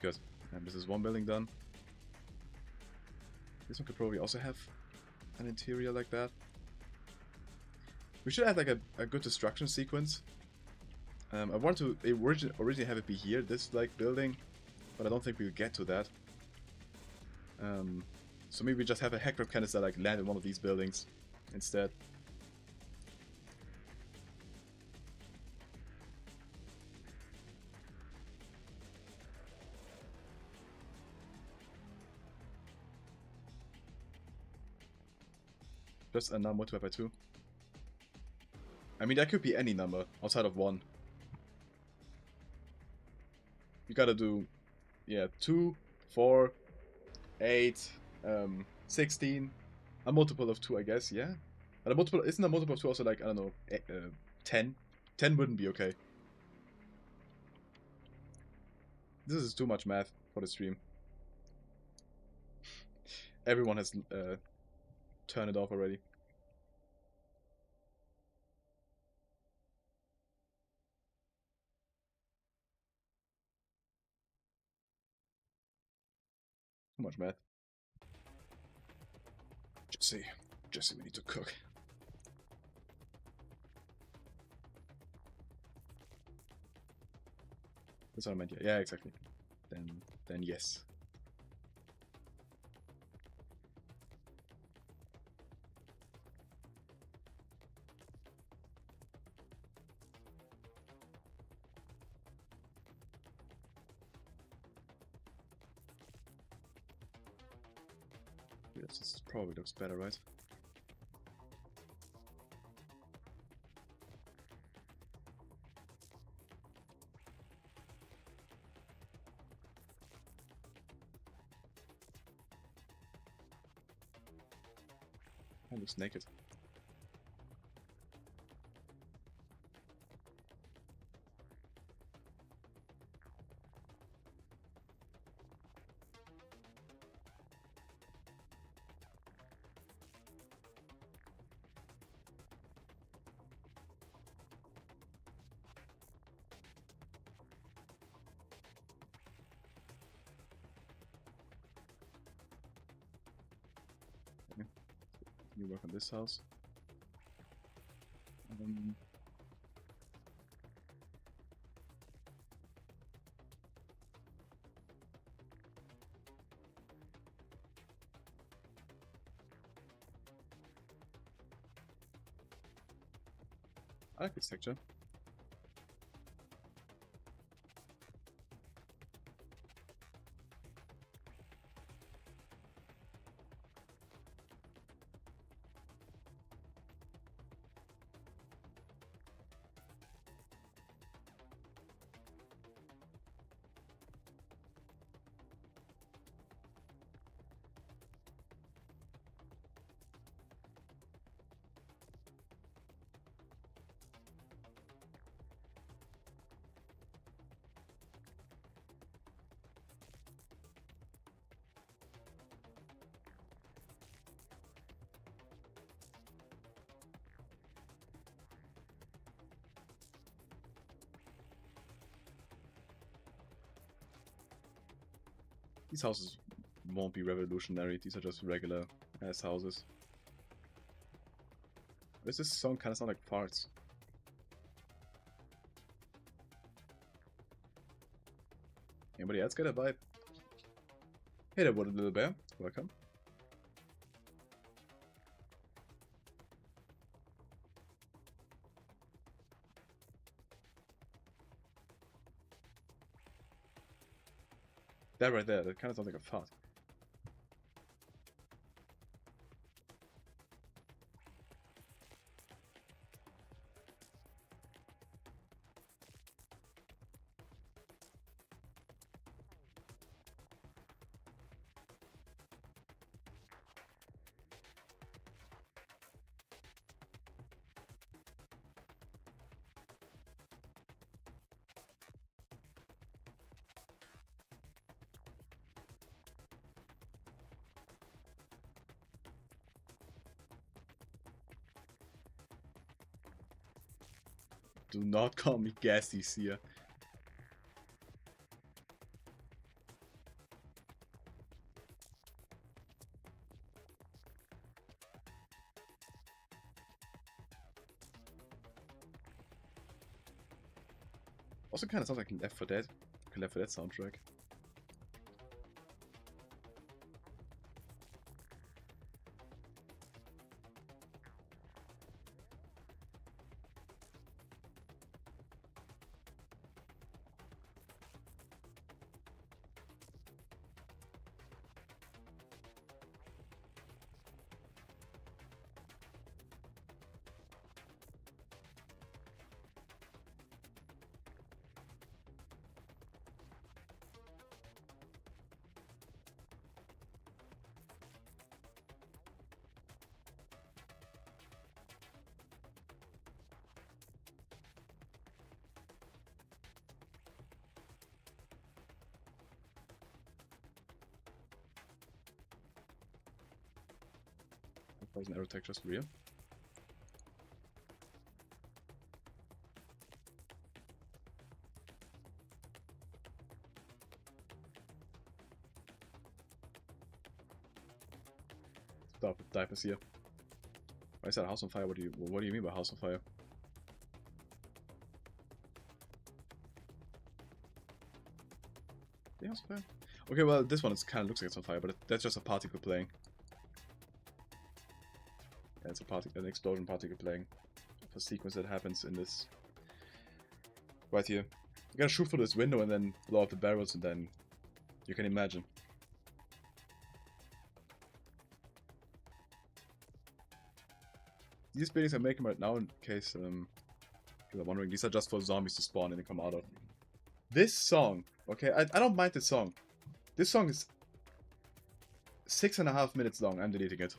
Good. And this is one building done. This one could probably also have an interior like that. We should have like a good destruction sequence. I want to originally have it be here, this like building, but I don't think we'll get to that. So maybe we just have a heck of canister like land in one of these buildings instead. Just a number multiplied by 2. I mean, that could be any number outside of 1. You gotta do, yeah, 2, 4, 8, 16. A multiple of 2, I guess, yeah? But a multiple, isn't a multiple of 2 also like, I don't know, 10? 10 wouldn't be okay. This is too much math for the stream. Everyone has turned it off already. Too much math. Jesse, we need to cook. That's what I meant, yeah, exactly. Then yes. Yes, this probably looks better, right? Oh, looks naked. You work on this house. I like this texture. These houses won't be revolutionary. These are just regular ass houses. Does this song kind of sound like farts? Anybody else get a vibe? Hey there, Wooden Little Bear. Welcome. That right there, that kind of sounds like a fart. Do not call me gassy, Sia. Also kind of sounds like Left 4 Dead. Left 4 Dead soundtrack. Poison arrow tech just real. Stop with diapers here. Why is that house on fire? What do you mean by house on fire? The house on fire? Okay, well this one kind of looks like it's on fire, but that's just a particle playing. Yeah, it's an explosion particle playing. A sequence that happens in this right here. You gotta shoot through this window and then blow up the barrels, and then you can imagine. These buildings I'm making right now, in case people are wondering, these are just for zombies to spawn and come out of. This song, okay, I don't mind this song. This song is 6.5 minutes long. I'm deleting it.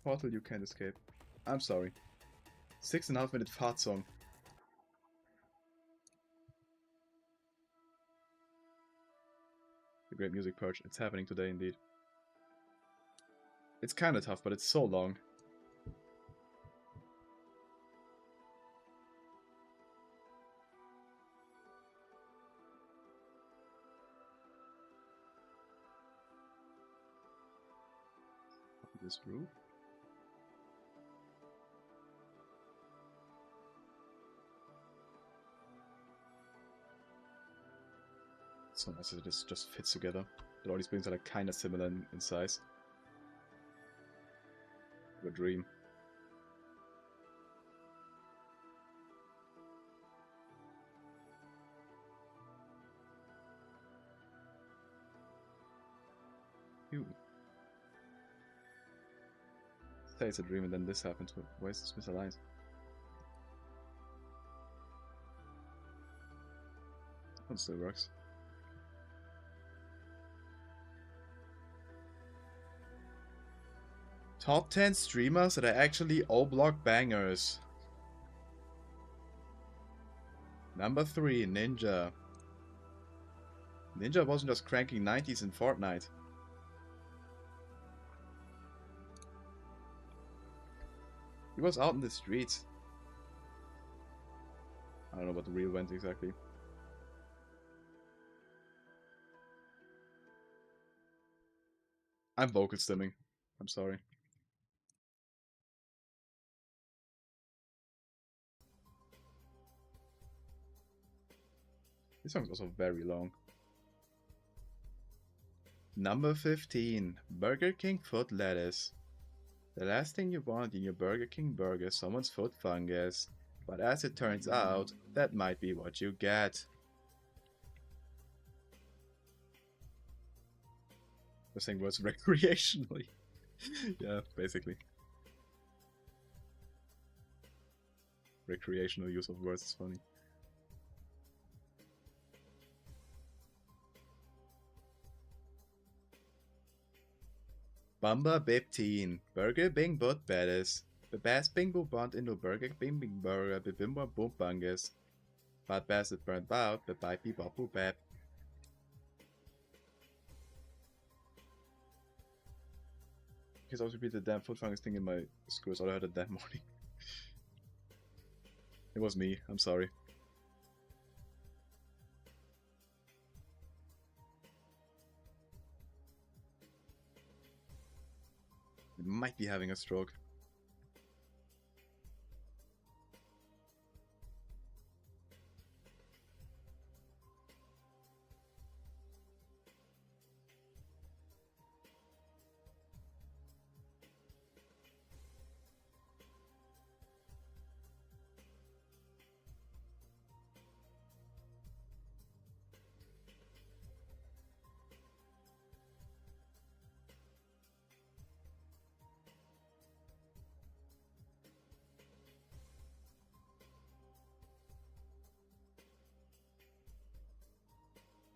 Portal, you can't escape. I'm sorry. 6.5 minute fart song. The great music purge. It's happening today indeed. It's kinda tough, but it's so long. This roof. So nice that this just fits together. That all these buildings are like kinda similar in size. A dream. Ew. Say it's a dream and then this happens. Why is this misaligned? That still works. Top 10 streamers that are actually O-Block bangers. Number 3, Ninja. Ninja wasn't just cranking 90s in Fortnite. He was out in the streets. I don't know what the real went exactly. I'm vocal stimming. I'm sorry. This song's also very long. Number 15. Burger King foot lettuce. The last thing you want in your Burger King burger is someone's foot fungus. But as it turns out, that might be what you get. The saying words recreationally. Yeah, basically. Recreational use of words is funny. Bamba Bipteen. Burger Bing Bot Bettis. The best Bing Boo Bond into Burger Bing Bing Burger Bibimba Boom Bungus. But best it burned out, the Bipe Bopu Bep. Because I was repeating the damn foot fungus thing in my school, so I heard it that morning. It was me, I'm sorry. I might be having a stroke.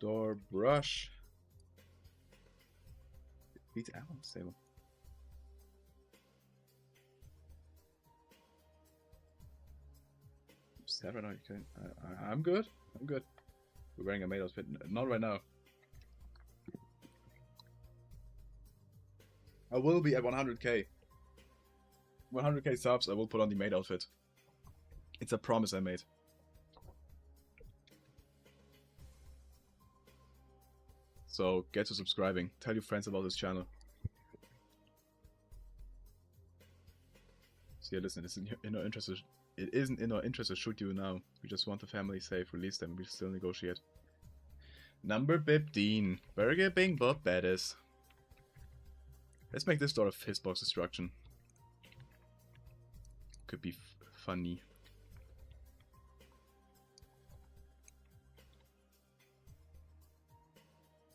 Door brush. Beat Alan stable. Sad right now, you can. I'm good. I'm good. We're wearing a maid outfit. Not right now. I will be at 100k. 100k subs, I will put on the maid outfit. It's a promise I made. So get to subscribing. Tell your friends about this channel. So yeah, listen, it's in our interest. It isn't in our interest to shoot you now. We just want the family safe. Release them. We still negotiate. Number 15. Burger Bing Bob Bettis. Let's make this door a fistbox destruction. Could be funny.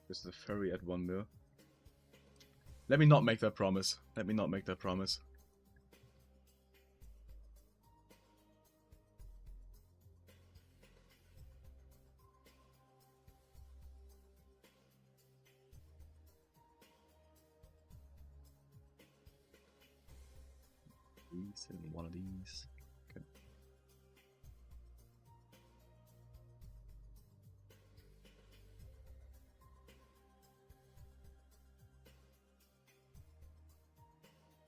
This is a ferry at 1 mil. Let me not make that promise. Let me not make that promise. These and one of these. Okay.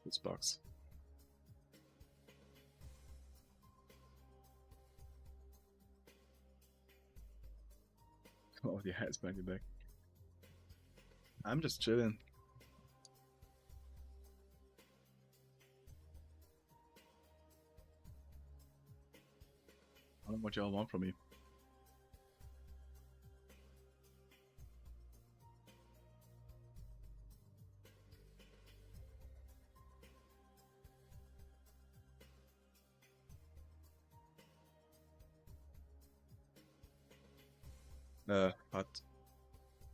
This box. Oh, the hat's behind your back. I'm just chilling. I don't know what y'all want from me. Hot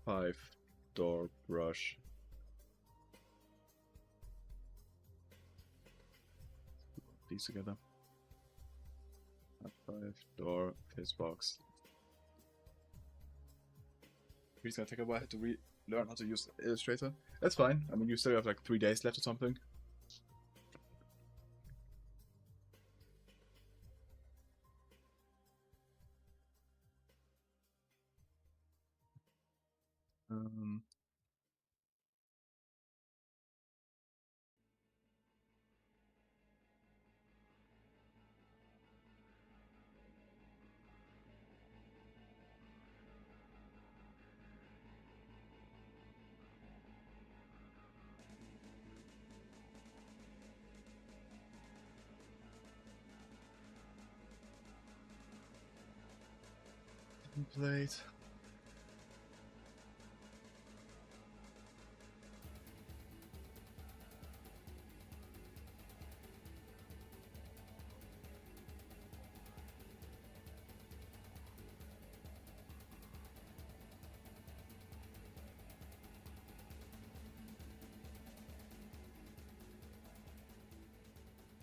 5 door brush. These together. Hot 5 door fizz box. It's gonna take a while to learn how to use Illustrator. That's fine. I mean, you still have like 3 days left or something. Plate.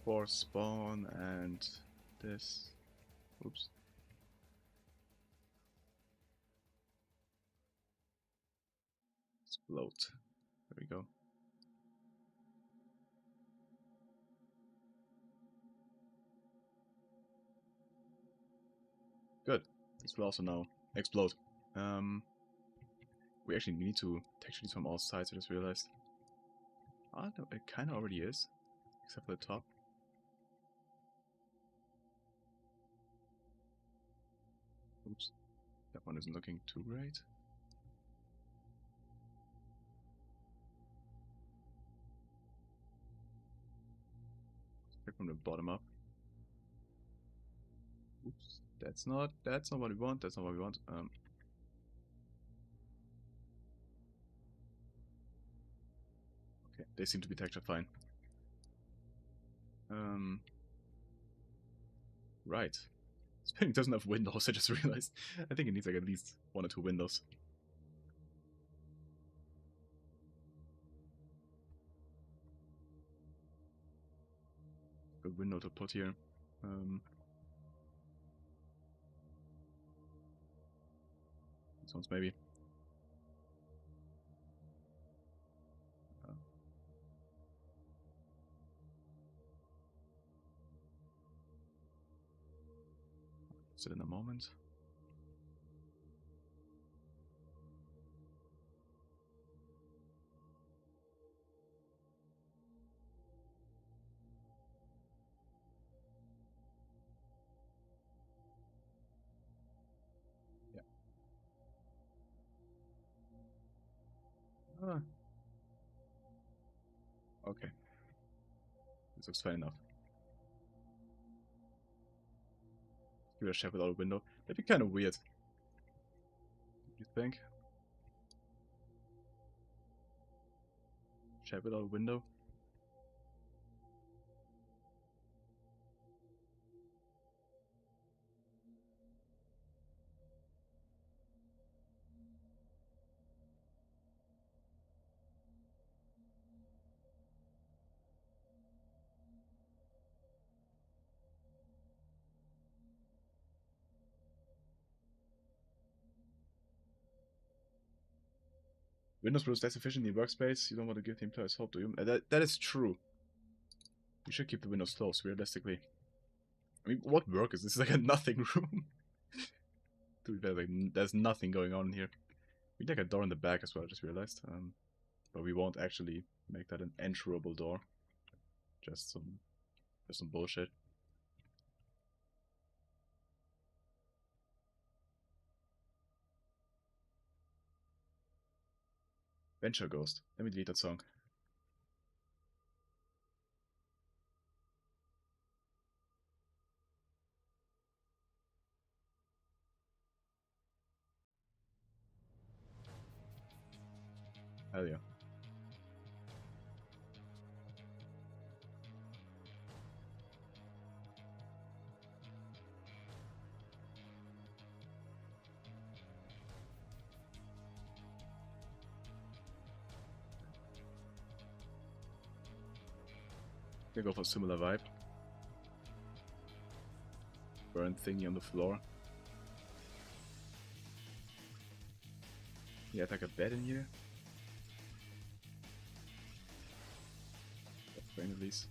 For spawn and this. Oops. Explode. There we go. Good. This will also now explode. We actually need to texture these from all sides, I just realized. Ah, no, it kinda already is. Except for the top. Oops. That one isn't looking too great. Check from the bottom up. Oops. That's not what we want, that's not what we want. Okay, they seem to be textured fine. Right. This building doesn't have windows, I just realized. I think it needs like at least 1 or 2 windows. Good window to put here. This one's maybe. Sit in a moment. Yeah. Okay. This looks fine enough. Give it a shot without a window. That'd be kind of weird. You think? Shot without a window? Windows produce less efficiently in workspace. You don't want to give the employees hope, do you? That is true. We should keep the windows closed, realistically. I mean, what work is this? This is like a nothing room. To be fair, like, there's nothing going on here. We need like a door in the back as well, I just realized. But we won't actually make that an enterable door. Just some bullshit. Venture Ghost. Let me delete that song. Hell yeah. Gonna go for a similar vibe. Burn thingy on the floor. Yeah, like a bed in here. That's fine at least.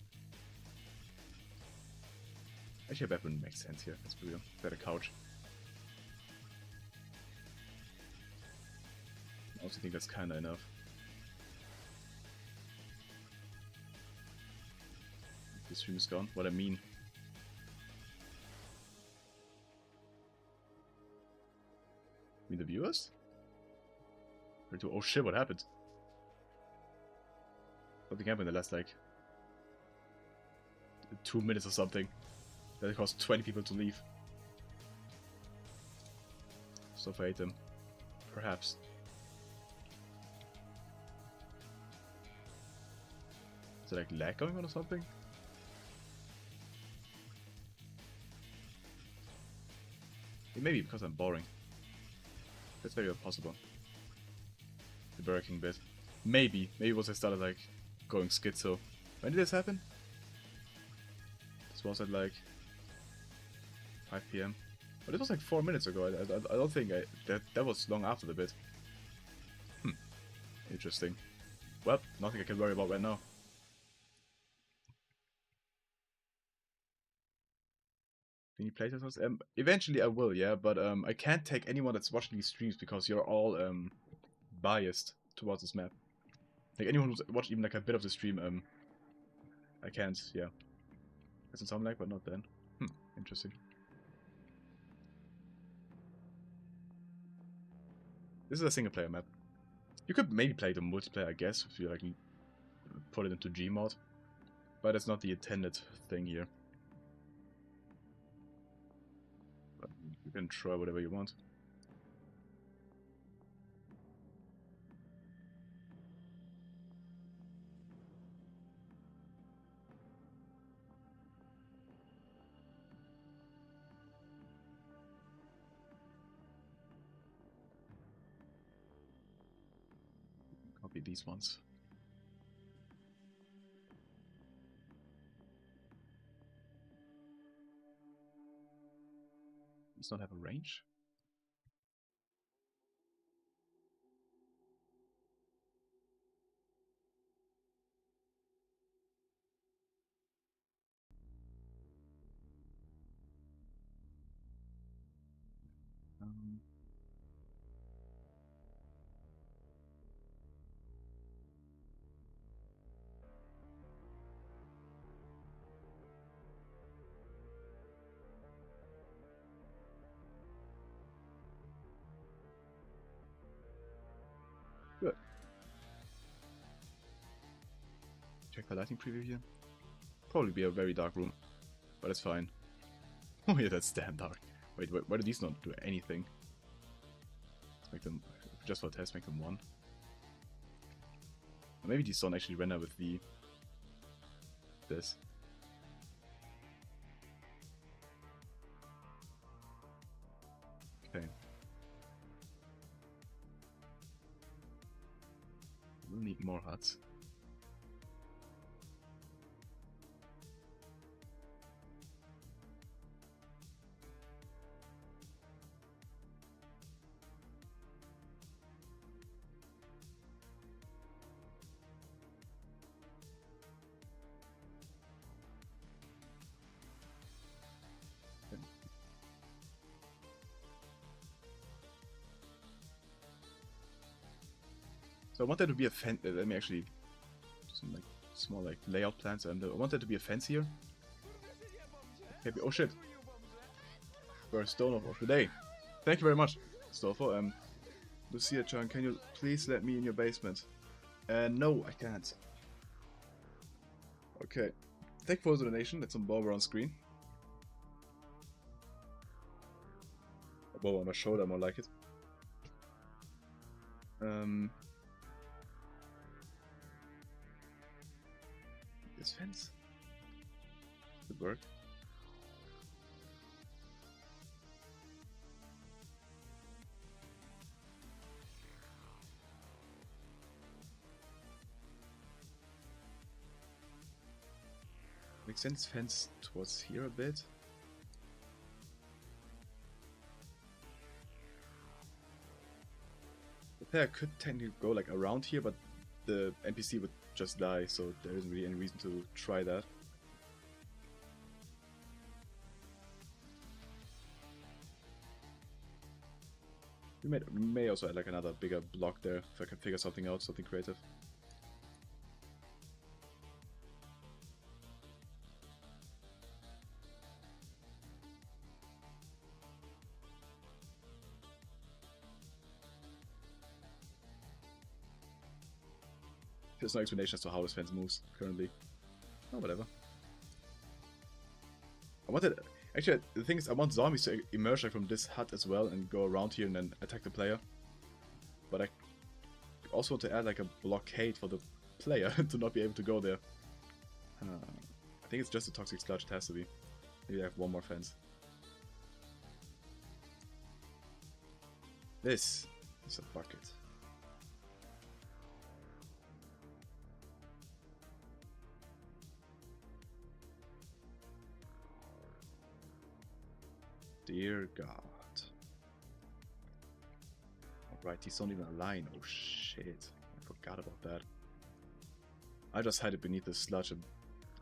Actually, a bed wouldn't make sense here. Let's be real. Better couch. I also think that's kinda enough. This stream is gone. What I mean. You mean the viewers? Oh shit, what happened? Something happened in the last, like, 2 minutes or something. That caused 20 people to leave. Sulfur ate them. Perhaps. Is there like lag going on or something? It may be because I'm boring. That's very possible. The Burger King bit. Maybe. Maybe once I started like going schizo. When did this happen? This was at like 5 PM. But it was like 4 minutes ago. I don't think that was long after the bit. Interesting. Well, nothing I can worry about right now. Any playtests? Eventually I will, yeah, but I can't take anyone that's watching these streams because you're all biased towards this map. Like anyone who's watched even like a bit of the stream, I can't, yeah. Doesn't sound like, but not then. Interesting. This is a single player map. You could maybe play the multiplayer, I guess, if you like put it into Gmod. But that's not the intended thing here. But you can try whatever you want. Copy these ones. Does not have a range? Good. Check the lighting preview here. Probably be a very dark room, but it's fine. Oh yeah, that's damn dark. Wait, why do these not do anything? Let's make them, just for a test, make them 1. Or maybe these don't actually render with this. Okay. We'll need more huts. So I want there to be a fence. Let me actually do some like small like layout plans. I want there to be a fence here. Okay, oh shit! First stone of the day. Thank you very much, Stolfo. Lucia-chan, can you please let me in your basement? No, I can't. Okay. Thank you for the donation. That's some bomber on screen. A bomber on my shoulder, more like it. This fence could work. Makes sense, fence towards here a bit. The player could technically go like around here, but the NPC would just die, so there isn't really any reason to try that. We may also add like another bigger block there if I can figure something out, something creative. There's no explanation as to how this fence moves currently. Oh, whatever. Actually, the thing is, I want zombies to emerge like, from this hut as well and go around here and then attack the player. But I also want to add like a blockade for the player to not be able to go there. I think it's just a toxic sludge, it has to be. Maybe I have one more fence. This is a bucket. Dear God. Alright, he's not even a line. Oh shit. I forgot about that. I just hide it beneath the sludge and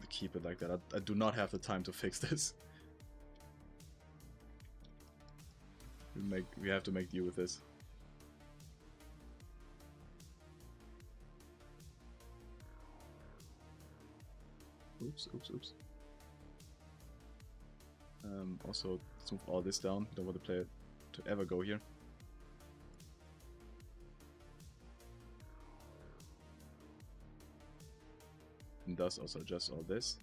keep it like that. I do not have the time to fix this. We have to make deal with this. Oops, oops, oops. Also, let's move all this down. Don't want the player to ever go here. And thus also adjust all this.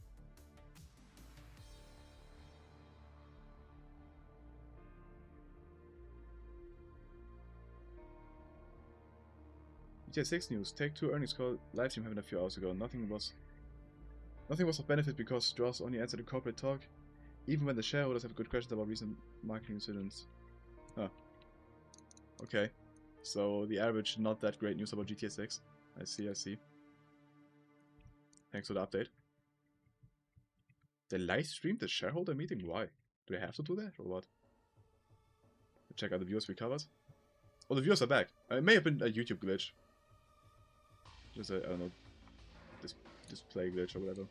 GTA 6 news. Take 2 earnings call live stream happened a few hours ago. Nothing was of benefit because Strauss only answered in corporate talk, even when the shareholders have good questions about recent marketing incidents. Huh. Okay. So the average not that great news about GTA 6. I see, I see. Thanks for the update. They live streamed the shareholder meeting? Why? Do they have to do that or what? Check out the viewers we covered. Oh, the viewers are back. It may have been a YouTube glitch. Just a, I don't know, display glitch or whatever.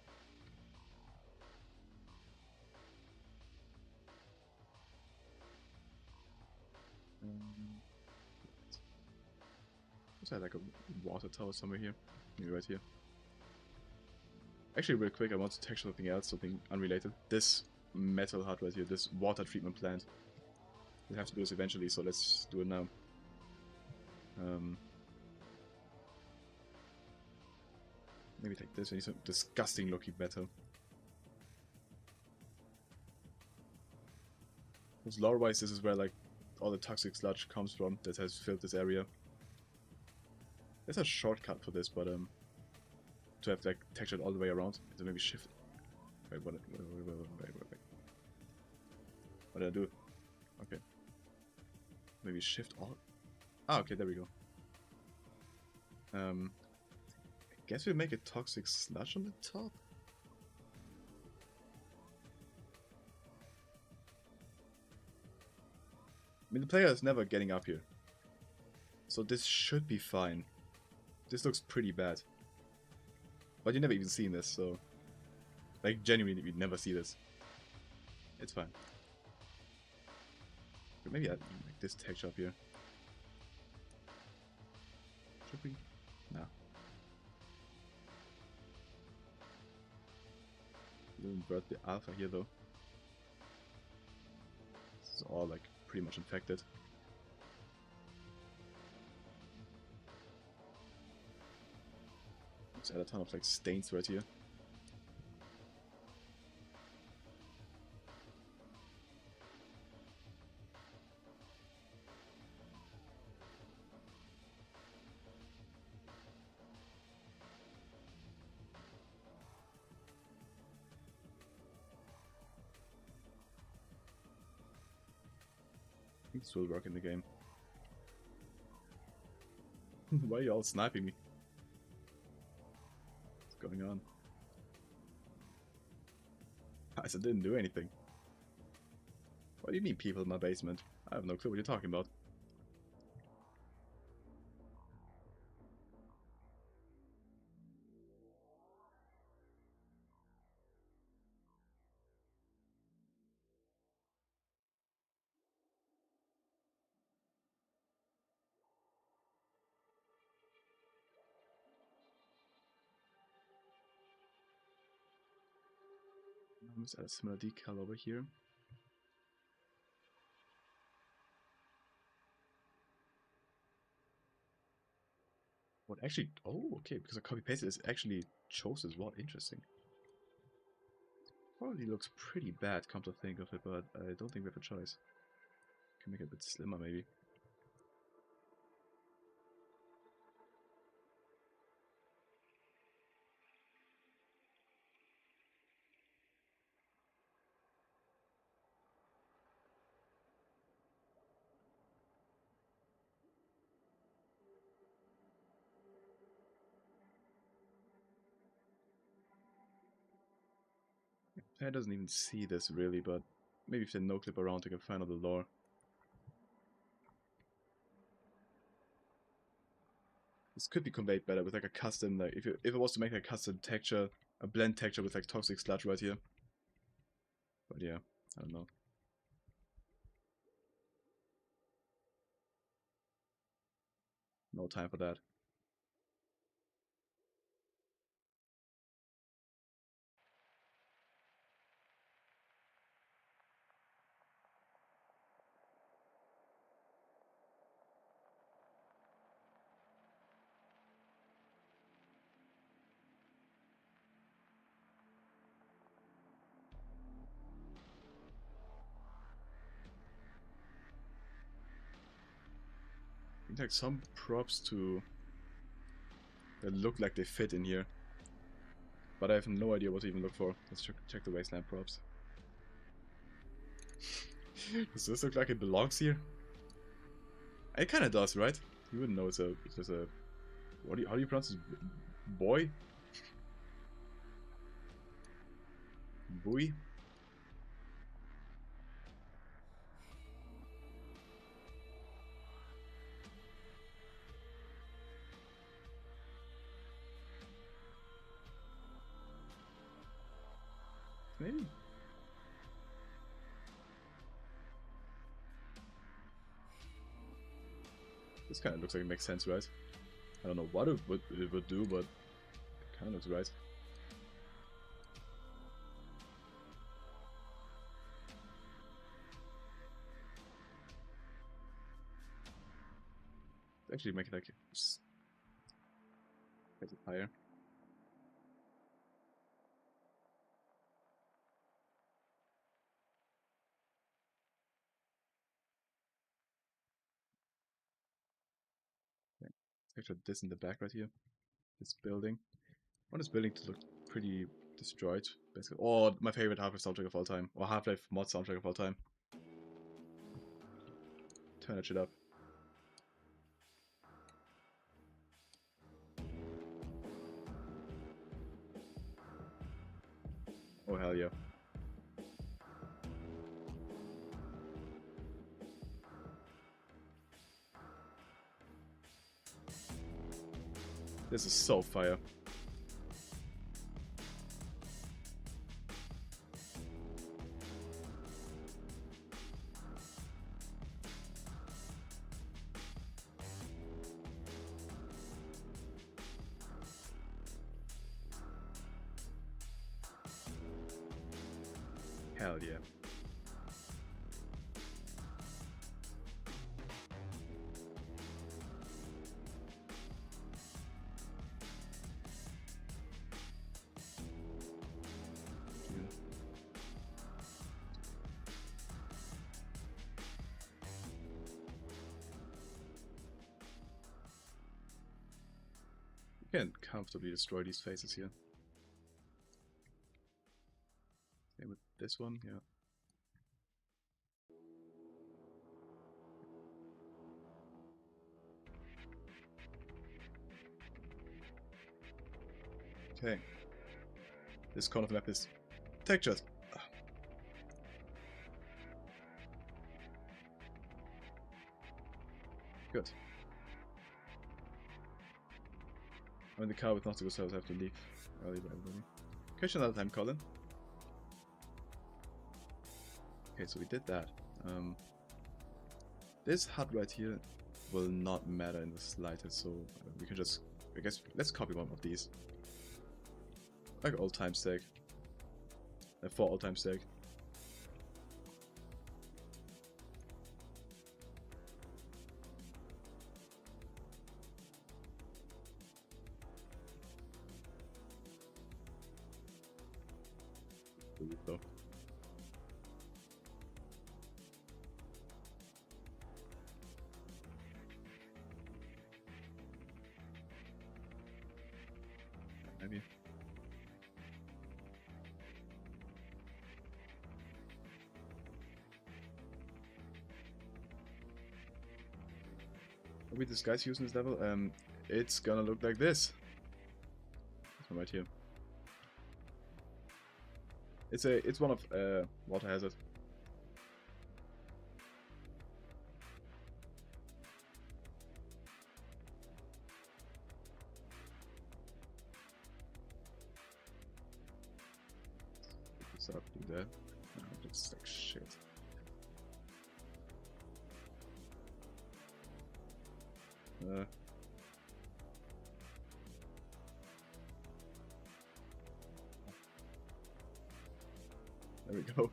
Looks like a water tower somewhere here. Maybe right here. Actually, real quick, I want to texture something else, something unrelated. This metal hut right here, this water treatment plant. We'll have to do this eventually, so let's do it now. Maybe take this. We need some disgusting looking metal. Because lore-wise, this is where like all the toxic sludge comes from that has filled this area. There's a shortcut for this, but to have like textured all the way around, so maybe shift. Wait, wait. What did I do? Okay. Maybe shift all. Ah, okay, there we go. I guess we make a toxic sludge on the top. I mean, the player is never getting up here, so this should be fine. This looks pretty bad, but you never even seen this, so like genuinely, you'd never see this. It's fine. But maybe I make this texture up here. Should we? No. We'll invert the alpha here though. This is all like pretty much infected. Let's add a ton of like stains right here. This will work in the game. Why are you all sniping me? What's going on? I said didn't do anything. What do you mean people in my basement? I have no clue what you're talking about. Let's add a similar decal over here. What actually? Oh, okay, because I copy pasted this actually chose as well. Interesting. quality looks pretty bad, come to think of it, but I don't think we have a choice. Can make it a bit slimmer, maybe. Player doesn't even see this really, but maybe if they no-clip around, they can find out the lore. This could be conveyed better with like a custom, like if it was to make a custom texture, a blend texture with like toxic sludge right here. But yeah, I don't know. No time for that. I think like some props to that look like they fit in here. But I have no idea what to even look for. Let's check the wasteland props. Does this look like it belongs here? It kinda does, right? You wouldn't know it's just a how do you pronounce this? Boy? Buoy? Maybe. This kind of looks like it makes sense, right? I don't know what it would do, but it kind of looks right. Actually, make it like get it higher. Okay. Actually, this in the back right here. This building. I want this building to look pretty destroyed. Basically. Oh, my favorite Half-Life soundtrack of all time. Or Half-Life mod soundtrack of all time. Turn that shit up. Oh hell yeah. This is so fire. Hell yeah. You can comfortably destroy these faces here. Same with this one, yeah. Okay. This corner of the map is textured. Good. I'm in the car with Nautical Service, I have to leave early by everybody. Catch you another time, Colin. Okay, so we did that. This hut right here will not matter in the slightest, so we can just, I guess, let's copy one of these. Like old time stake. For old time stake. though. Maybe. Are we this guy's using this level? It's gonna look like this. This one right here. It's one of water hazard. Pick this up, do that. No, looks like shit. There we go.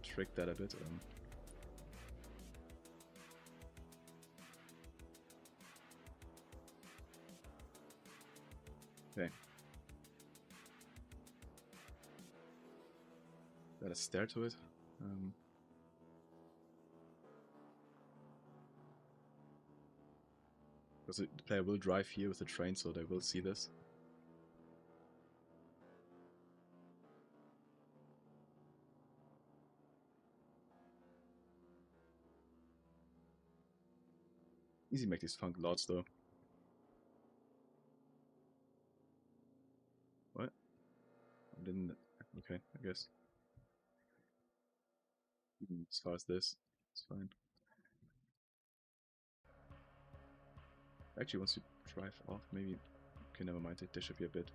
Trick that a bit. Okay. Got a stair to it. Because the player will drive here with the train, so they will see this. Easy make these funk lots though. What? I didn't. Okay, I guess. Even as far as this, it's fine. Actually, once you drive off, maybe. Okay, never mind. There should be a bit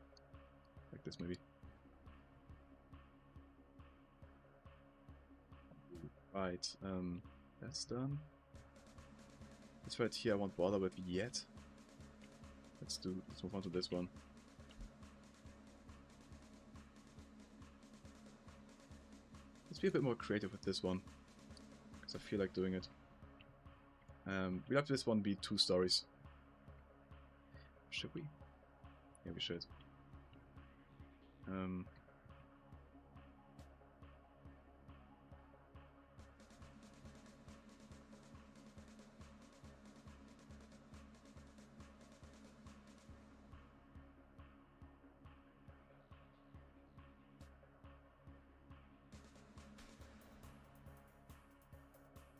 like this, maybe. Right. That's done. This right here I won't bother with yet. Let's move on to this one. Let's be a bit more creative with this one, because I feel like doing it. We'll have this one be 2 stories. Should we? Yeah, we should.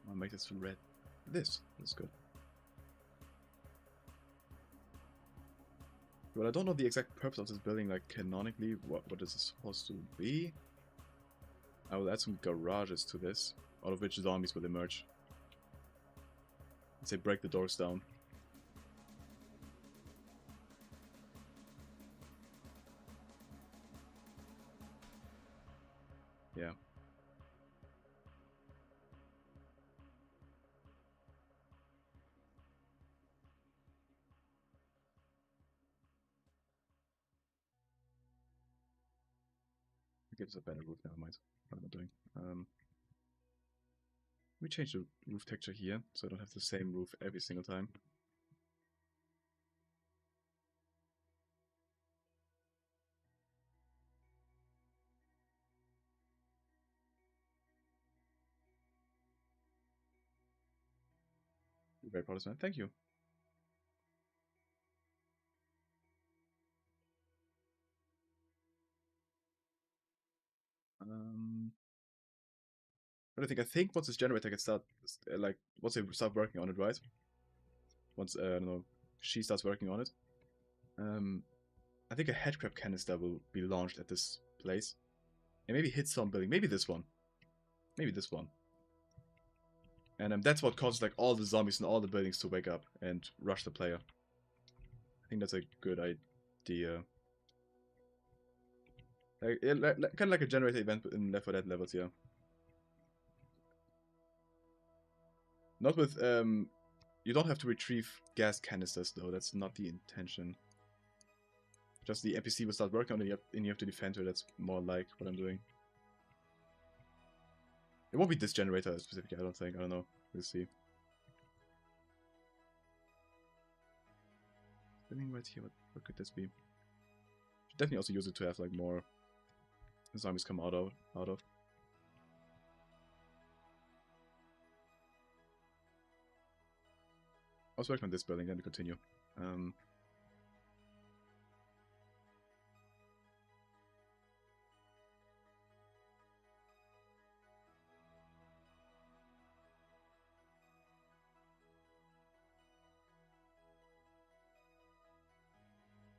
I'll make this red. This is good. Well, I don't know the exact purpose of this building, like canonically, what is it supposed to be? I will add some garages to this, out of which zombies will emerge. Let's say break the doors down. Yeah. Okay, it's a better roof, never mind. What am I doing? We change the roof texture here, so I don't have the same roof every single time. You're very proud of that. Thank you. But I think once this generator can start, like, once they start working on it, right? Once, I don't know, she starts working on it, I think a headcrab canister will be launched at this place. And maybe hit some building. Maybe this one. Maybe this one. And that's what causes, like, all the zombies and all the buildings to wake up and rush the player. I think that's a good idea. Like, kind of like a generator event in Left 4 Dead levels, yeah. Not with, you don't have to retrieve gas canisters, though. That's not the intention. Just the NPC will start working on it, and you have to defend her. That's more like what I'm doing. It won't be this generator specifically, I don't think. I don't know. We'll see. Spinning right here, what could this be? Should definitely also use it to have, like, more the zombies come out of. I was working on this building, then we continue.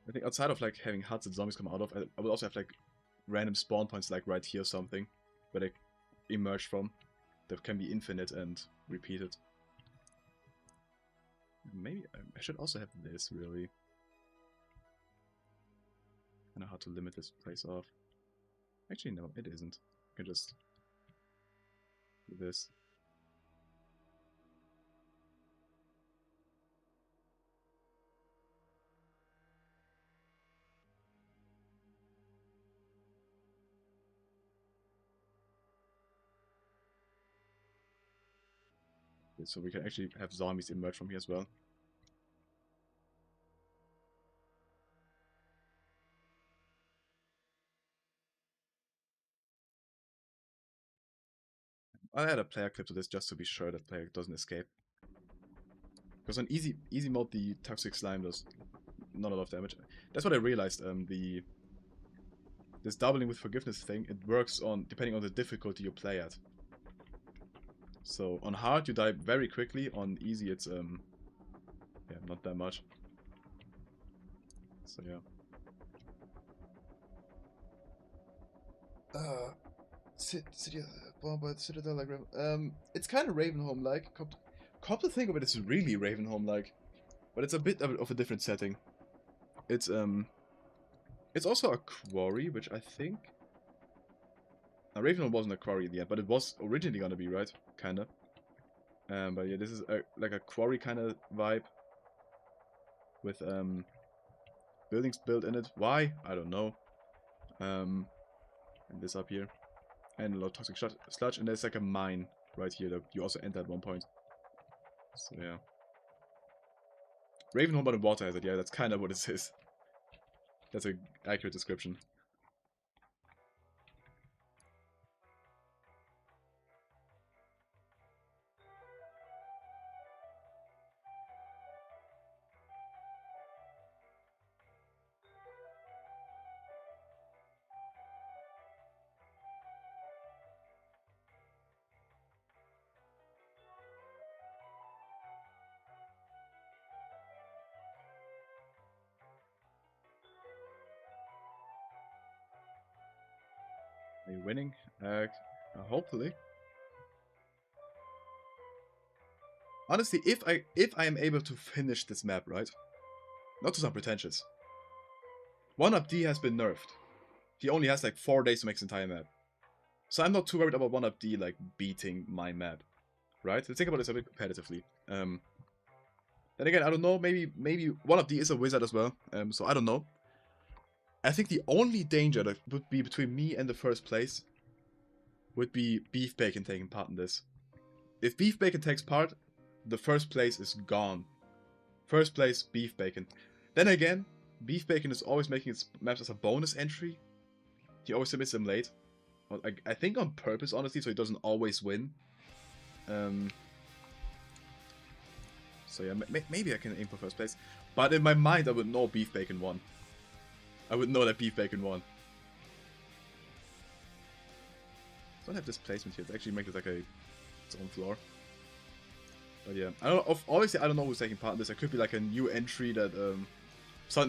I think outside of like having huts that zombies come out of, I will also have like random spawn points like right here or something, where they emerge from, that can be infinite and repeated. Maybe I should also have this, really. I know how to limit this place off. Actually, no, it isn't. I can just do this. So we can actually have zombies emerge from here as well. I'll add a player clip to this just to be sure that player doesn't escape. Because on easy mode, the toxic slime does not a lot of damage. That's what I realized. This doubling with forgiveness thing, it works on depending on the difficulty you play at. So on hard you die very quickly. On easy it's yeah, not that much. So yeah. City bomb by the Citadel like it's kind of Ravenholm like. Come to think of it, it's really Ravenholm like, but it's a bit of a different setting. It's also a quarry, which I think. Now, Ravenholm wasn't a quarry in the end, but it was originally gonna be, right? Kinda. But yeah, this is like a quarry kind of vibe with buildings built in it. Why? I don't know. And this up here, and a lot of toxic sludge, and there's like a mine right here that you also enter at one point. So yeah, Ravenholm by the water hazard. Yeah, that's kind of what it is. That's an accurate description. Are you winning? Hopefully. Honestly, if I am able to finish this map, right? Not to sound pretentious. 1-up D has been nerfed. He only has like 4 days to make his entire map. So I'm not too worried about 1-up D like beating my map. Right? Let's think about this a bit competitively. Then again, I don't know, maybe 1-up D is a wizard as well. So I don't know. I think the only danger that would be between me and the first place would be Beef Bacon taking part in this. If Beef Bacon takes part, the first place is gone. First place, Beef Bacon. Then again, Beef Bacon is always making its maps as a bonus entry. He always submits them late. I think on purpose, honestly, so he doesn't always win. So yeah, maybe I can aim for first place. But in my mind, I would know Beef Bacon won. I would know that Beef Bacon won. Don't have this placement here. It actually makes it like its own floor. But yeah, I don't know. Obviously, I don't know who's taking part in this. It could be like a new entry that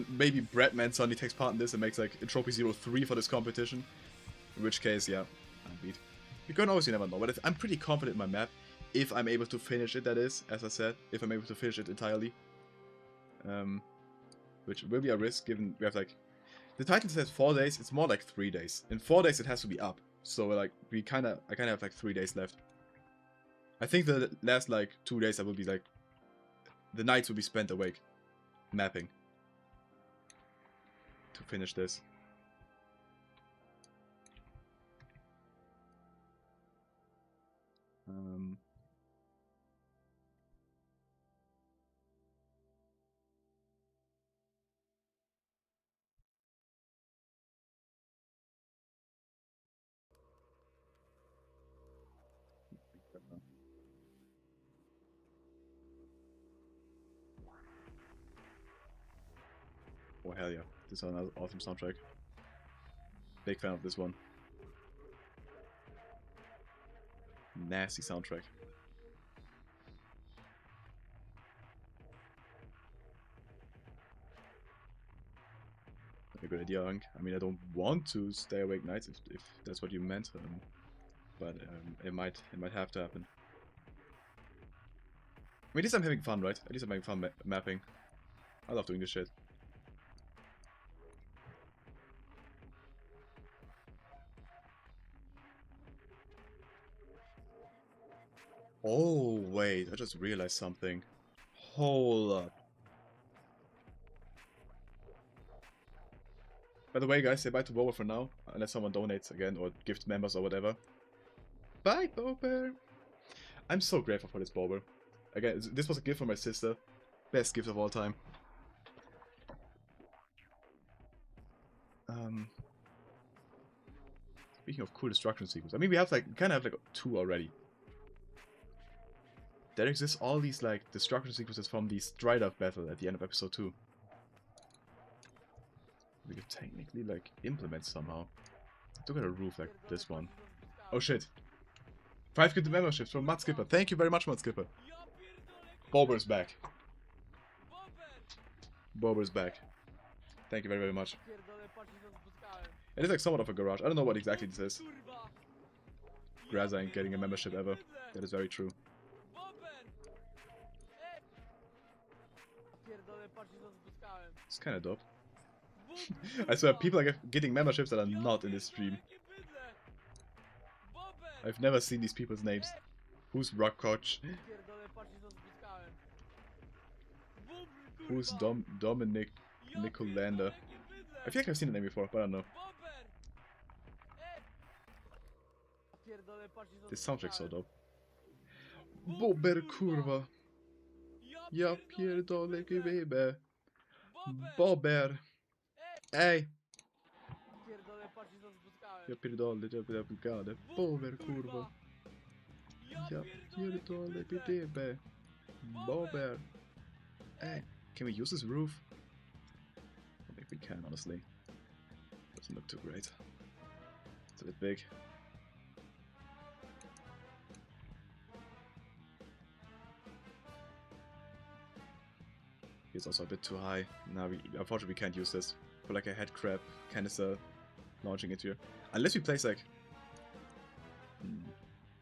maybe Breadman suddenly takes part in this and makes like Entropy 03 for this competition. In which case, yeah, I'm beat. You can obviously never know. But I'm pretty confident in my map. If I'm able to finish it, that is, as I said, if I'm able to finish it entirely. Which will be a risk given we have like... The title says 4 days, it's more like 3 days. In 4 days it has to be up. So like, I kinda have like 3 days left. I think the last like 2 days I will be like... The nights will be spent awake. Mapping. To finish this. hell yeah. This is another awesome soundtrack. Big fan of this one. Nasty soundtrack. A good idea, Hank. I mean, I don't want to stay awake nights if that's what you meant, but it might have to happen. I mean, at least I'm having fun, right? At least I'm having fun mapping. I love doing this shit. Oh, wait, I just realized something. Hold up. By the way, guys, say bye to Boba for now, unless someone donates again or gift members or whatever. Bye, Boba! I'm so grateful for this Boba. Again, this was a gift from my sister. Best gift of all time. Speaking of cool destruction sequences, I mean, we have like, kind of have like 2 already. There exists all these like destruction sequences from the Strider battle at the end of episode 2. We could technically like implement somehow. Look at a roof like this one. Oh shit. 5 good memberships from Mud Skipper. Thank you very much, Mud Skipper. Bober's back. Bober's back. Thank you very, very much. It is like somewhat of a garage. I don't know what exactly this is. Graza ain't getting a membership ever. That is very true. It's kinda dope. I swear, people are getting memberships that are not in this stream. I've never seen these people's names. Who's Rock Coach? Who's Dominic Nicolander? I feel like I've seen the name before, but I don't know. This soundtrack's so dope. Bober kurwa. Ja pierdolę baby. Bober. Ej. Ja pierdolę baby. Bober kurwa. Ja pierdolę baby. Bober. Hey, can we use this roof? I don't think we can, honestly. Doesn't look too great. It's a bit big. It's also a bit too high. Now, unfortunately, we can't use this for like a head crab canister launching it here. Unless we place like...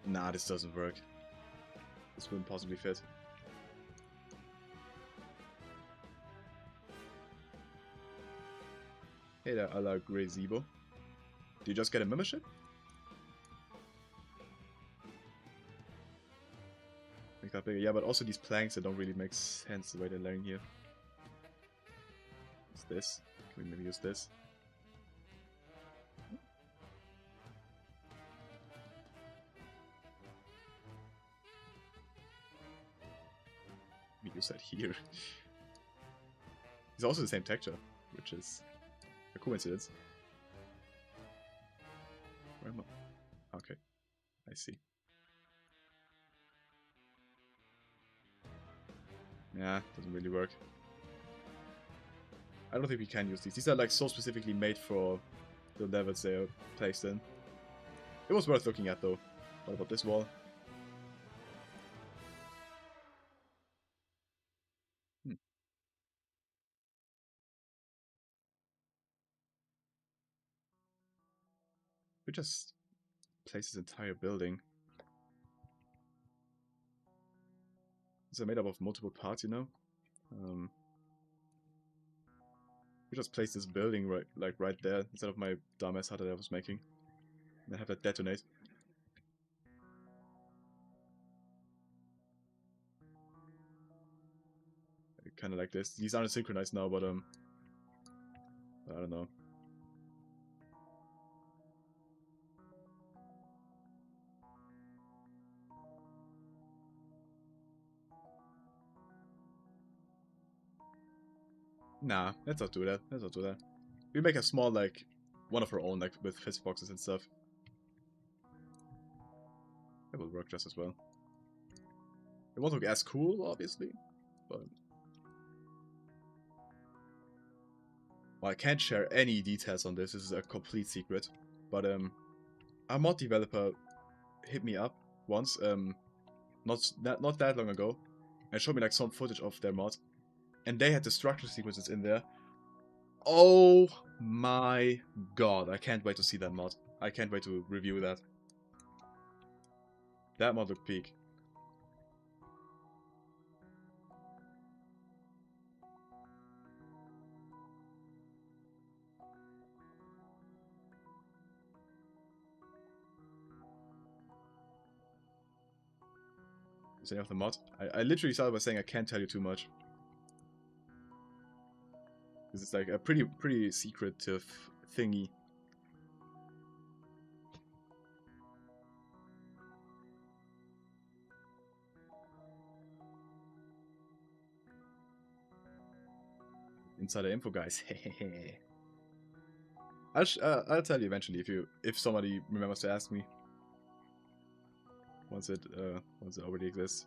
Nah, this doesn't work. This wouldn't possibly fit. Hey there, a la Grey Zebo. Did you just get a membership? Make that bigger. Yeah, but also these planks that don't really make sense the way they're laying here. What's this? Can we maybe use this? We use that here. It's also the same texture, which is a coincidence. Where am I? Okay, I see. Yeah, doesn't really work. I don't think we can use these. These are like so specifically made for the levels they are placed in. It was worth looking at though. What about this wall? We just place this entire building. These are made up of multiple parts, you know? We just place this building right there instead of my dumbass hut that I was making. And have that detonate. Kinda like this. These aren't synchronized now, but I don't know. Nah, let's not do that. Let's not do that. We make a small, like, one of our own, like, with fist boxes and stuff. That will work just as well. It won't look as cool, obviously, but... Well, I can't share any details on this. This is a complete secret. But a mod developer hit me up once, not that long ago, and showed me like some footage of their mod, and they had destruction sequences in there. Oh my god! I can't wait to see that mod. I can't wait to review that. That mod looked peak. Is any of the mod? I literally started by saying I can't tell you too much. This is like a pretty secretive thingy. Insider info, guys. I'll tell you eventually if somebody remembers to ask me. Once it already exists.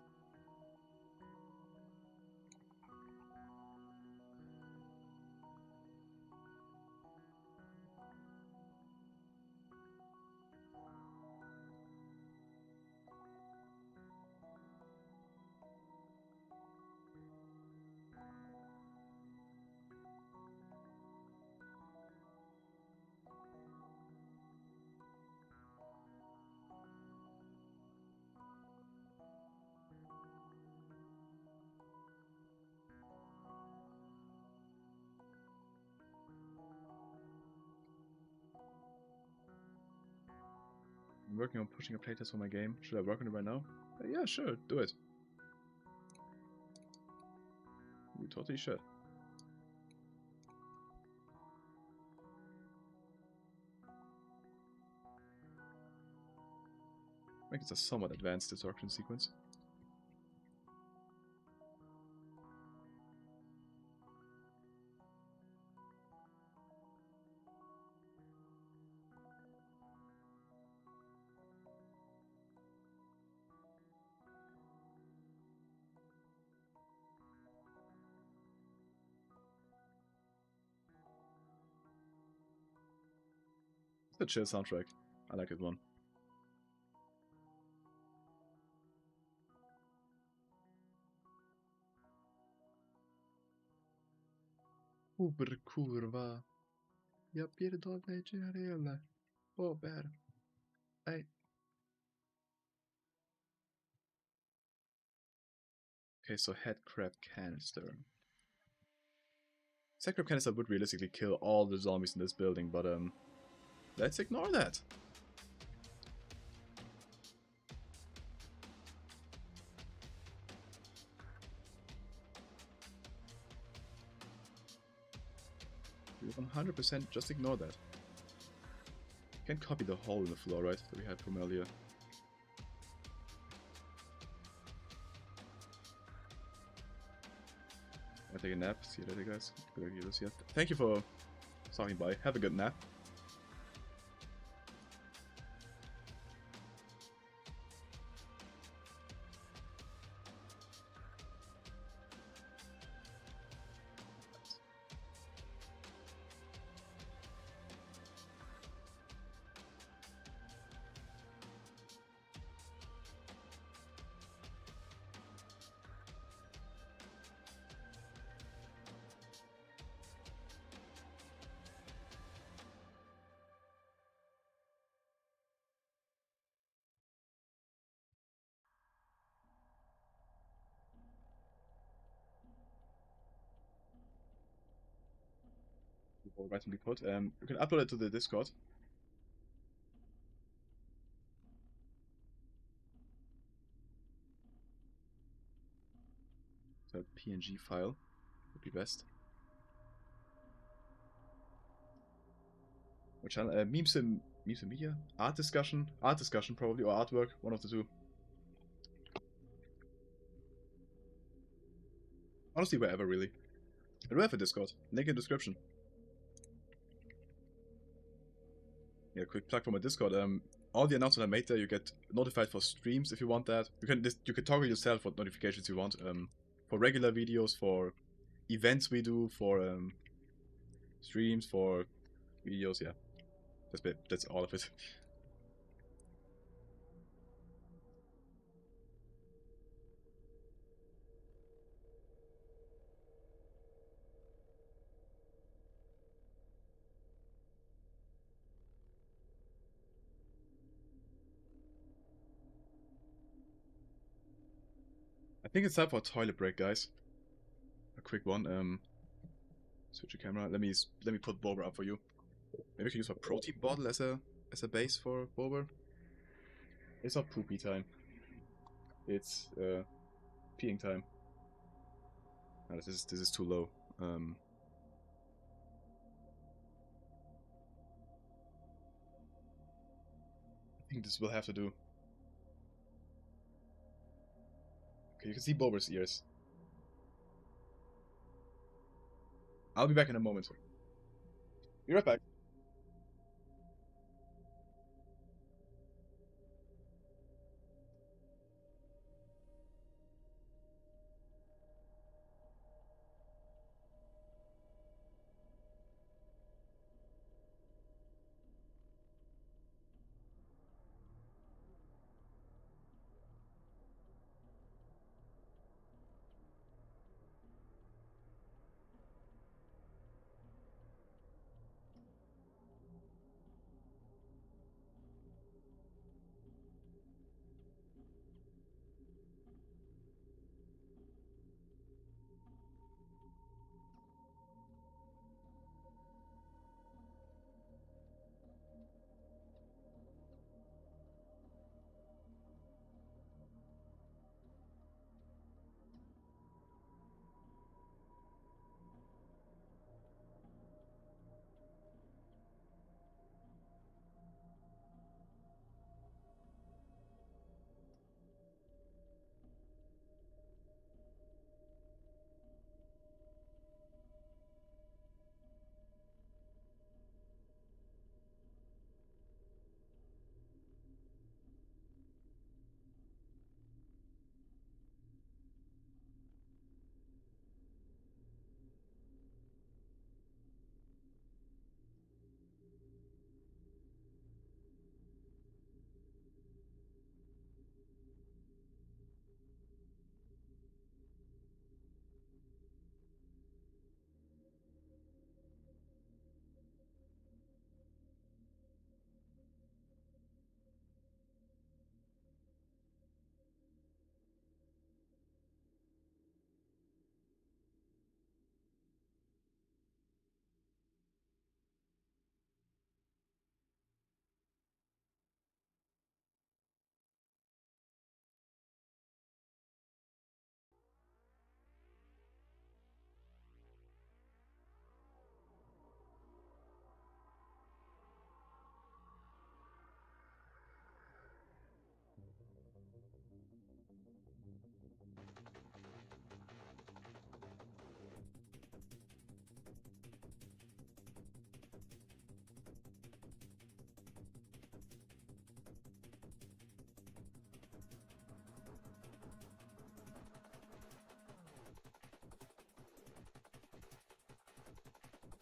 I'm working on pushing a playtest for my game. Should I work on it right now? Yeah, sure, do it. You totally should. I think it's a somewhat advanced destruction sequence. It's a chill soundtrack. I like it one. Uber kurva. Jag pierdolę generele. Bober. Hey. Okay, so head crab canister. Head crab canister would realistically kill all the zombies in this building, but let's ignore that. We 100% just ignore that. Can't copy the hole in the floor, right? That we had from earlier. I take a nap. See you later, guys. Good idea, Lucia. Thank you for stopping by. Have a good nap. Or rightly put. You can upload it to the Discord. So a PNG file would be best. What channel? Memes and media? Art discussion probably, or artwork, one of the two. Honestly, wherever really. I do have a Discord. Link in description. Yeah, quick plug for my Discord. All the announcements I made there, you get notified for streams if you want that. You can toggle yourself what notifications you want. For regular videos, for events we do, for streams, for videos, yeah. That's all of it. I think it's time for a toilet break, guys. A quick one. Switch your camera. Let me put Bober up for you. Maybe we can use a protein bottle as a base for Bober. It's not poopy time. It's peeing time. No, this is too low. I think this will have to do. Okay, you can see Bober's ears. I'll be back in a moment. Be right back.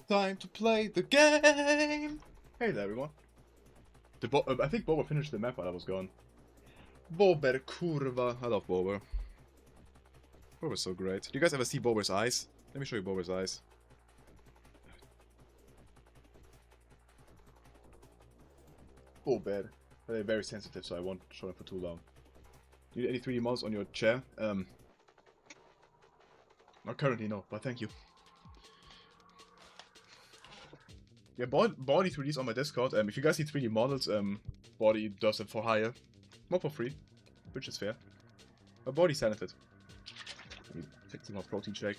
Time to play the game! Hey there, everyone. I think Bober finished the map while I was gone. Bober kurva. I love Bober. Bober's so great. Do you guys ever see Bober's eyes? Let me show you Bober's eyes. Bober. They're very sensitive, so I won't show them for too long. Do you need any 3D models on your chair? Not currently, no, but thank you. Yeah, Body 3Ds on my Discord. If you guys need 3D models, Body does it for hire. Not for free, which is fair. But Body's talented. Let me take some more protein shake.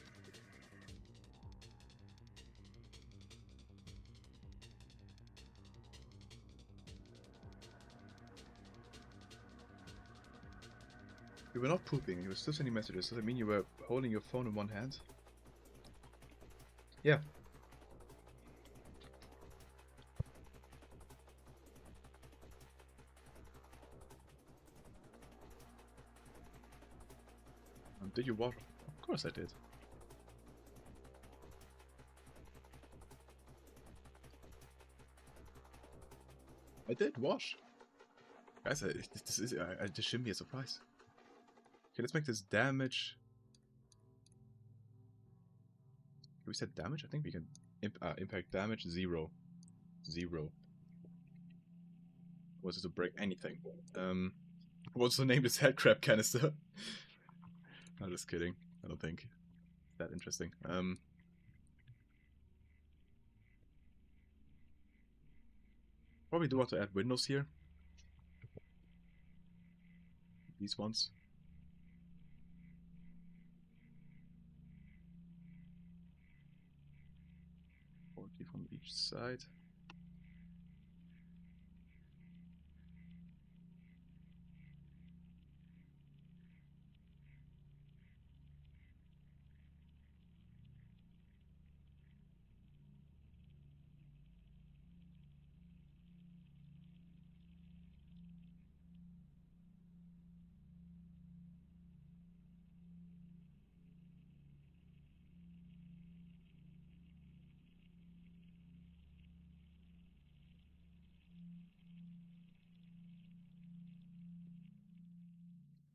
You were not pooping, you were still sending messages. Does that mean you were holding your phone in one hand? Yeah. Did you water? Of course I did. I did wash. Guys, this shouldn't be a surprise. Okay, let's make this damage. We said damage? I think we can impact damage 0. 0. Was it to break anything? What's the name of this headcrab canister? I'm just kidding. I don't think it's that interesting. Probably do want to add windows here. These ones. 40 from each side.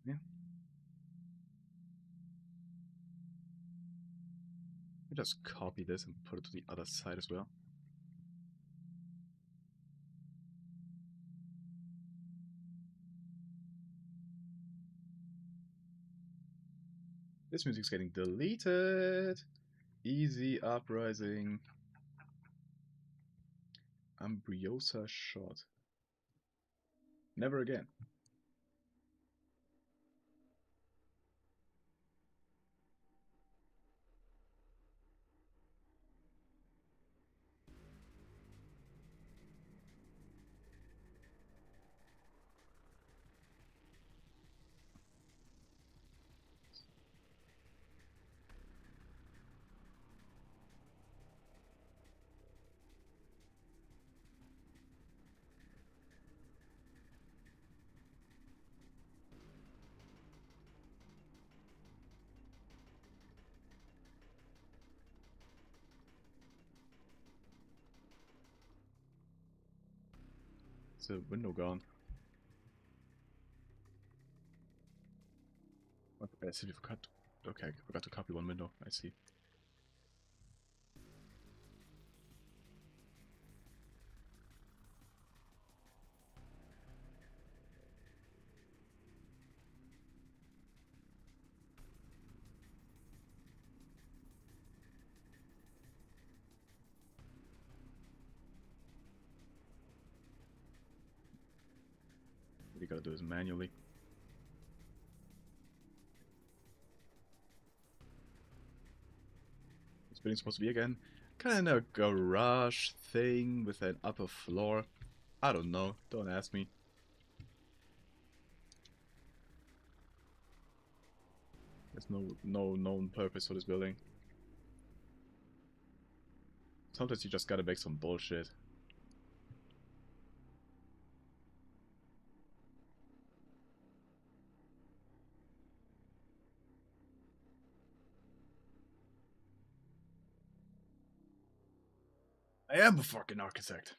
Yeah. Let me just copy this and put it to the other side as well. This music's getting deleted. Easy uprising. Ambriosa shot. Never again. It's a window gone. I simply forgot. Okay, I forgot to copy one window. I see. What you gotta do is manually. This building's supposed to be again kind of garage thing with an upper floor. I don't know. Don't ask me. There's no known purpose for this building. Sometimes you just gotta make some bullshit. I am a fucking architect.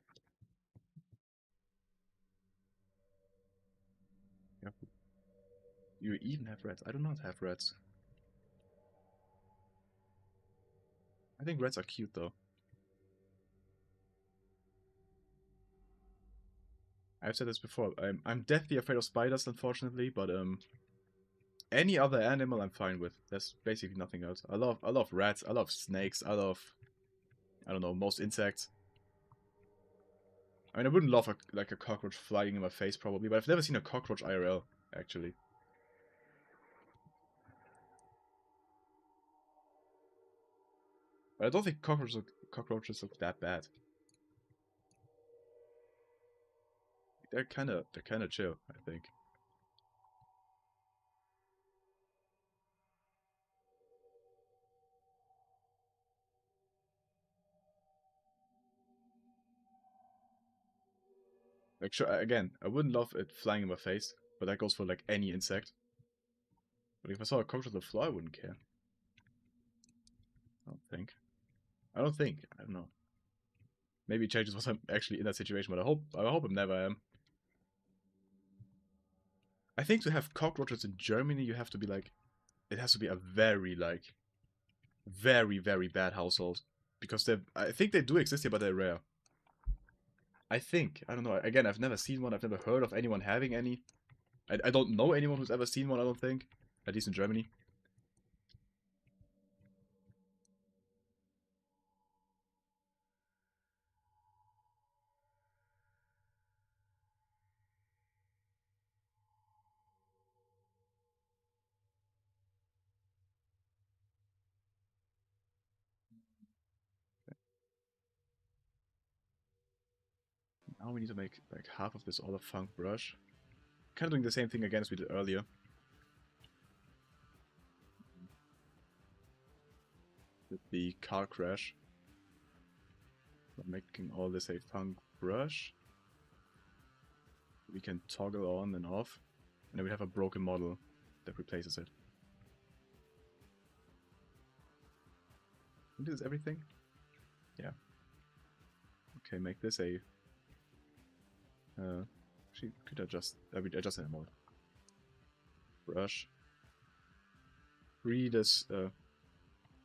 Yep. You even have rats. I do not have rats. I think rats are cute though. I've said this before. I'm deathly afraid of spiders, unfortunately, but any other animal I'm fine with. There's basically nothing else. I love rats. I love snakes. I don't know, most insects. I mean, I wouldn't love like a cockroach flying in my face probably, but I've never seen a cockroach IRL actually. But I don't think cockroaches look that bad. They're kind of chill, I think. Like, sure, again, I wouldn't love it flying in my face, but that goes for like any insect. But if I saw a cockroach on the floor, I wouldn't care. I don't think. I don't know. Maybe it changes once I'm actually in that situation, but I hope I'm never am. I think to have cockroaches in Germany, you have to be like, it has to be a very like, very bad household, because I think they do exist here, but they're rare. I think, I don't know. Again, I've never seen one. I've never heard of anyone having any. I don't know anyone who's ever seen one. I don't think, at least in Germany. Now we need to make like half of this all a funk brush. Kind of doing the same thing again as we did earlier. With the car crash. Making all this a funk brush. We can toggle on and off. And then we have a broken model that replaces it. This is everything? Yeah. Okay, make this a... she could adjust... we adjust it more. Brush.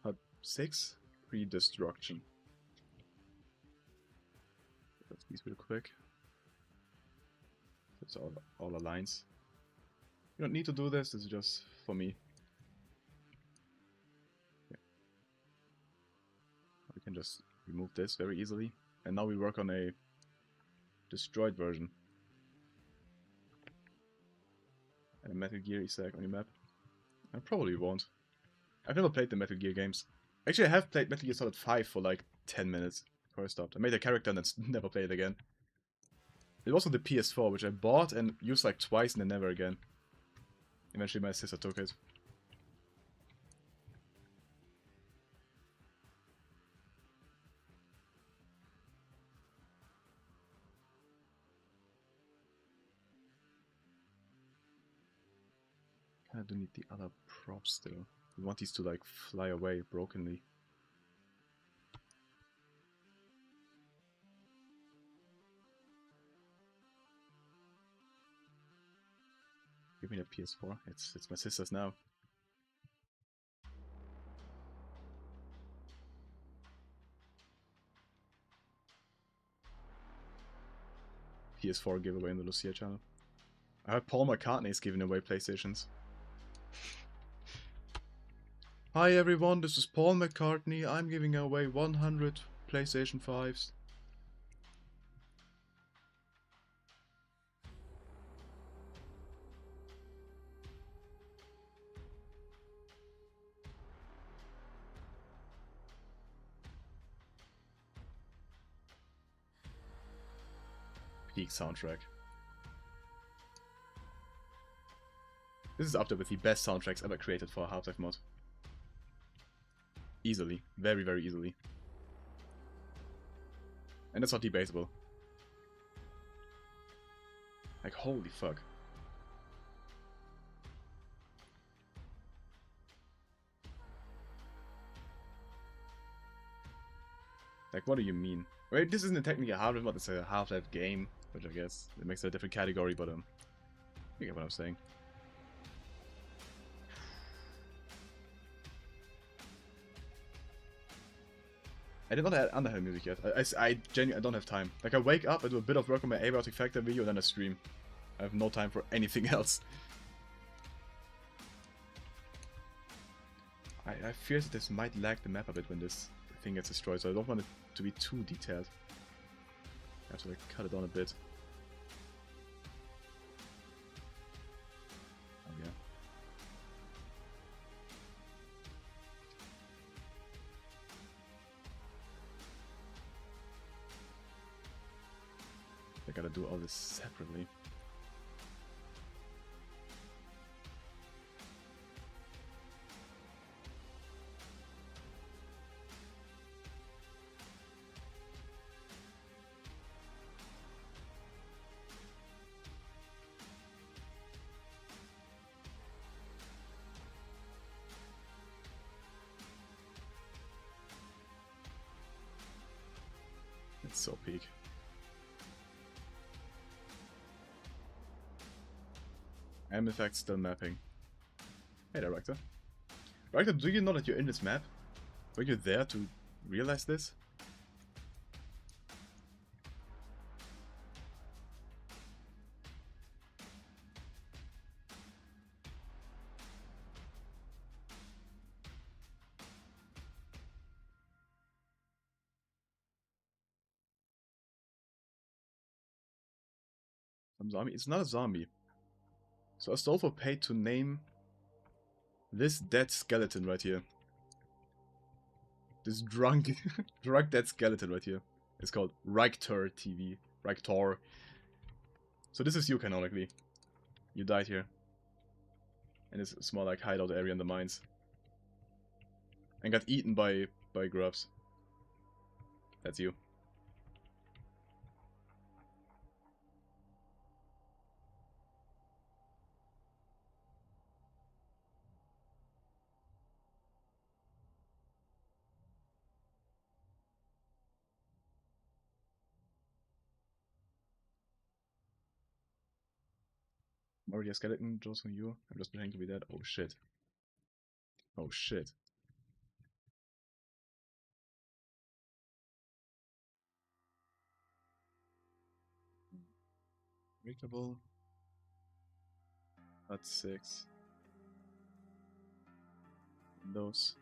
Hub 6? Redestruction. Let's these real quick. That's all the lines. You don't need to do this, this is just for me. Okay. We can just remove this very easily. And now we work on a destroyed version. And a Metal Gear Easter egg on your map. I probably won't. I've never played the Metal Gear games. Actually, I have played Metal Gear Solid 5 for like 10 minutes before I stopped. I made a character and then never played it again. It was on the PS4, which I bought and used like twice and then never again. Eventually my sister took it. Kinda do need the other props still. We want these to like fly away brokenly. Give me the PS4. It's my sister's now. PS4 giveaway in the Lucia channel. I heard Paul McCartney is giving away PlayStations. Hi everyone, this is Paul McCartney. I'm giving away 100 PlayStation 5s. Peak soundtrack. This is up there with the best soundtracks ever created for a Half-Life mod. Easily. Very easily. And that's not debatable. Like, holy fuck. Like, what do you mean? Wait, this isn't technically a Half-Life mod, it's a Half-Life game, which I guess it makes it a different category, but you get what I'm saying. I did not add Underhill music yet. I genuinely don't have time. Like, I wake up, I do a bit of work on my Abiotic Factor video, and then I stream. I have no time for anything else. I fear that this might lag the map a bit when this thing gets destroyed, so I don't want it to be too detailed. I have to like cut it down a bit. Oh yeah. I gotta do all this separately. It's so peak. And in fact still mapping. Hey Director. Director, do you know that you're in this map? Were you there to realize this? Some zombie? It's not a zombie. So Astolfo paid to name this dead skeleton right here. This drunk dead skeleton right here. It's called Reichtor TV. Reichtor. So this is you canonically. You died here. In this small like hideout area in the mines. And got eaten by grubs. That's you. I'm already a skeleton, Joe's from you. I'm just pretending to be dead. Oh shit. Oh shit. Breakable. That's 6. Windows.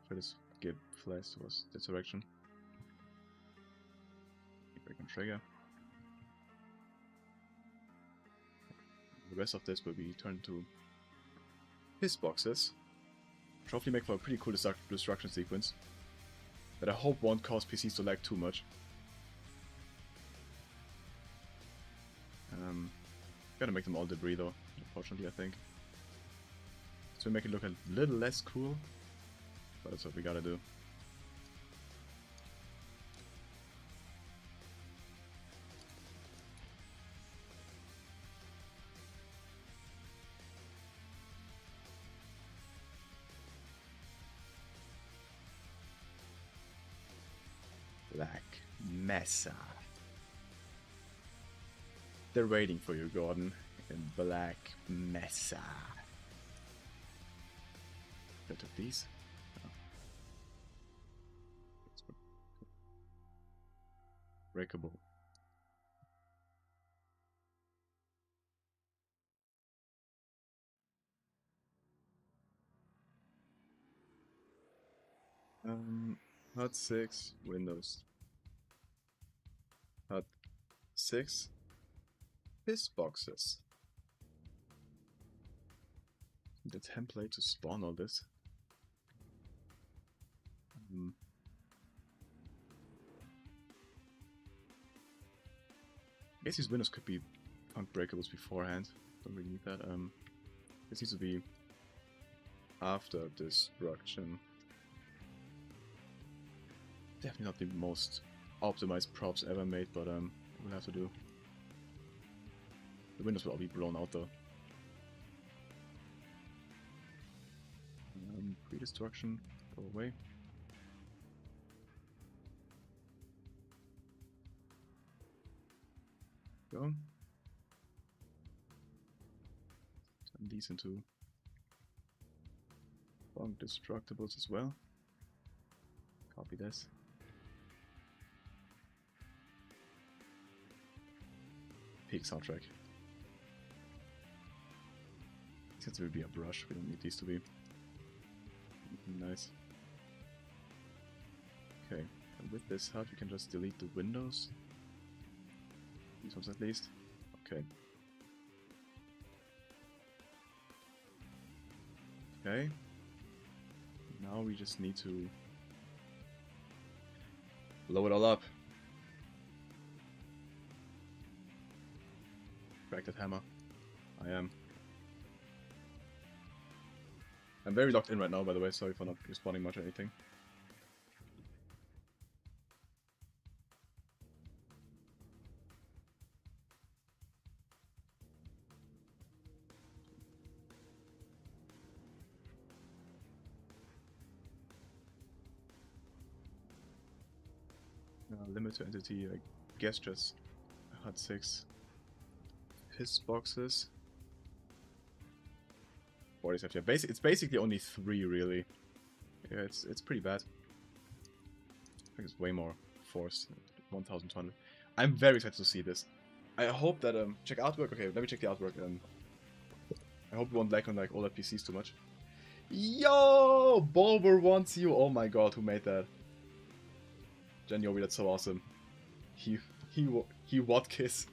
For this give flash towards this direction. Break and trigger. The rest of this will be turned to his boxes. Which hopefully make for a pretty cool destruction sequence. That I hope won't cause PCs to lag too much. Gotta make them all debris though, unfortunately I think. So we make it look a little less cool. But that's what we gotta do. Black Mesa. They're waiting for you, Gordon, in Black Mesa. I took these. Oh. Breakable. HUD 6 Windows. HUD 6 his boxes. The template to spawn all this. I guess these windows could be unbreakables beforehand. Don't really need that. This needs to be after destruction. Definitely not the most optimized props ever made, but we'll have to do. The windows will all be blown out though. Pre-destruction, go away. Go. Turn these into bunk destructibles as well. Copy this. Peak soundtrack. Since it will be a brush, we don't need these to be. Nice. Okay, and with this HUD we can just delete the windows. These ones at least. Okay. Okay. Now we just need to blow it all up. Crack that hammer. I am. I'm very locked in right now, by the way, sorry for not responding much or anything. limit to entity, I guess just HUD 6 piss boxes. 47, yeah, it's basically only 3 really. Yeah, it's pretty bad. I think it's way more forced. 1,200. I'm very excited to see this. I hope that check artwork. Okay, let me check the artwork. I hope it won't lag on like all the PCs too much. Yo, Bulber wants you. Oh my god, who made that? Genyobi, that's so awesome. He what kiss?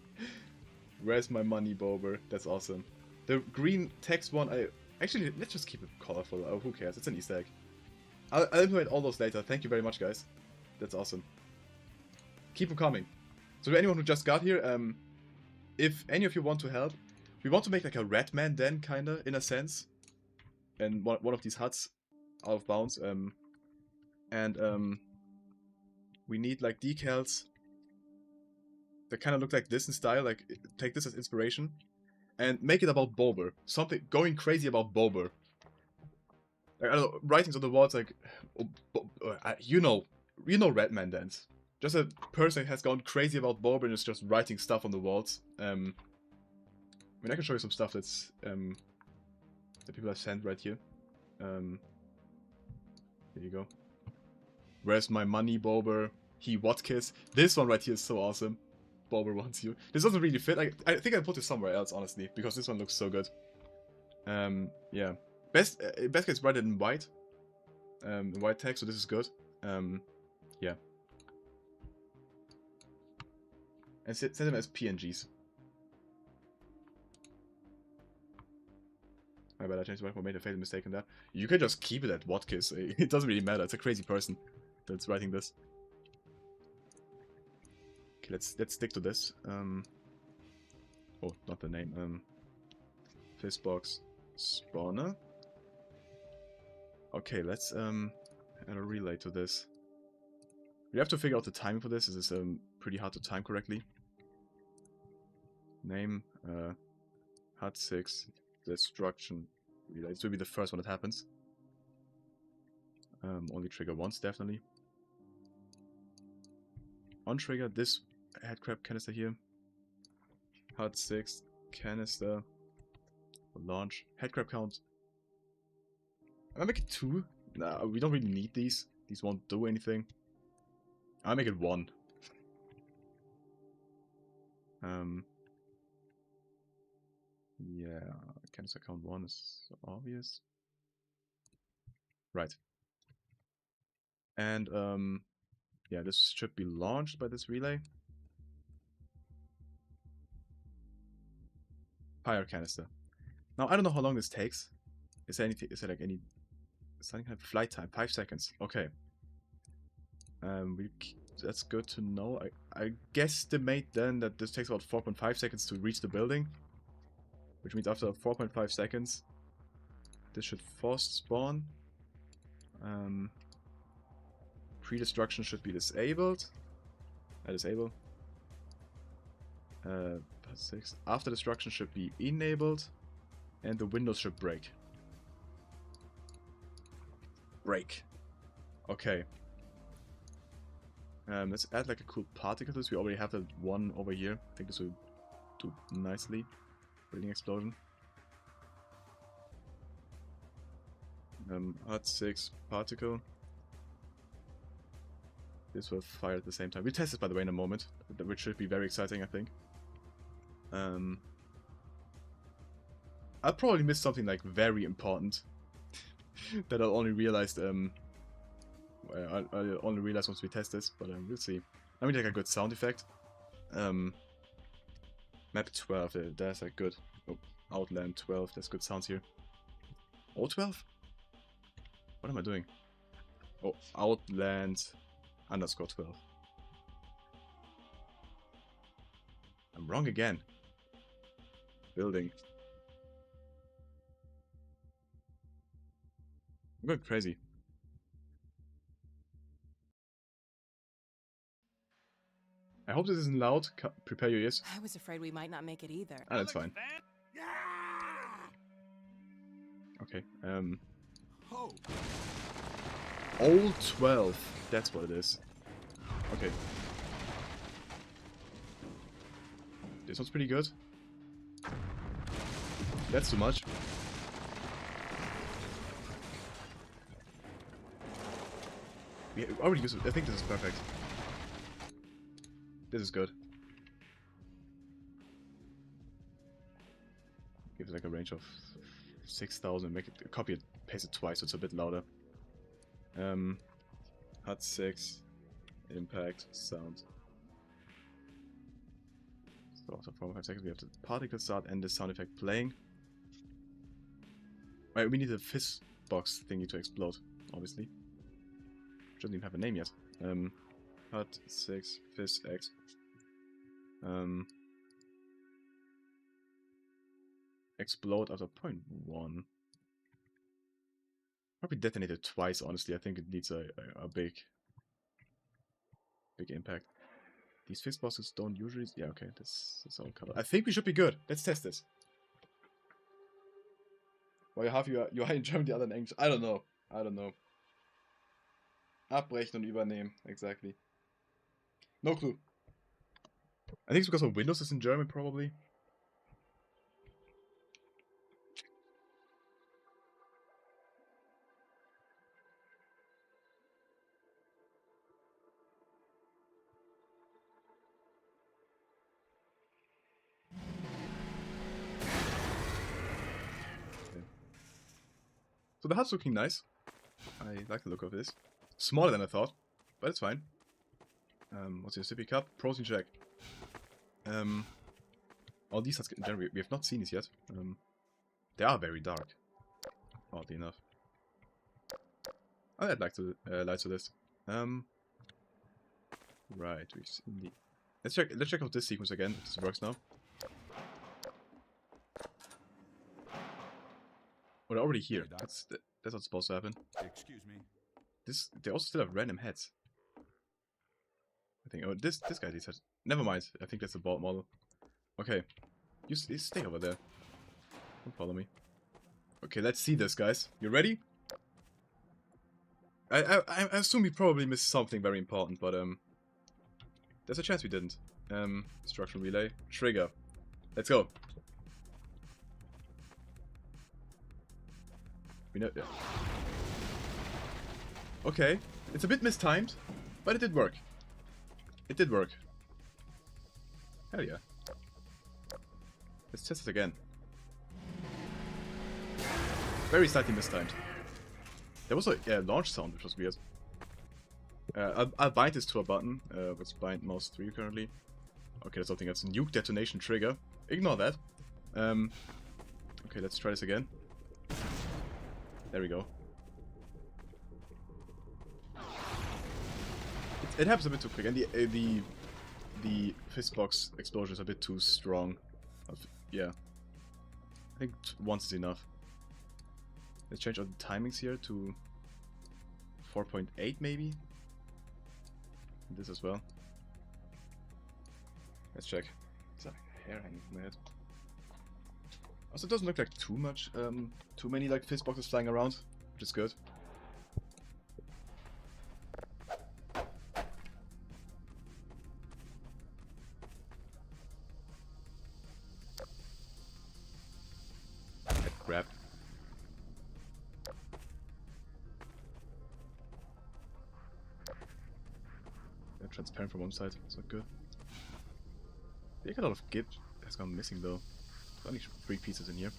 Where's my money, Bulber? That's awesome. The green text one, actually, let's just keep it colorful. Oh, who cares? It's an Easter egg. I'll implement all those later. Thank you very much, guys. That's awesome. Keep them coming. So to anyone who just got here, if any of you want to help, we want to make like a Ratman den, kinda, in a sense. And one of these huts out of bounds. We need like decals that kind of look like this in style. Like, take this as inspiration. And make it about Bulber. Something going crazy about Bulber. Like, I don't know, writings on the walls like, you know Ratman dance. Just a person has gone crazy about Bulber and is just writing stuff on the walls. I mean, I can show you some stuff that's that people have sent right here. Here you go. Where's my money, Bulber? He what kiss? This one right here is so awesome. Bulber wants you. This doesn't really fit. I think I put this somewhere else, honestly, because this one looks so good. Yeah. Best case, write it in white. White text, so this is good. Yeah. And send them as PNGs. My bad, I changed I made a fatal mistake in that. You can just keep it at Whatkiss. It doesn't really matter. It's a crazy person that's writing this. Okay, let's stick to this. Oh, not the name. Fistbox spawner. Okay, let's add a relay to this. We have to figure out the timing for this. This is pretty hard to time correctly. Name HUD 6 destruction relay. This will be the first one that happens. Only trigger once, definitely. On trigger this headcrab canister here. HUD 6 canister launch. Headcrab count. I'll make it 2. Nah, we don't really need these. These won't do anything. I'll make it 1. Yeah, canister count 1 is obvious. Right. And yeah, this should be launched by this relay. Fire canister. Now I don't know how long this takes. Is there anything? Is there like any something kind of flight time? 5 seconds. Okay. That's good to know. I guesstimate then that this takes about 4.5 seconds to reach the building, which means after 4.5 seconds, this should forced spawn. Pre-destruction should be disabled. Disable. 6. After destruction should be enabled, and the windows should break. Break. Okay. Let's add like a cool particle to this. We already have that one over here. I think this will do nicely. Building explosion. HUD 6 particle. This will fire at the same time. We'll test it by the way in a moment, which should be very exciting, I think. I'll probably miss something like very important that I'll only realize I'll only realize once we test this, but we'll see. Let me take a good sound effect. Map 12, that's a good. Oh, Outland 12, that's good sounds here. O12? What am I doing? Oh, Outland _12. I'm wrong again. Building. I'm going crazy. I hope this isn't loud. Prepare your ears. I was afraid we might not make it either. Ah, that's fine. Okay, Old 12. That's what it is. Okay. this one's pretty good. That's too much. We already used it. I think this is perfect. This is good. Gives like a range of 6,000. Make it copy it, paste it twice, so it's a bit louder. HUD 6, impact, sound. So after 4 or 5 seconds, we have the particle start and the sound effect playing. Right, we need a fizz box thingy to explode, obviously. Doesn't even have a name yet. HUD 6, fizz X. Explode after 0.1. Probably detonate it twice, honestly. I think it needs a big impact. These fizz boxes don't usually... Yeah, okay, this is all covered. I think we should be good. Let's test this. Well, you are in German, the other in English. I don't know. I don't know. Abbrechen und übernehmen. Exactly. No clue. I think it's because of Windows is in German, probably. So the HUD's looking nice. I like the look of this. Smaller than I thought, but it's fine. What's your sippy cup? Protein check. All these HUDs in general, we have not seen these yet. They are very dark. Oddly enough. I'd like to light to this. Right, we've seen the... Let's check out this sequence again, if this works now. Oh, they're already here. That's not supposed to happen. Excuse me. They also still have random heads. I think. Oh, this guy these has. Never mind. I think that's a bald model. Okay, you stay over there. Don't follow me. Okay, let's see this, guys. You ready? I assume we probably missed something very important, but there's a chance we didn't. Instruction relay trigger. Let's go. We know. Yeah. Okay, it's a bit mistimed, but it did work. It did work. Hell yeah. Let's test it again. Very slightly mistimed. There was a launch sound, which was weird. I'll bind this to a button. Let's bind mouse 3 currently. Okay, that's something that's a nuke detonation trigger. Ignore that. Okay, let's try this again. There we go. It happens a bit too quick, and the fizz box explosion is a bit too strong. Yeah, I think once is enough. Let's change all the timings here to 4.8 maybe. This as well. Let's check. Is that hair hanging from my head? Also, it doesn't look like too many like fizz boxes flying around, which is good. Grab. They're transparent from one side, it's not good. They got a lot of gib that's gone missing though. There's only 3 pieces in here.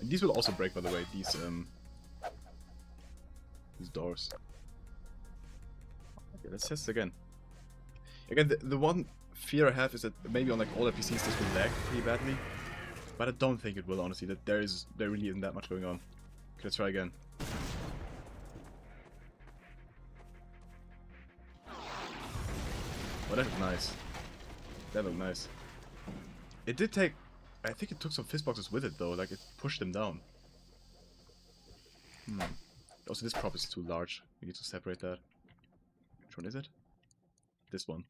And these will also break, by the way, these doors. Okay, let's test it again. Again, the one fear I have is that maybe on like all PCs this will lag pretty badly. But I don't think it will, honestly. That there really isn't that much going on. Okay, let's try again. Oh, that looked nice. That looked nice. It did take... I think it took some fizz boxes with it, though. Like, it pushed them down. Also, this prop is too large. We need to separate that. Which one is it? This one.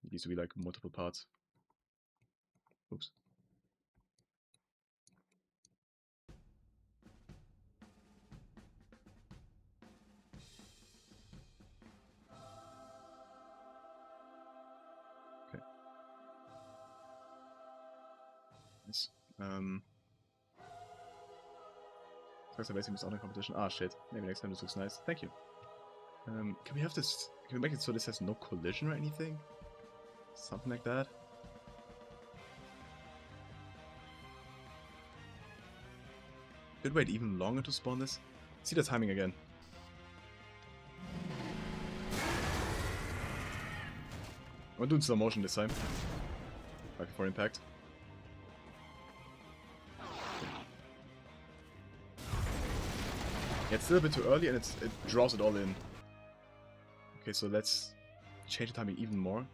It needs to be, like, multiple parts. Oops. Nice. Sucks, I basically missed out on competition. Ah, shit. Maybe next time this looks nice. Thank you. Can we have this... Can we make it so this has no collision or anything? Something like that? Could wait even longer to spawn this. See the timing again. I'm doing slow motion this time. Right before impact. Yeah, it's still a bit too early and it draws it all in. Okay, so let's change the timing even more.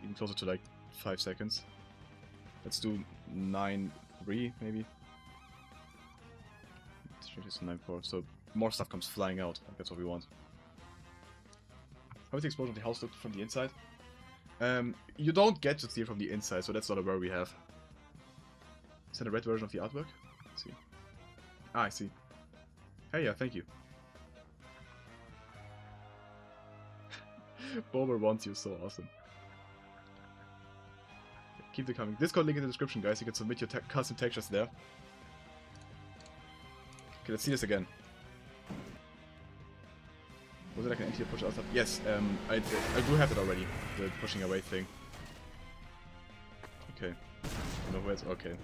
Even closer to like 5 seconds. Let's do 9-3 maybe. Let's change this to 9-4, so more stuff comes flying out. Like that's what we want. How is the explosion of the house look from the inside? You don't get to see it from the inside, so that's not a worry we have. Is that a red version of the artwork? Let's see. Ah, I see. Hey, yeah, thank you. Bober wants you, so awesome. Keep the coming. Discord link in the description, guys. You can submit your custom textures there. Okay, let's see this again. Was it like an anti push out stuff? Yes, I do have it already. The pushing away thing. Okay. You know where it's okay.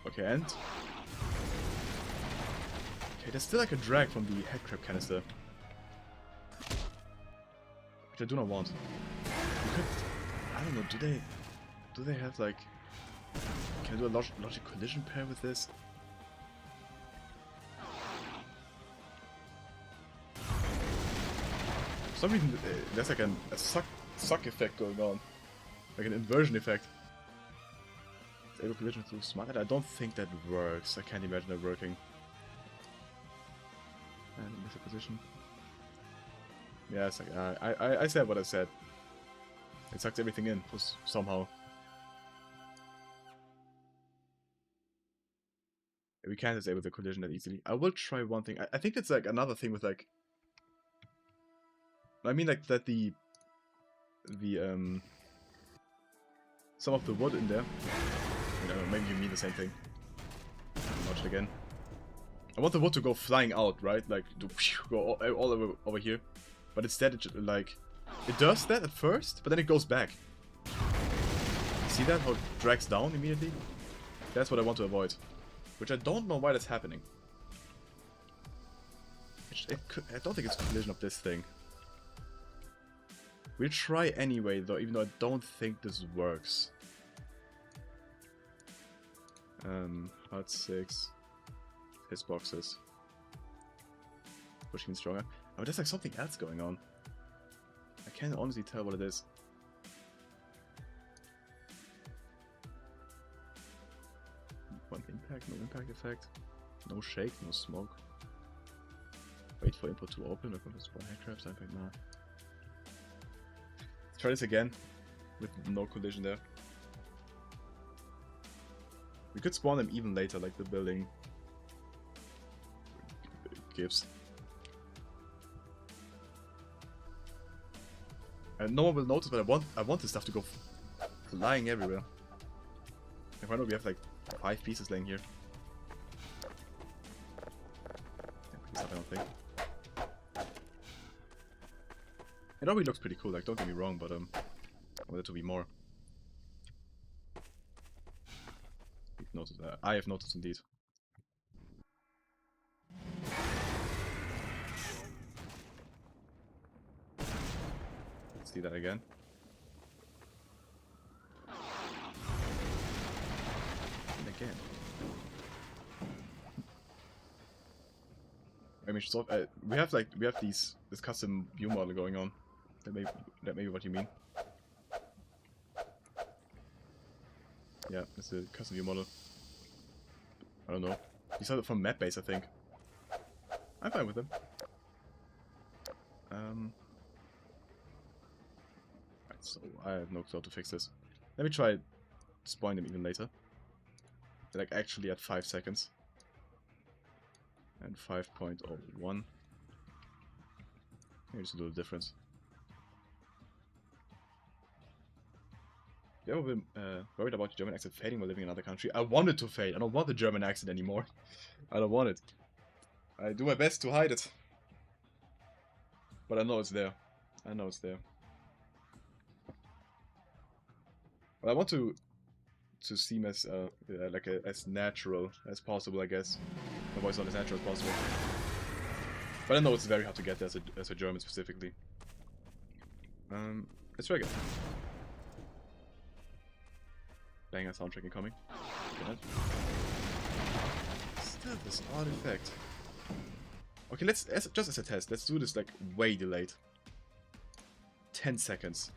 Okay, and okay, there's still like a drag from the headcrab canister. Which I do not want. You could, I don't know, do they have like, can I do a logic collision pair with this? For some reason, there's like a suck effect going on. Like an inversion effect. Able collision through smart. I don't think that works. I can't imagine it working. And miss a position. Yeah, it's like I said what I said. It sucks everything in somehow. We can't disable the collision that easily. I will try one thing. I think it's like another thing with like. I mean like that the some of the wood in there. You know, maybe you mean the same thing. Watch it again. I want the wood to go flying out, right? Like to go all over here. But instead it like it does that at first, but then it goes back. See that? How it drags down immediately? That's what I want to avoid. Which I don't know why that's happening. I don't think it's a collision of this thing. We'll try anyway though, even though I don't think this works. Hard 6. His boxes. Pushing stronger. Oh, there's like something else going on. I can't honestly tell what it is. One impact, no impact effect. No shake, no smoke. Wait for input to open, or compass spawn headcrabs, impact nah. Let's try this again. With no collision there. We could spawn them even later, like the building gives. And no one will notice, but I want this stuff to go flying everywhere. And right now we have like 5 pieces laying here. I don't think. It already looks pretty cool, like don't get me wrong, but I want it to be more. You've noticed that. I have noticed indeed. Let's see that again. And again. I mean, so, we have this custom view model going on. That may be what you mean. Yeah, it's a custom view model. I don't know. These are from map base, I think. I'm fine with them. Right, so I have no clue how to fix this. Let me try spawning them even later. They're like actually at 5 seconds. And 5.01. Maybe just a little difference. You ever been worried about your German accent fading while living in another country? I want it to fade. I don't want the German accent anymore. I don't want it. I do my best to hide it. But I know it's there. I know it's there. But I want to seem as as natural as possible, I guess. My voice not as natural as possible. But I know it's very hard to get as a German specifically. Let's try again. Banger soundtrack incoming. Good. Still this odd effect. Okay, let's just as a test, let's do this like way delayed. 10 seconds.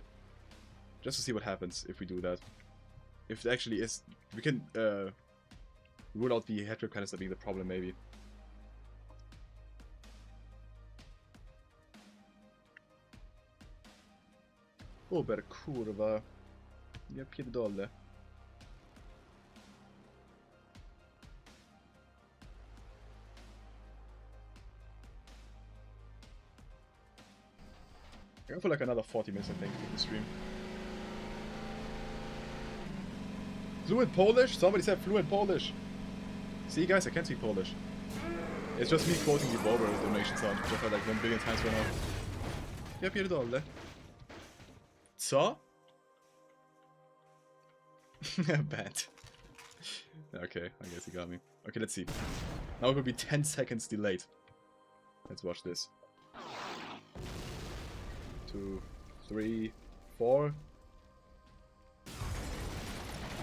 Just to see what happens if we do that. If it actually is, we can rule out the head grip canister being the problem maybe. Oh, per kurva. Jag pierdolę. I go for like another 40 minutes, I think, in the stream. Fluent Polish? Somebody said fluent Polish. See, guys, I can't speak Polish. It's just me quoting the Bober donation sound, which I've heard like 1 billion times by now. Ja pierdolę. Co? Bad. Okay, I guess he got me. Okay, let's see. Now it will be 10 seconds delayed. Let's watch this. 2, 3, 4.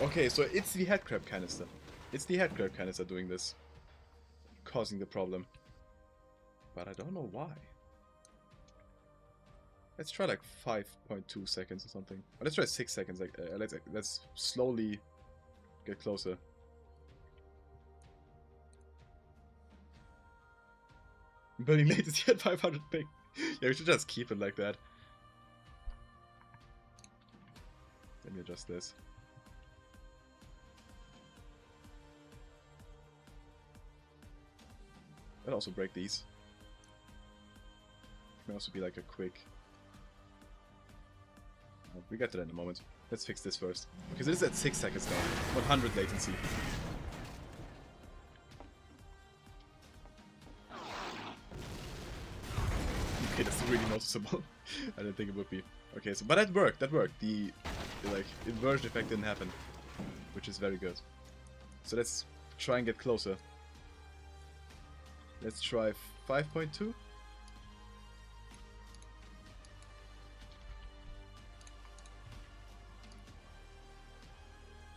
Okay, so it's the headcrab canister. It's the headcrab canister doing this. Causing the problem. But I don't know why. Let's try like 5.2 seconds or something. Or let's try 6 seconds. Like, let's slowly get closer. But he made it at 500 ping. Yeah, we should just keep it like that. Let me adjust this. I'll also break these. May also be like a quick. Oh, we get to that in a moment. Let's fix this first. Okay, so this is at 6 seconds now. 100 latency. Okay, that's really noticeable. I didn't think it would be. Okay, so but that worked. That worked. The like inversion effect didn't happen, which is very good. So let's try and get closer. Let's try 5.2.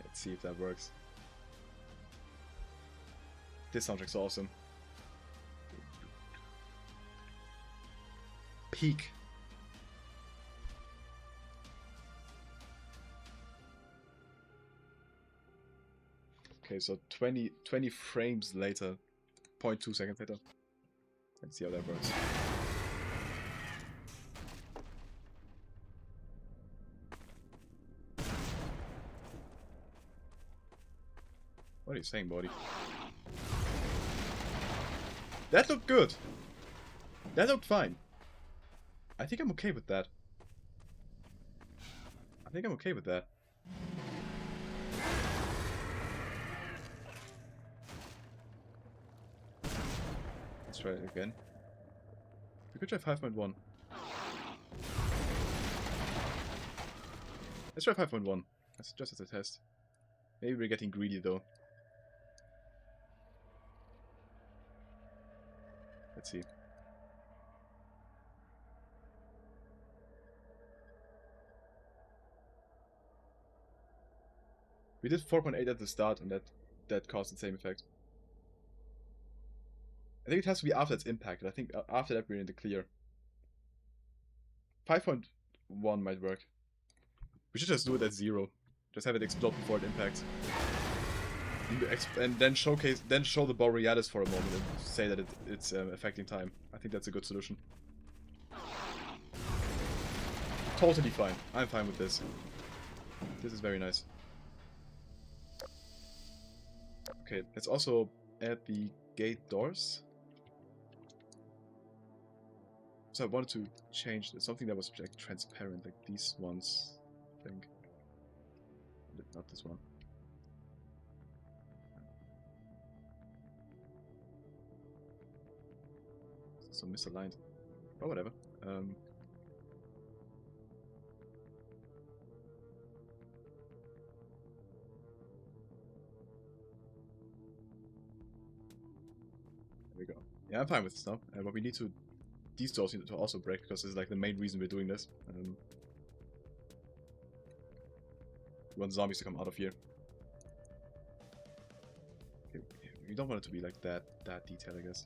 Let's see if that works. This soundtrack's awesome. Peak. Okay, so 20 frames later, 0.2 seconds later. Let's see how that works. What are you saying, buddy? That looked good. That looked fine. I think I'm okay with that. I think I'm okay with that. Let's try it again. We could try 5.1. Let's try 5.1. That's just as a test. Maybe we're getting greedy though. Let's see. We did 4.8 at the start, and that caused the same effect. I think it has to be after it's impacted. I think after that we're in the clear. 5.1 might work. We should just do it at 0. Just have it explode before it impacts. And then show the Borealis for a moment and say that it's affecting time. I think that's a good solution. Totally fine. I'm fine with this. This is very nice. Okay, let's also add the gate doors. So I wanted to change something that was like transparent, like these ones, I think. not this one. So misaligned. Oh, whatever. There we go. Yeah, I'm fine with this now. But we need to... These doors need to also break, because this is like the main reason we're doing this. We want zombies to come out of here. Okay, we don't want it to be like that detailed, I guess.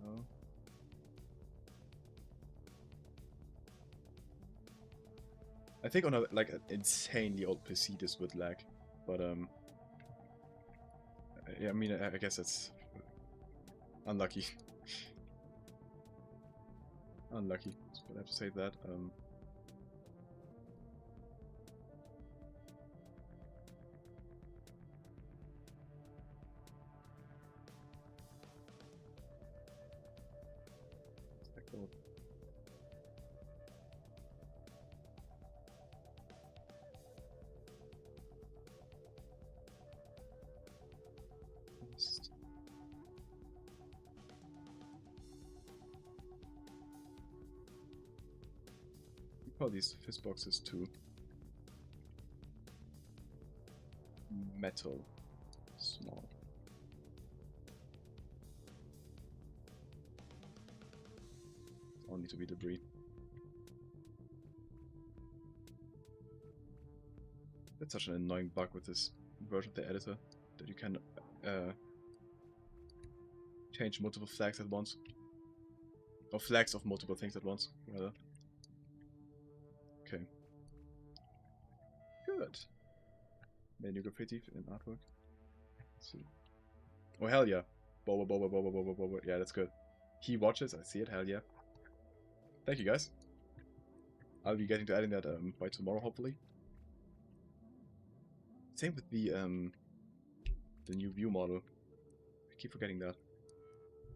No. I think on a like an insanely old PC this would lag, but yeah, I mean I guess that's unlucky. Unlucky, but I have to say that. We call these fist boxes too. Metal. Small. Only to be debris. That's such an annoying bug with this version of the editor, that you can change multiple flags at once. Or flags of multiple things at once, rather. Okay. Good. Menu graffiti in artwork. Let's see. Oh, hell yeah. Boba, boba, boba, boba, boba. Yeah, that's good. He watches, I see it, hell yeah. Thank you, guys. I'll be getting to adding that by tomorrow, hopefully. Same with the new view model. I keep forgetting that.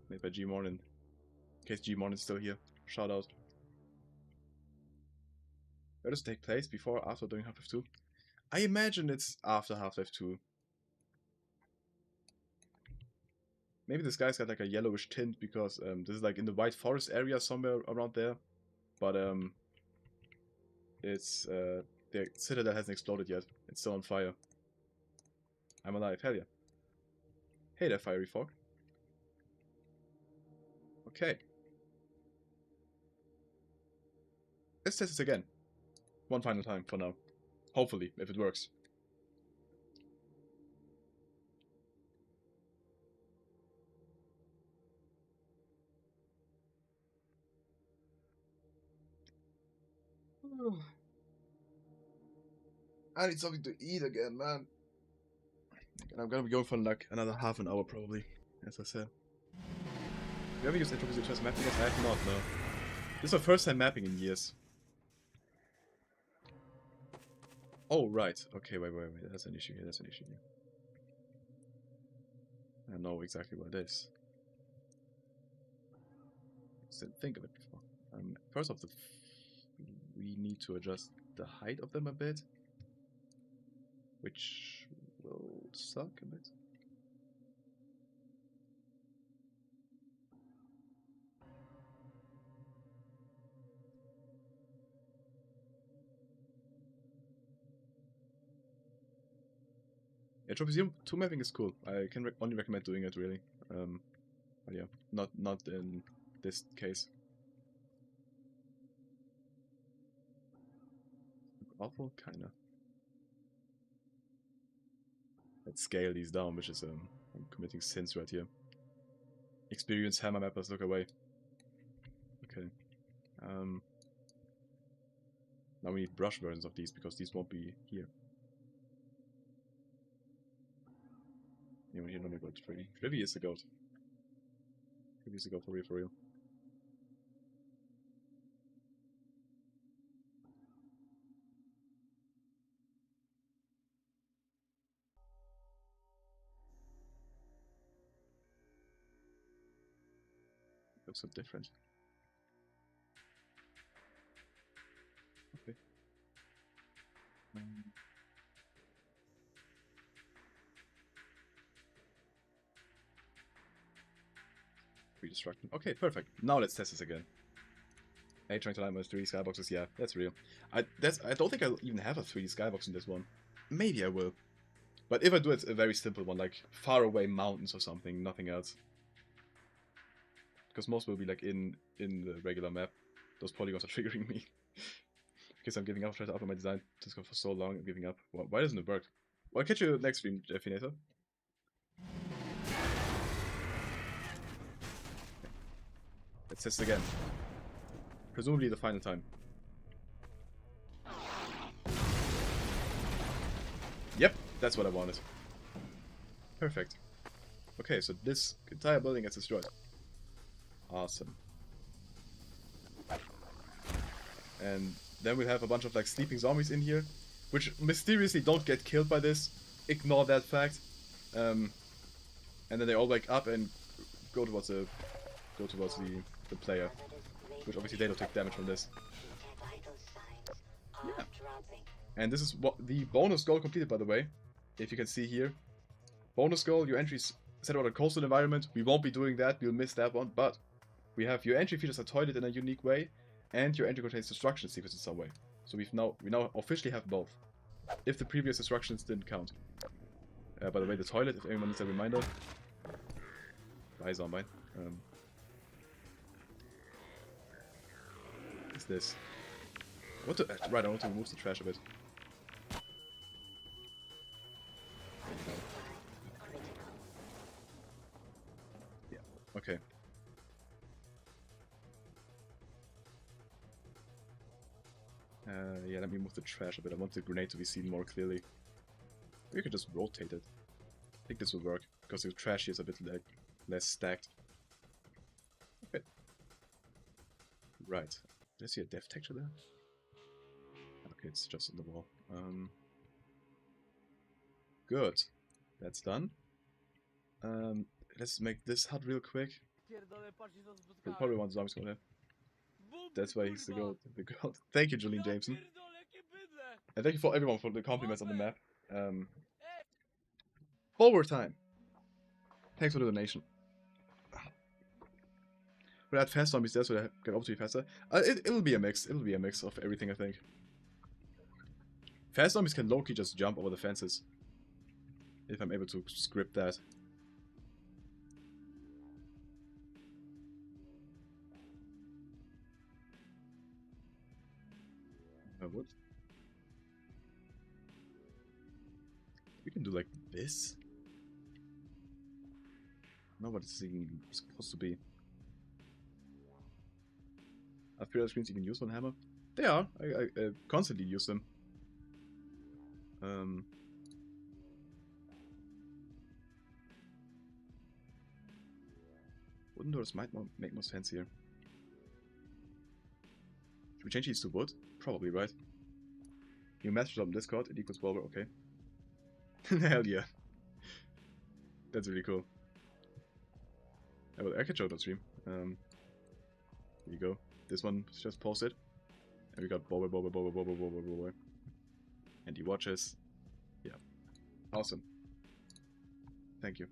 Made by G Mornin. In case G Mornin's still here. Shout out. Where does it take place? Before or after doing Half-Life 2? I imagine it's after Half-Life 2. Maybe this guy's got like a yellowish tint because this is like in the White Forest area somewhere around there. But it's the citadel hasn't exploded yet. It's still on fire. I'm alive, hell yeah. Hey there, fiery fog. Okay. Let's test this again. One final time for now. Hopefully, if it works. I need something to eat again, man. And I'm gonna be going for like another half an hour probably, as I said. You ever used Entropy Choice mapping? Yes, I have not, no. This is my first time mapping in years. Oh, right. Okay, wait. That's an issue here, that's an issue here. I know exactly what it is. Just didn't think of it before. First off, we need to adjust the height of them a bit. Which will suck a bit. Yeah, Tropizium 2 mapping is cool. I can only recommend doing it, really. But yeah, not in this case. Awful, kinda. Let's scale these down, which is I'm committing sins right here. Experienced hammer mappers, look away. Okay. Now we need brush versions of these because these won't be here. Anyone here know me about Trivy? Trivy is the goat. Trivy is the goat for real, for real. Looks so different. Okay. Redestruction. Okay, perfect. Now let's test this again. A trying to line with 3D skyboxes. Yeah, that's real. I don't think I'll even have a 3D skybox in this one. Maybe I will. But if I do, it's a very simple one, like far away mountains or something, nothing else. Because most will be like in the regular map. Those polygons are triggering me. Because I'm giving up, trying to upload my design just for so long, I'm giving up. Why doesn't it work? Well, I'll catch you next stream, Jeffinator. Let's test again. Presumably the final time. Yep, that's what I wanted. Perfect. Okay, so this entire building gets destroyed. Awesome. And then we have a bunch of like sleeping zombies in here, which mysteriously don't get killed by this. Ignore that fact. And then they all wake up and go towards the player, which obviously they don't take damage from this. Yeah. And this is what the bonus goal completed, by the way. If you can see here, bonus goal: your entries set out a coastal environment. We won't be doing that. We'll miss that one, but we have your entry features a toilet in a unique way, and your entry contains destruction sequence in some way. So we now officially have both. If the previous instructions didn't count. By the way, the toilet, if anyone needs a reminder. Bye, zombie. What's this? Right, I want to remove the trash a bit. Yeah, okay. Yeah, let me move the trash a bit. I want the grenade to be seen more clearly. Maybe you could just rotate it. I think this will work, because the trash here is a bit like less stacked. Okay. Right. Did I see a depth texture there? Okay, it's just on the wall. Good. That's done. Let's make this hut real quick. We'll probably want zombies going there. That's why he's the goat. Thank you, Julian Jameson. And thank you for everyone for the compliments on the map. Forward time. Thanks for the donation. We'll add fast zombies there so they get obviously faster. It'll be a mix. It'll be a mix of everything, I think. Fast zombies can low-key just jump over the fences. If I'm able to script that. I would. We can do like this. I don't know what it's even supposed to be. Are periodic screens you can use one hammer? They are. I constantly use them. Wooden doors might make more sense here. Should we change these to wood? Probably, right? New message on Discord, it equals Bulber, okay. Hell yeah. That's really cool. I can show it on stream. Here you go. This one is just posted. And we got Bulber. And he watches. Yeah. Awesome. Thank you.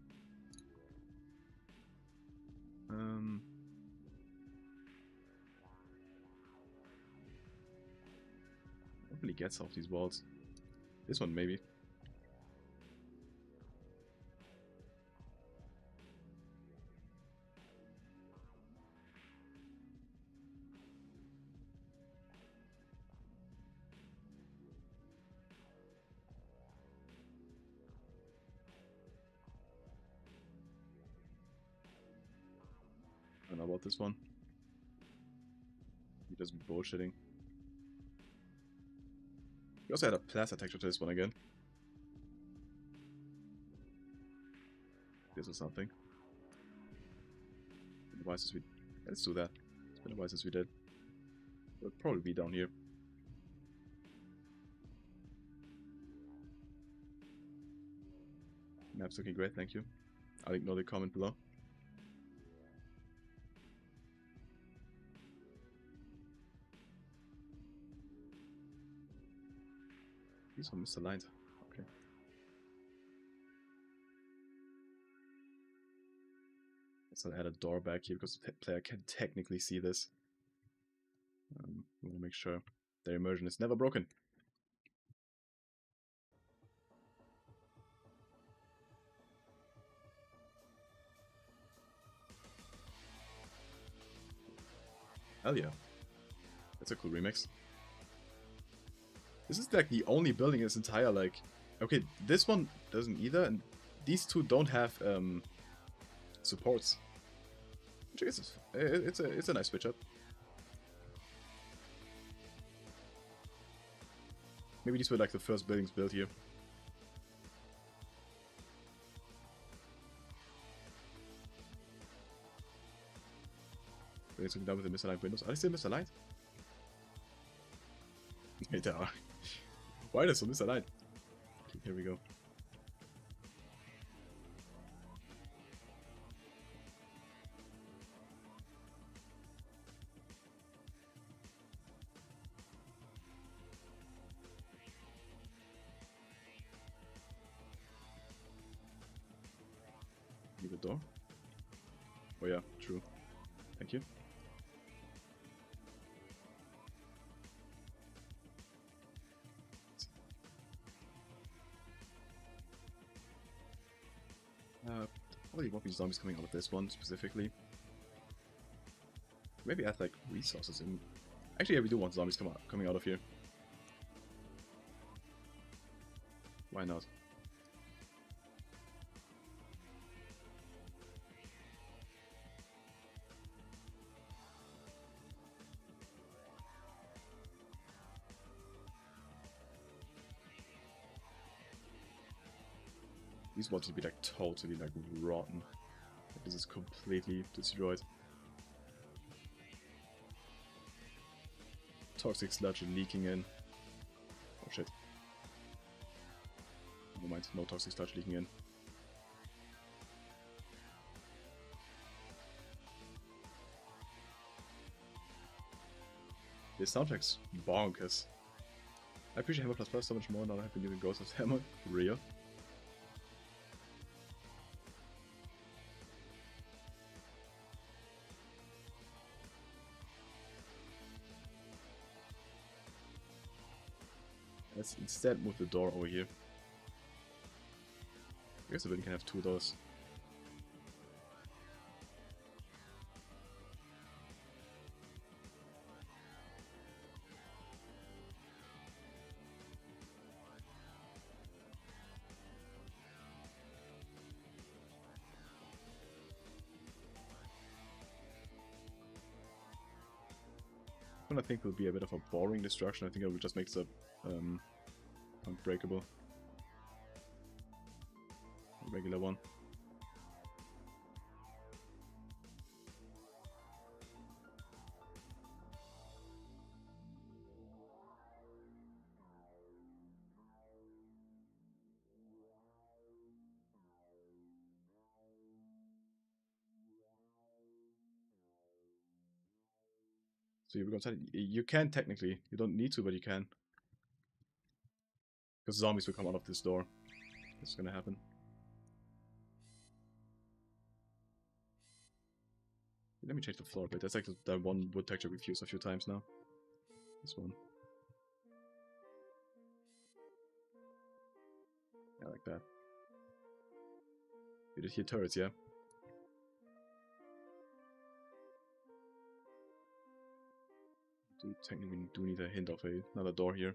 Hopefully gets off these walls. This one maybe. I don't know about this one. He does bullshitting. We also had a plaster texture to this one again. This or something. It's been a while since we... Let's do that. It's been a while since we did. It'll probably be down here. Map's looking great, thank you. I'll ignore the comment below. These one misaligned. Okay. Let's not add a door back here because the player can technically see this. We want to make sure their immersion is never broken. Hell yeah. That's a cool remix. This is like the only building in this entire, like... Okay, this one doesn't either, and these two don't have supports. Which I guess it's a nice switch up. Maybe these were like the first buildings built here. It's looking down with the misaligned windows. Are they still misaligned? They are. Why are they so misaligned? Okay, here we go. Leave a door. Oh yeah, true. Thank you. Probably won't be zombies coming out of this one specifically. Maybe add like resources in. Actually, yeah, we do want zombies coming out of here. Why not? These want to be like totally like rotten. Like, this is completely destroyed. Toxic sludge leaking in. Oh shit. Never mind, no toxic sludge leaking in. This soundtrack's bonkers. I appreciate Hammer Plus so much more now that I've been using Ghost of Hammer. Real. Let's instead move the door over here. I guess the building can have two doors. I think will be a bit of a boring destruction. I think it will just make the unbreakable. Regular one. So you're going to you can technically, you don't need to, but you can. Because zombies will come out of this door. That's gonna happen. Let me change the floor a bit. That's like the one wood texture we've used a few times now. This one. Yeah, like that. You did hear turrets, yeah? Technically we do need a hint of another door here.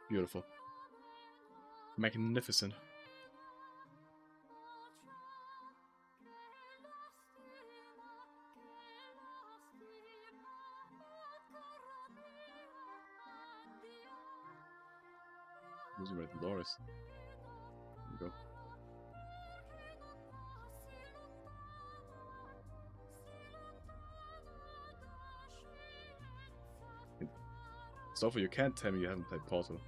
Beautiful. Magnificent. Losing where the door is. There we go. So far, you can't tell me you haven't played Portal.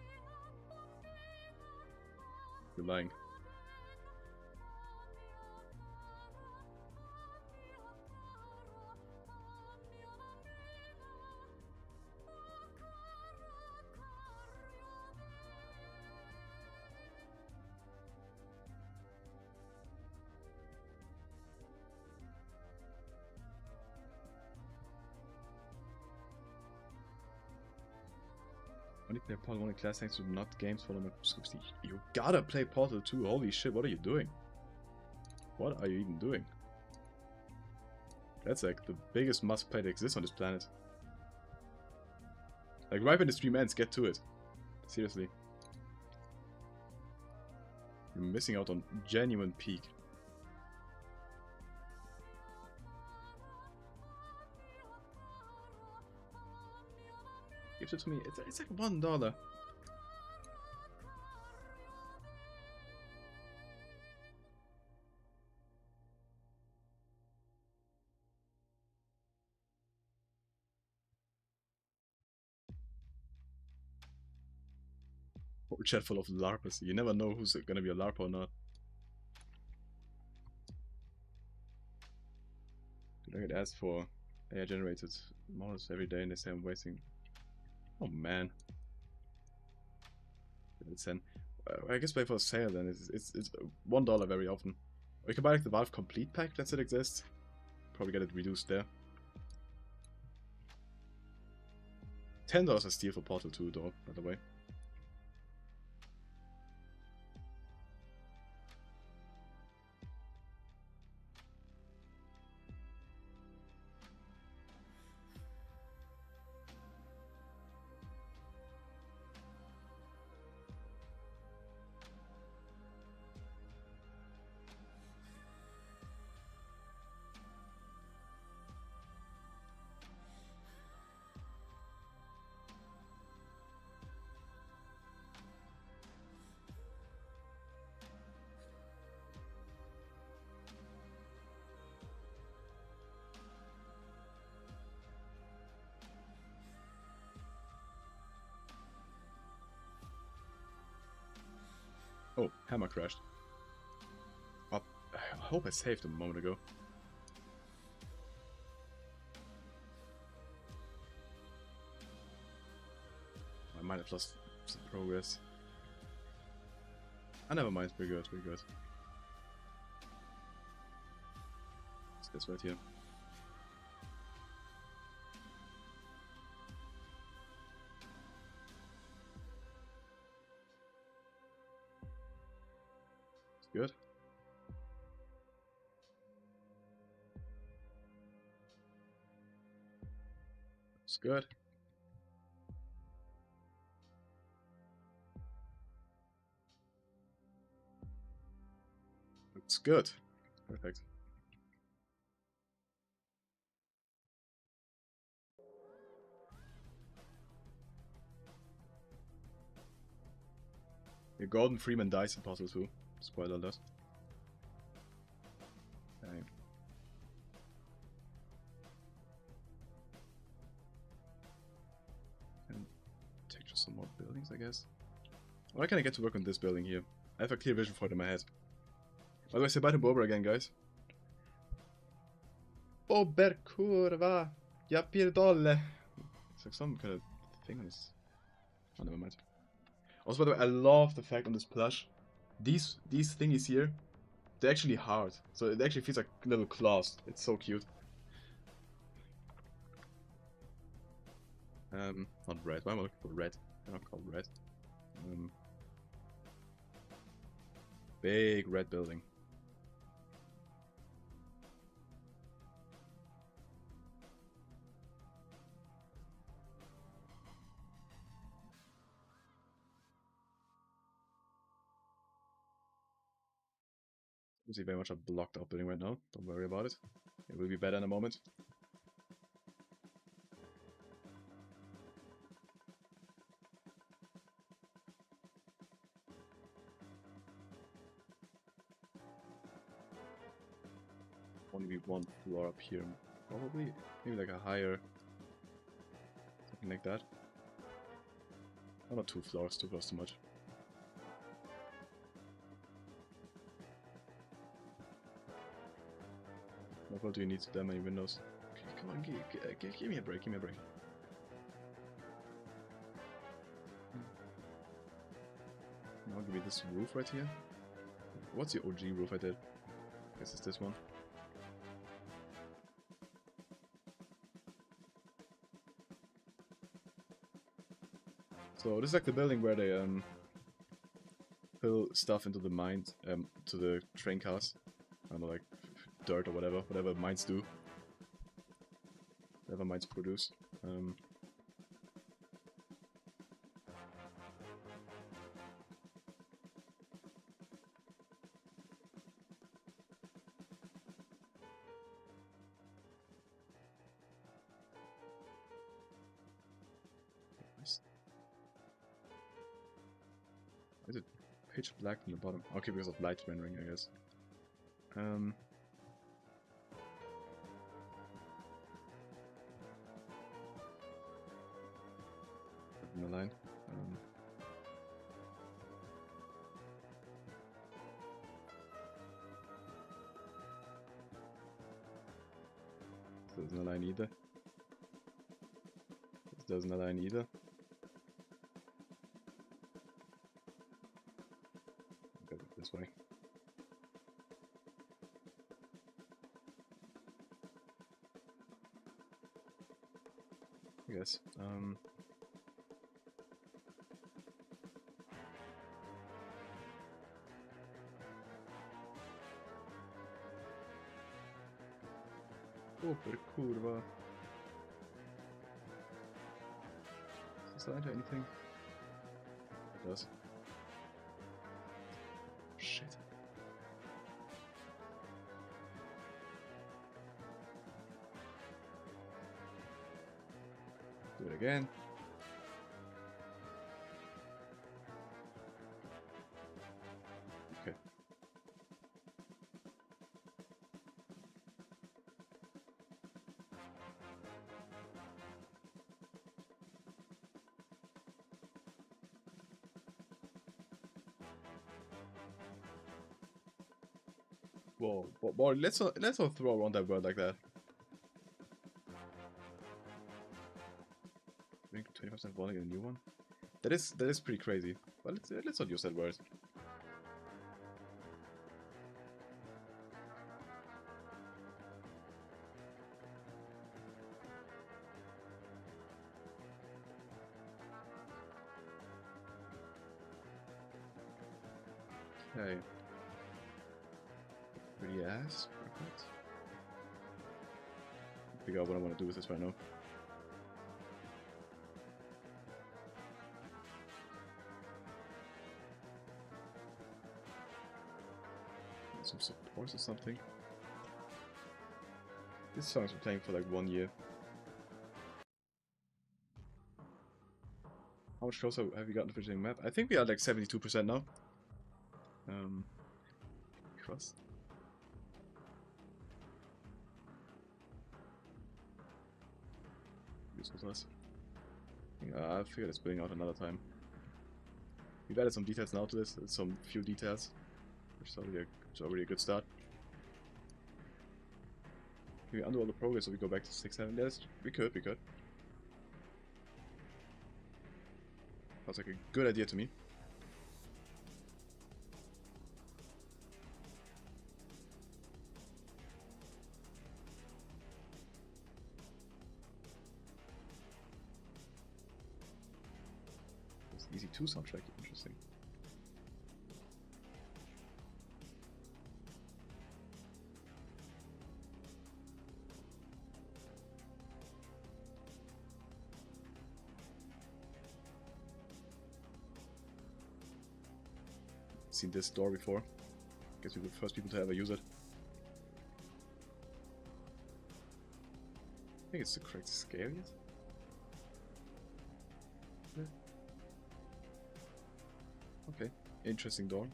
You're lying. Only play Portal 1 in class thanks to not games for them. You gotta play Portal 2. Holy shit, what are you doing? What are you even doing? That's like the biggest must play that exists on this planet. Like right when the stream ends, get to it. Seriously. You're missing out on genuine peak. Give it to me. It's like $1. Whole chat full of LARPers. You never know who's gonna be a LARP or not. Did I get asked for AI generated models every day and they say I'm wasting. Oh man. It's an. I guess wait for a sale then. It's $1 very often. Or you can buy like the Valve Complete Pack that still exists. Probably get it reduced there. $10 a steal for Portal 2 though, by the way. Oh, hammer crashed. Oh, I hope I saved him a moment ago. I might have lost some progress. Ah, never mind. We're good. We're good. It's this right here. It's good. It's good. It's good. Perfect. Yeah, Gordon Freeman dies in Portal 2. Spoiler alert. Okay. And take just some more buildings, I guess. Why can I get to work on this building here? I have a clear vision for it in my head. By the way, say bye to Bober again, guys. Bober kurva! Ja pierdolę! It's like some kind of thing on this. Oh, never mind. Also, by the way, I love the fact on this plush. These thingies here, they're actually hard. So it actually feels like little claws. It's so cute. Not red. Why am I looking for red? They're not called red. Big red building. This is very much a blocked up building right now. Don't worry about it. It will be better in a moment. Only one floor up here, probably. Maybe like a higher, something like that. Oh, not 2 floors. 2 floors too much. What do you need that many windows? Okay, come on, give me a break. Give me a break. Now give me this roof right here. What's the OG roof I did? Guess it's this one. So this is like the building where they fill stuff into the mines, to the train cars. I don't know, like dirt or whatever mines do. Whatever mines produce. Why is it pitch black in the bottom? Okay, because of light rendering, I guess. In the line. This doesn't align either. This doesn't align either. Go this way. I guess. Oh, per kurwa. Does this align to anything? It does. Shit. Do it again. Okay. Whoa, boy, let's not throw around that word like that. Bring 20% volume in a new one. That is pretty crazy. But let's not use that word. Okay. Pretty ass. Perfect. Figure out what I want to do with this right now. Some supports or something. This song's been playing for like 1 year. How much closer have we gotten to finishing the map? I think we are like 72% now. Cross. Useful us. I figured it's building out another time. We've added some details now to this, some few details, which is already a good start. Can we undo all the progress so we go back to 6, 7? Yes, we could. Sounds like a good idea to me. Easy 2 soundtrack, interesting. Seen this door before. Guess we're the first people to ever use it. I think it's the correct scale yet. Yeah. Okay, interesting door.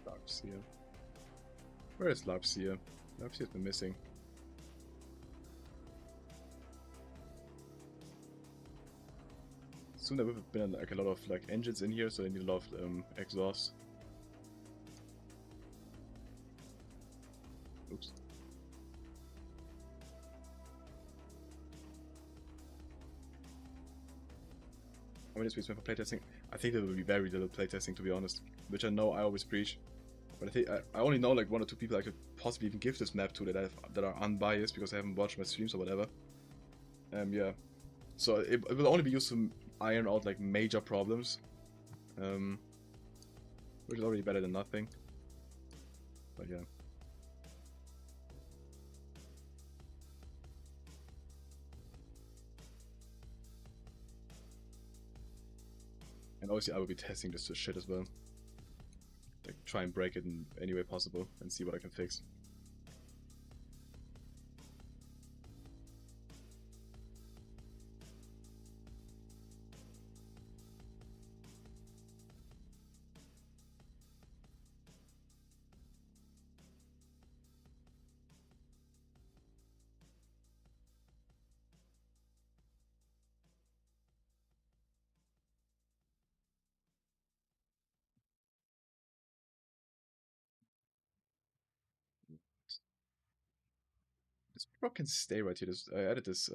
Dark Lucia. Where is Lucia? Lucia's been missing. Soon there would have been like a lot of like engines in here, so they need a lot of exhaust. Oops. How many space for playtesting? I think there will be very little playtesting, to be honest, which I know I always preach. But I think I only know like 1 or 2 people I could possibly even give this map to that are unbiased because they haven't watched my streams or whatever. Yeah. So it will only be used to iron out like major problems, which is already better than nothing. But yeah. And obviously I will be testing this to shit as well. Like try and break it in any way possible and see what I can fix. This prop can stay right here. I added this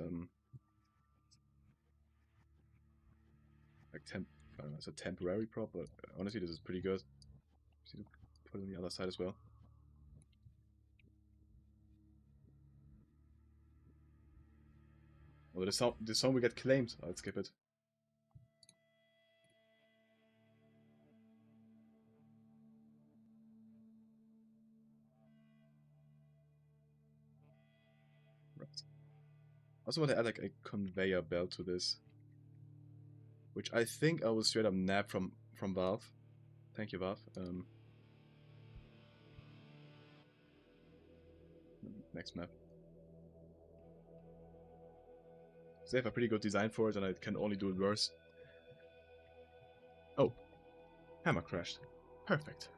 like I don't know, it's a temporary prop, but honestly this is pretty good. Just need to put it on the other side as well. Oh, the song will get claimed. I'll skip it. Right. I also want to add like a conveyor belt to this, which I think I will straight up nab from Valve. Thank you, Valve. Next map. So they have a pretty good design for it, and I can only do it worse. Oh, hammer crashed. Perfect.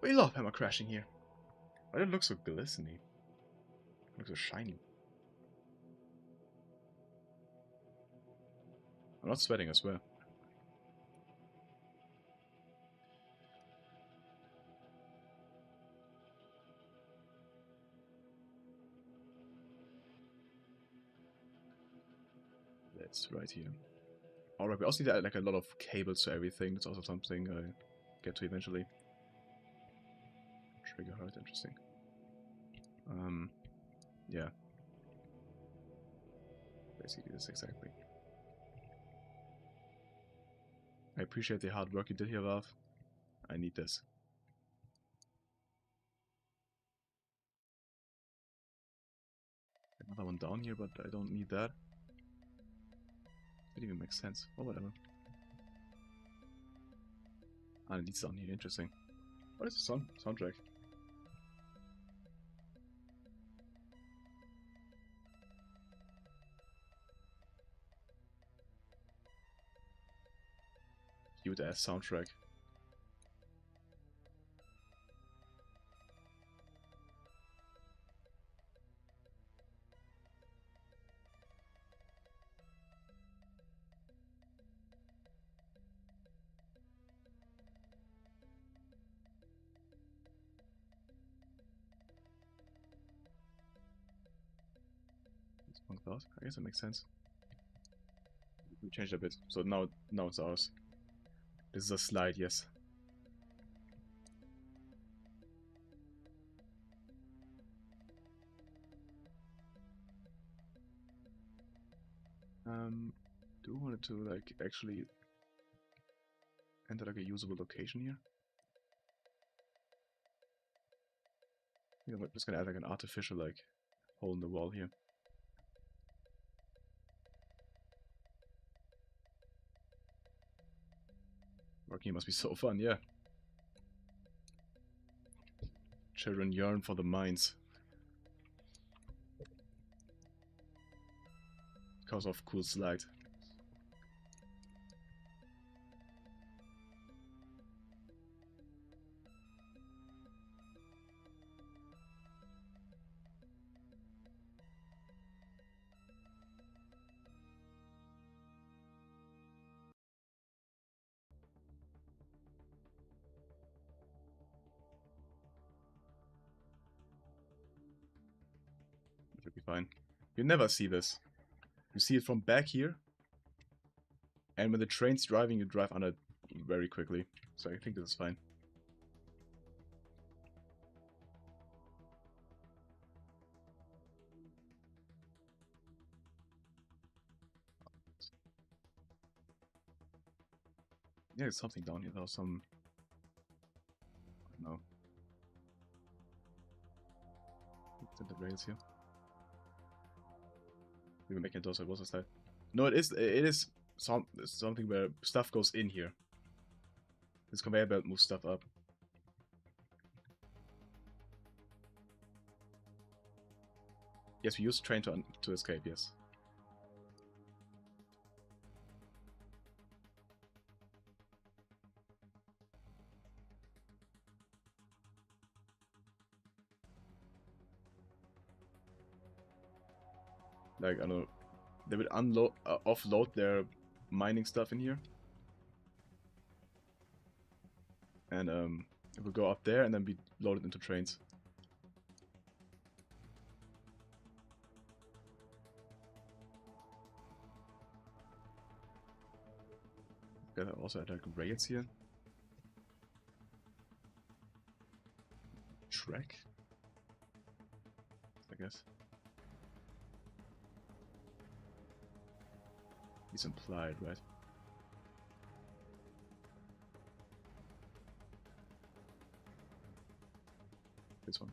We love hammer crashing here. Why does it look so glistening? It looks so shiny. I'm not sweating, I swear. That's right here. Alright, we also need to add like a lot of cables to everything. That's also something I get to eventually. Trigger heart, interesting. Yeah. Basically this exactly. I appreciate the hard work you did here, Valve. I need this. Another one down here, but I don't need that. It even makes sense. Or whatever. Ah, it needs down here. Interesting. What is the soundtrack? Cute ass soundtrack. I guess that makes sense. We changed a bit, so now it's ours. This is a slide, yes. Do we want it to like actually enter like a usable location here? You know, we're just gonna add like an artificial like hole in the wall here. Working must be so fun, yeah. Children yearn for the mines. Because of cool slide. fine. You never see this. You see it from back here. And when the train's driving, you drive under it very quickly. So I think this is fine. Yeah, there's something down here. There was some... I don't know. Look at the rails here. We were making those, I was that. No, it is something where stuff goes in here. This conveyor belt moves stuff up. Yes, we use train to escape, yes. Like, I don't know, they would offload their mining stuff in here. And it would go up there and then be loaded into trains. Got also like rails here. Track, I guess. It's implied, right? This one.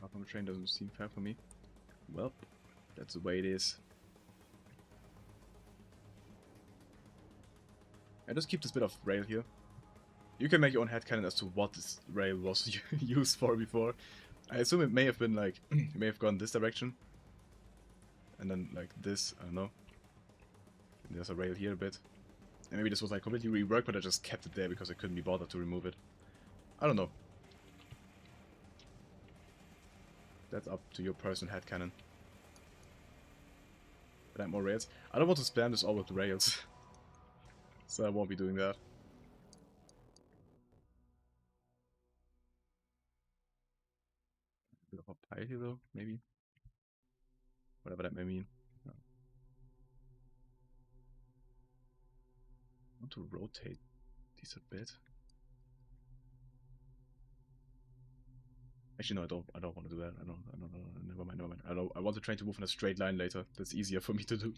Up on the train doesn't seem fair for me. Well, that's the way it is. I just keep this bit of rail here. You can make your own headcanon as to what this rail was used for before. I assume it may have been like, it may have gone this direction. And then like this, I don't know. And there's a rail here a bit. And maybe this was like completely reworked, but I just kept it there because I couldn't be bothered to remove it. I don't know. That's up to your personal headcanon. But add more rails. I don't want to spam this all with rails. So I won't be doing that. A bit of a pile here though, maybe. Whatever that may mean. No. I want to rotate these a bit. Actually, no, I don't want to do that. I don't, never mind. I want the train to move in a straight line later. That's easier for me to do.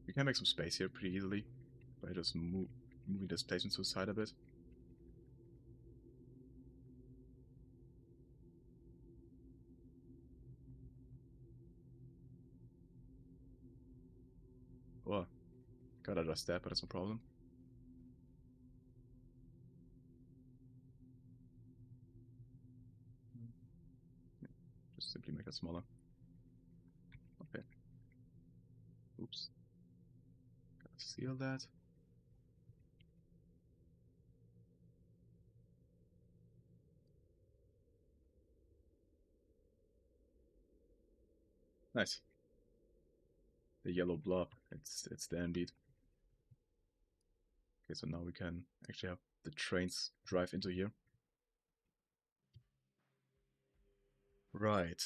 We can make some space here pretty easily by just moving this placement to the side a bit. Oh, gotta adjust that, but that's no problem. Yeah, just simply make it smaller. Okay. Oops. Gotta seal that. Nice. The yellow blob. It's there indeed. Okay, so now we can actually have the trains drive into here. Right.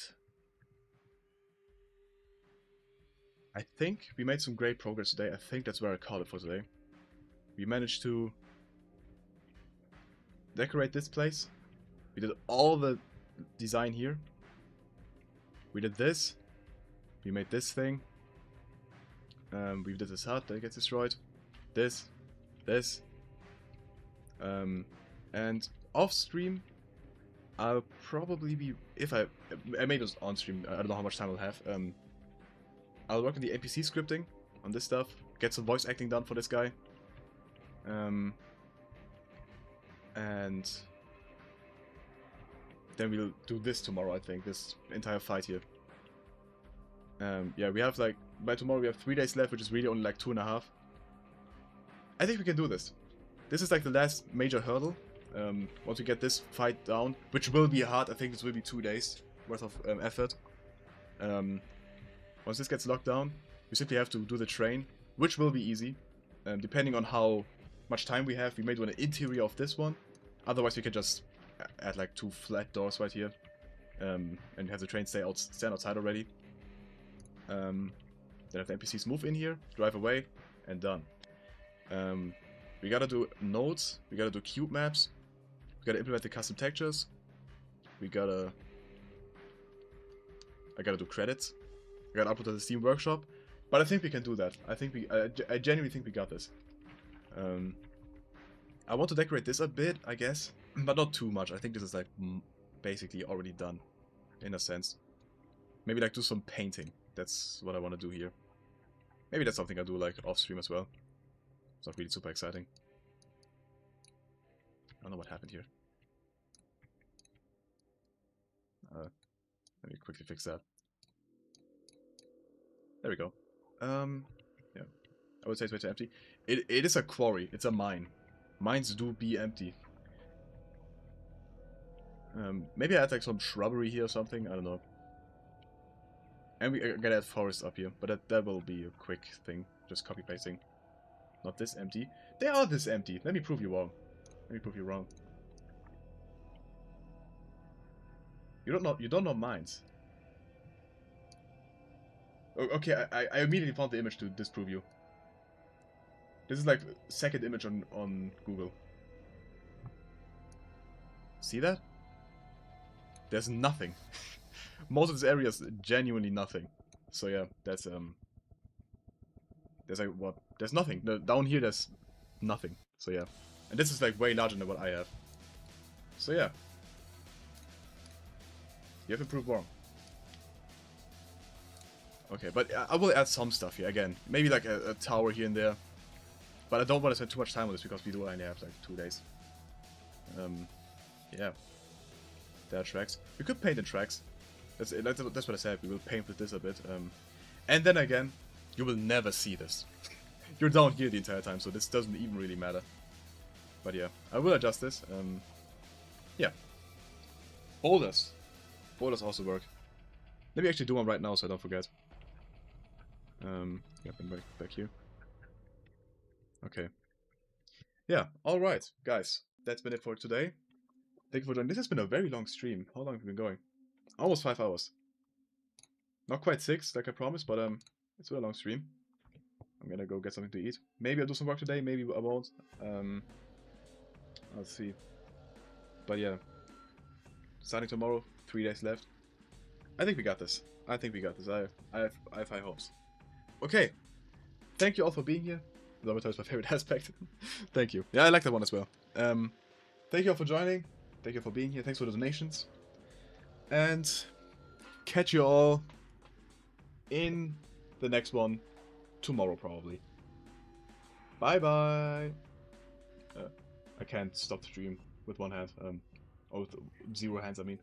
I think we made some great progress today. I think that's where I call it for today. We managed to decorate this place. We did all the design here. We did this. We made this thing. We did this hut that gets destroyed. This. And off stream, I'll probably be, if I made this on stream, I don't know how much time I'll have. I'll work on the NPC scripting on this stuff, get some voice acting done for this guy. And then we'll do this tomorrow, I think, this entire fight here. Yeah, we have like, by tomorrow we have 3 days left, which is really only like 2.5. I think we can do this. This is like the last major hurdle. Once we get this fight down, which will be hard, I think this will be 2 days worth of effort. Once this gets locked down, we simply have to do the train, which will be easy. Depending on how much time we have, we may do an interior of this one. Otherwise, we can just add like 2 flat doors right here, and have the train stand outside already. Then have the NPCs move in here, drive away, and done. We gotta do nodes, we gotta do cube maps, we gotta implement the custom textures, I gotta do credits, I gotta upload to the Steam Workshop, but I think we can do that. I genuinely think we got this. I want to decorate this a bit, I guess, but not too much. I think this is like basically already done, in a sense. Maybe like do some painting. That's what I want to do here. Maybe that's something I do like off stream as well. It's not really super exciting. I don't know what happened here. Let me quickly fix that. There we go. Yeah. I would say it's way too empty. It is a quarry. It's a mine. Mines do be empty. Maybe I add like some shrubbery here or something. I don't know. And we gotta add forest up here, but that will be a quick thing. Just copy pasting. Not this empty. They are this empty. Let me prove you wrong. Let me prove you wrong. You don't know mines. Okay, I immediately found the image to disprove you. This is like second image on Google. See that? There's nothing. Most of this area is genuinely nothing. So yeah, that's there's like what? There's nothing. Down here there's nothing. So yeah. And this is like way larger than what I have. So yeah. You have to prove wrong. Okay, but I will add some stuff here again. Maybe like a tower here and there. But I don't want to spend too much time on this because we do only have like 2 days. Yeah. There are tracks. We could paint the tracks. That's what I said. We will paint with this a bit. And then again, you will never see this. You're down here the entire time, so this doesn't even really matter. But yeah, I will adjust this. Yeah. Boulders. Boulders also work. Let me actually do one right now so I don't forget. Get them back here. Okay. Yeah, alright, guys. That's been it for today. Thank you for joining. This has been a very long stream. How long have we been going? Almost 5 hours. Not quite 6, like I promised, but it's been a long stream. I'm gonna go get something to eat. Maybe I'll do some work today, maybe I won't. I'll see. But yeah. Starting tomorrow, 3 days left. I think we got this. I think we got this. I have high hopes. Okay. Thank you all for being here. Laboratory is my favorite aspect. Thank you. Yeah, I like that one as well. Thank you all for joining. Thank you for being here. Thanks for the donations. And catch you all in the next one tomorrow, probably. Bye bye. I can't stop the stream with one hand. Or with 0 hands, I mean.